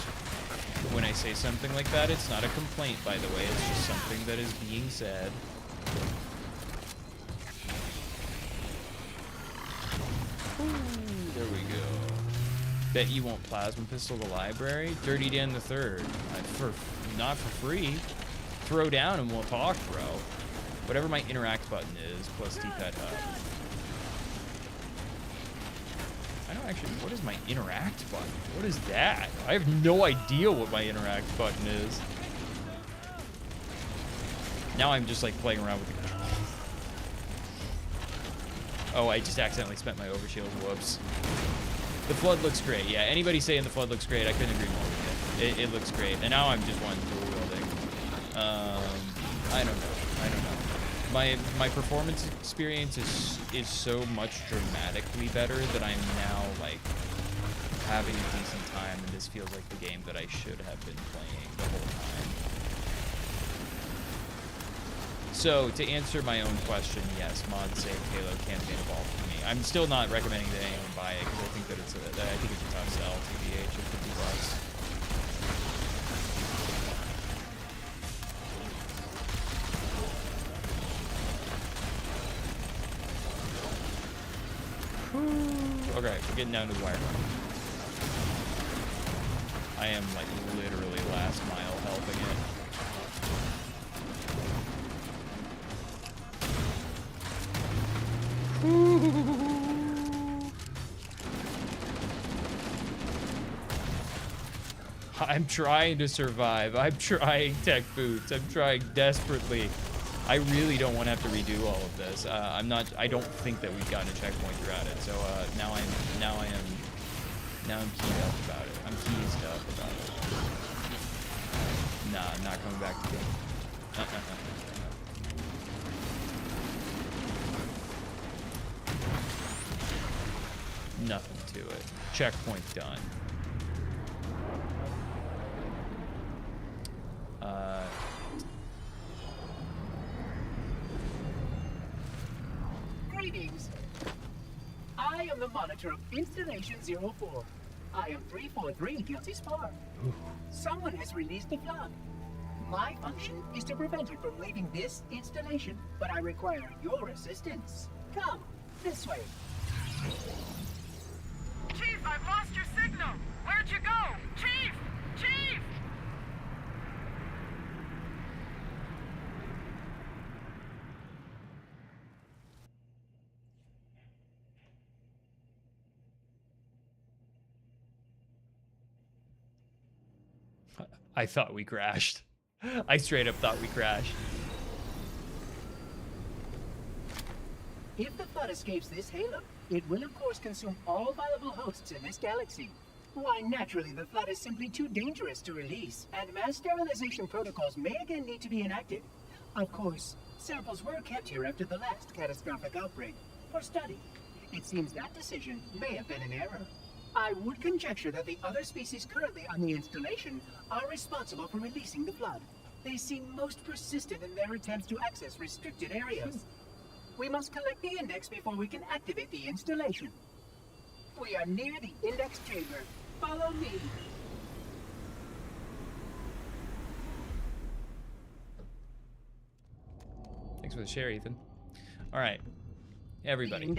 But when I say something like that, it's not a complaint, by the way. It's just something that is being said. Ooh, there we go. Bet you won't plasma pistol the library? Dirty Dan the Third. Not for free. Throw down and we'll talk, bro. Whatever my interact button is, plus D-pad up. I don't actually, what is my interact button? What is that? I have no idea what my interact button is. Now I'm just like playing around with the controls. Oh, I just accidentally spent my overshield. Whoops. The Flood looks great. Yeah, anybody saying the Flood looks great, I couldn't agree more with it. It looks great. And now I'm just one dual wielding. I don't know. My performance experience is so much dramatically better that I'm now like having a decent time, and this feels like the game that I should have been playing the whole time. So, to answer my own question, yes, mod save Halo Campaign Evolved for me. I'm still not recommending that anyone buy it because I think that it's a tough sell, TBH, at 50 bucks. Okay, we're getting down to the wire. I am like literally last mile helping it. I'm trying to survive. I'm trying, Tech Boots. I'm trying desperately. I really don't want to have to redo all of this. I don't think that we've gotten a checkpoint throughout it. So now I'm keyed up about it. I'm keysed up about it. Nah, I'm not coming back to game. Nothing to it. Checkpoint done. Greetings. I am the monitor of Installation 04. I am 343 Guilty Spar. Someone has released the flood. My function is to prevent it from leaving this installation, but I require your assistance. Come, this way. Chief, I've lost your signal. Where'd you go? Chief! Chief! I thought we crashed. I straight up thought we crashed. If the flood escapes this halo, it will of course consume all viable hosts in this galaxy. Why, naturally, the flood is simply too dangerous to release, and mass sterilization protocols may again need to be enacted. Of course, samples were kept here after the last catastrophic outbreak, for study. It seems that decision may have been an error. I would conjecture that the other species currently on the installation are responsible for releasing the flood. They seem most persistent in their attempts to access restricted areas. We must collect the index before we can activate the installation. We are near the index chamber. Follow me. Thanks for the share, Ethan. All right, everybody.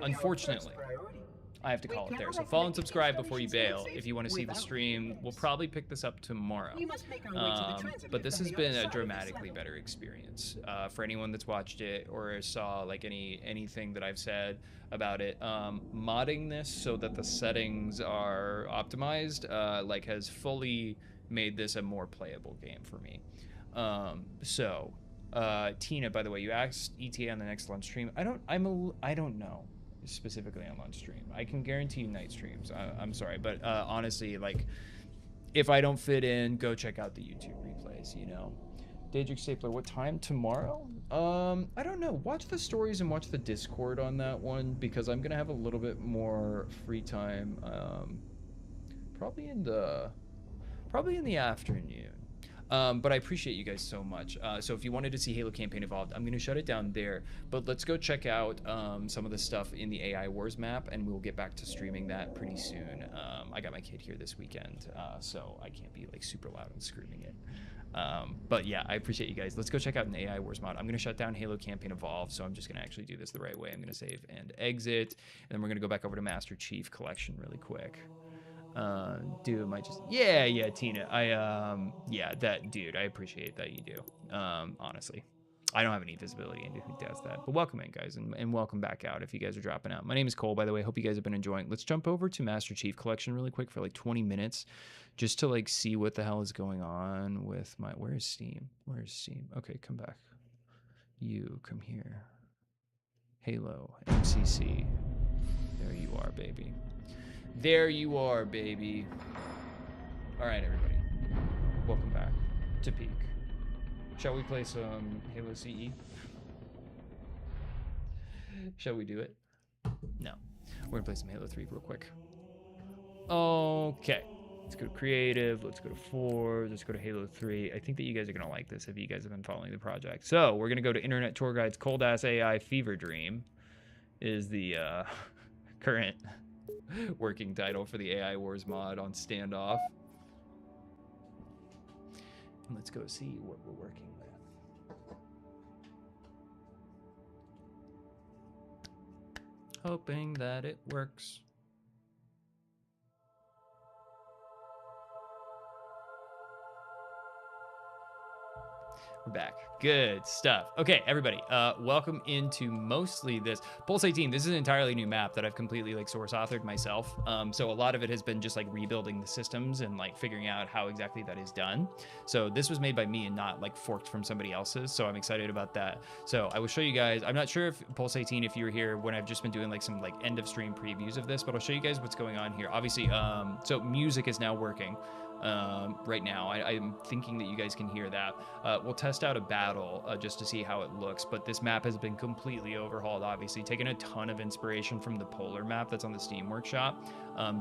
Unfortunately, I have to call it there. So follow and subscribe before you bail if you want to see the stream. We'll probably pick this up tomorrow. But this has been a dramatically better experience for anyone that's watched it or saw like anything that I've said about it. Modding this so that the settings are optimized like has fully made this a more playable game for me. Tina, by the way, you asked ETA on the next lunch stream. I don't know specifically on lunch stream. I can guarantee you night streams. I'm sorry, but honestly, like, if I don't fit in, go check out the YouTube replays, you know. Daedric Stapler, what time tomorrow? I don't know. Watch the stories and watch the Discord on that one because I'm gonna have a little bit more free time. Probably in the afternoon. But I appreciate you guys so much. So if you wanted to see Halo Campaign Evolved, I'm going to shut it down there. But let's go check out some of the stuff in the AI Wars map, and we'll get back to streaming that pretty soon. I got my kid here this weekend, so I can't be like super loud and screaming it. But yeah, I appreciate you guys. Let's go check out an AI Wars mod. I'm going to shut down Halo Campaign Evolved, so I'm just going to actually do this the right way. I'm going to save and exit, and then we're going to go back over to Master Chief Collection really quick. Dude, might just yeah, Tina. Yeah, that dude, I appreciate that you do. Honestly. I don't have any visibility into who does that. But welcome in, guys, and welcome back out if you guys are dropping out. My name is Cole, by the way. Hope you guys have been enjoying. Let's jump over to Master Chief Collection really quick for like 20 minutes just to like see what the hell is going on with my... Where's Steam? Where's Steam? Okay, come back. You, come here. Halo, MCC. There you are, baby. There you are, baby. All right, everybody. Welcome back to Peak. Shall we play some Halo CE? Shall we do it? No. We're gonna play some Halo 3 real quick. Okay. Let's go to creative. Let's go to 4. Let's go to Halo 3. I think that you guys are gonna like this if you guys have been following the project. So we're gonna go to Internet Tour Guide's Cold Ass AI Fever Dream is the current working title for the AI Wars mod on Standoff. And let's go see what we're working with. Hoping that it works. We're back. Good stuff. Okay, everybody, welcome into mostly this. Pulse 18, this is an entirely new map that I've completely like source authored myself. So a lot of it has been just like rebuilding the systems and like figuring out how exactly that is done. So this was made by me and not like forked from somebody else's. So I'm excited about that. So I will show you guys, I'm not sure if Pulse 18, if you were here when I've just been doing like some like end of stream previews of this, but I'll show you guys what's going on here. Obviously, so music is now working. Right now. I'm thinking that you guys can hear that. We'll test out a battle just to see how it looks, but this map has been completely overhauled, obviously, taking a ton of inspiration from the Polar map that's on the Steam Workshop.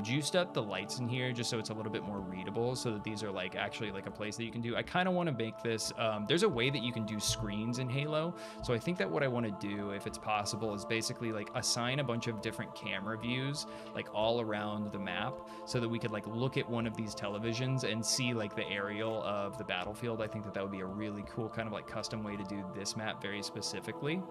Juiced up the lights in here just so it's a little bit more readable, so that these are like actually like a place that you can do. I kind of want to make this, there's a way that you can do screens in Halo, so I think that what I want to do, if it's possible, is basically like assign a bunch of different camera views like all around the map so that we could like look at one of these televisions and see like the aerial of the battlefield. I think that that would be a really cool kind of like custom way to do this map very specifically.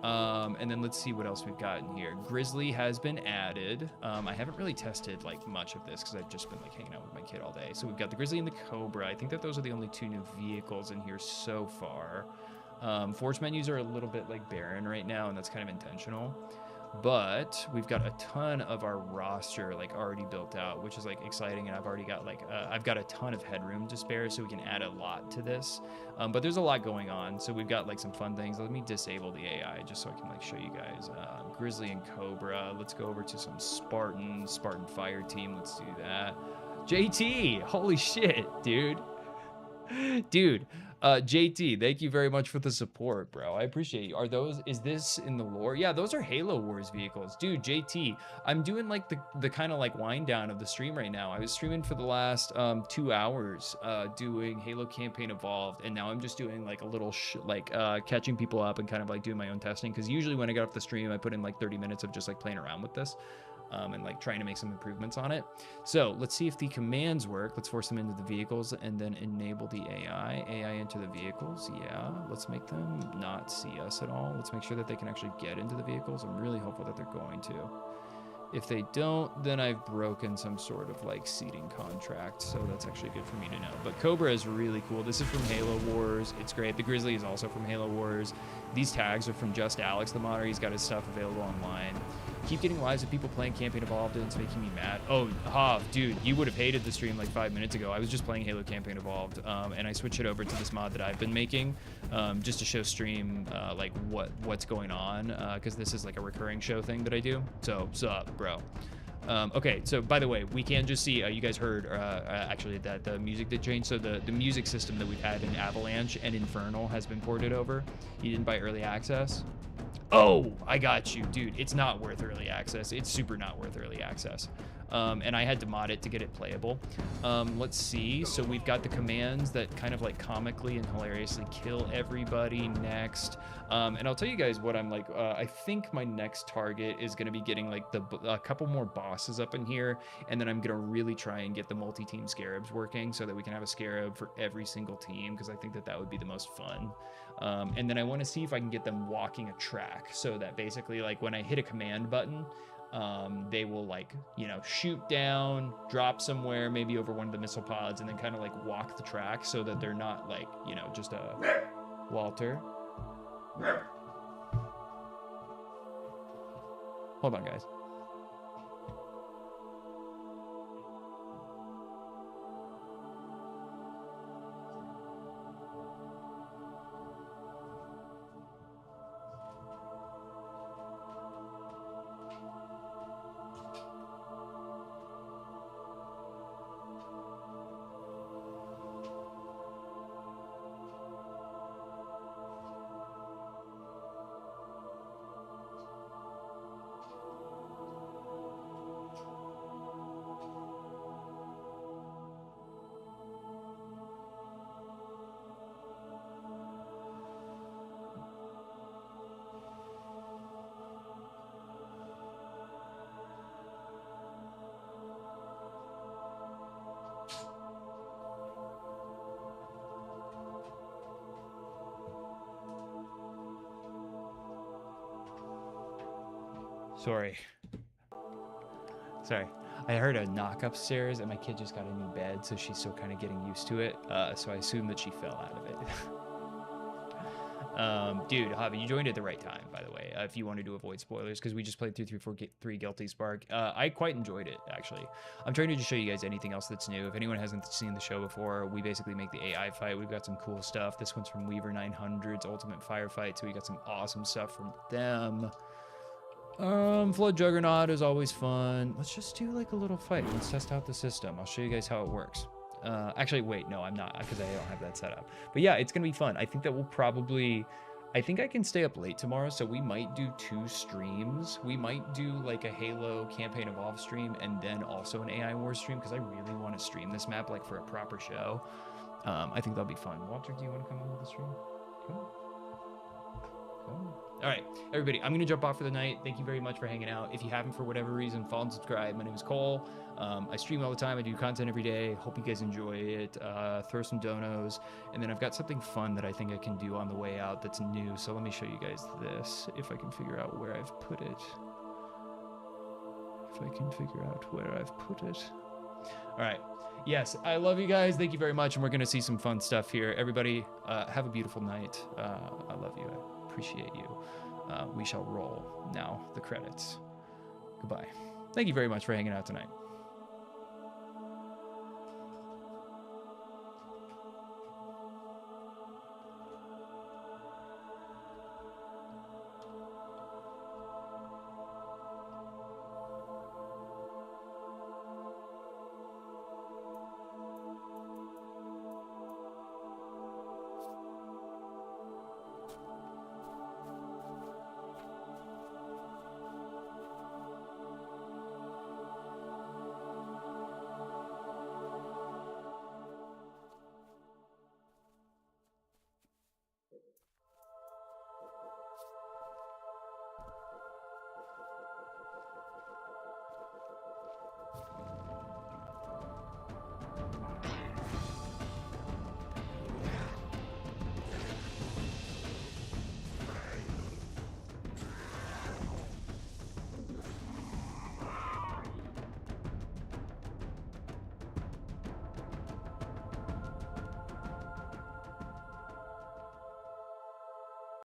And then let's see what else we've got in here. Grizzly has been added. I haven't really tested like much of this because I've just been like hanging out with my kid all day. So we've got the Grizzly and the Cobra. I think that those are the only 2 new vehicles in here so far. Force menus are a little bit like barren right now, and that's kind of intentional. But we've got a ton of our roster like already built out, which is like exciting, and I've already got like I've got a ton of headroom to spare, so we can add a lot to this. But there's a lot going on, so we've got like some fun things. Let me disable the AI just so I can like show you guys. Grizzly and Cobra. Let's go over to some Spartan Fire Team. Let's do that. JT, holy shit, dude. JT, thank you very much for the support, bro. I appreciate you. Is this in the lore? Yeah, those are Halo Wars vehicles. Dude, JT, I'm doing like the kind of like wind down of the stream right now. I was streaming for the last 2 hours doing Halo Campaign Evolved, and now I'm just doing like a little catching people up and kind of like doing my own testing, because usually when I get off the stream, I put in like 30 minutes of just like playing around with this. And like trying to make some improvements on it. So let's see if the commands work. Let's force them into the vehicles and then enable the AI. AI into the vehicles, yeah. Let's make them not see us at all. Let's make sure that they can actually get into the vehicles. I'm really hopeful that they're going to. If they don't, then I've broken some sort of like seating contract, so that's actually good for me to know. But Cobra is really cool. This is from Halo Wars. It's great. The Grizzly is also from Halo Wars. These tags are from Just Alex, the modder. He's got his stuff available online. Keep getting lives of people playing Campaign Evolved, and it's making me mad. Oh, Hav, dude, you would have hated the stream like 5 minutes ago. I was just playing Halo Campaign Evolved, and I switched it over to this mod that I've been making, just to show stream like what's going on, because this is like a recurring show thing that I do. So, sup, bro. Okay, so by the way, we can just see, you guys heard actually that the music did change. So the music system that we've had in Avalanche and Infernal has been ported over. You didn't buy early access? Oh, I got you, dude. It's not worth early access. It's super not worth early access. And I had to mod it to get it playable. Let's see. So we've got the commands that kind of like comically and hilariously kill everybody next. And I'll tell you guys what I'm like. I think my next target is going to be getting like a couple more bosses up in here. And then I'm going to really try and get the multi-team scarabs working so that we can have a scarab for every single team, because I think that that would be the most fun. And then I want to see if I can get them walking a track, so that basically like when I hit a command button, they will like, you know, shoot down, drop somewhere, maybe over one of the missile pods, and then kind of like walk the track so that they're not like, you know, just a Walter. Hold on, guys. Sorry. I heard a knock upstairs and my kid just got a new bed, so she's still kind of getting used to it. So I assume that she fell out of it. Dude, Javi, you joined at the right time, by the way, if you wanted to avoid spoilers, because we just played through 3 Guilty Spark. I quite enjoyed it, actually. I'm trying to just show you guys anything else that's new. If anyone hasn't seen the show before, we basically make the AI fight. We've got some cool stuff. This one's from Weaver 900's Ultimate Firefight, so we got some awesome stuff from them. Flood Juggernaut is always fun. Let's just do like a little fight. Let's test out the system. I'll show you guys how it works. Actually, wait, no, I'm not, because I don't have that set up. But yeah, it's gonna be fun. I think that we'll probably, I think I can stay up late tomorrow, so we might do 2 streams. We might do like a Halo Campaign Evolve stream and then also an AI War stream, because I really want to stream this map like for a proper show. I think that'll be fun. Walter, do you want to come into the stream? Come on. All right, everybody, I'm gonna jump off for the night. Thank you very much for hanging out. If you haven't for whatever reason, follow and subscribe. My name is Cole. I stream all the time. I do content every day. Hope you guys enjoy it. Throw some donos, and then I've got something fun that I think I can do on the way out that's new. So let me show you guys this, if I can figure out where I've put it. All right. Yes, I love you guys. Thank you very much, and we're gonna see some fun stuff here. Everybody, have a beautiful night. I love you. I appreciate you. We shall roll now the credits. Goodbye. Thank you very much for hanging out tonight.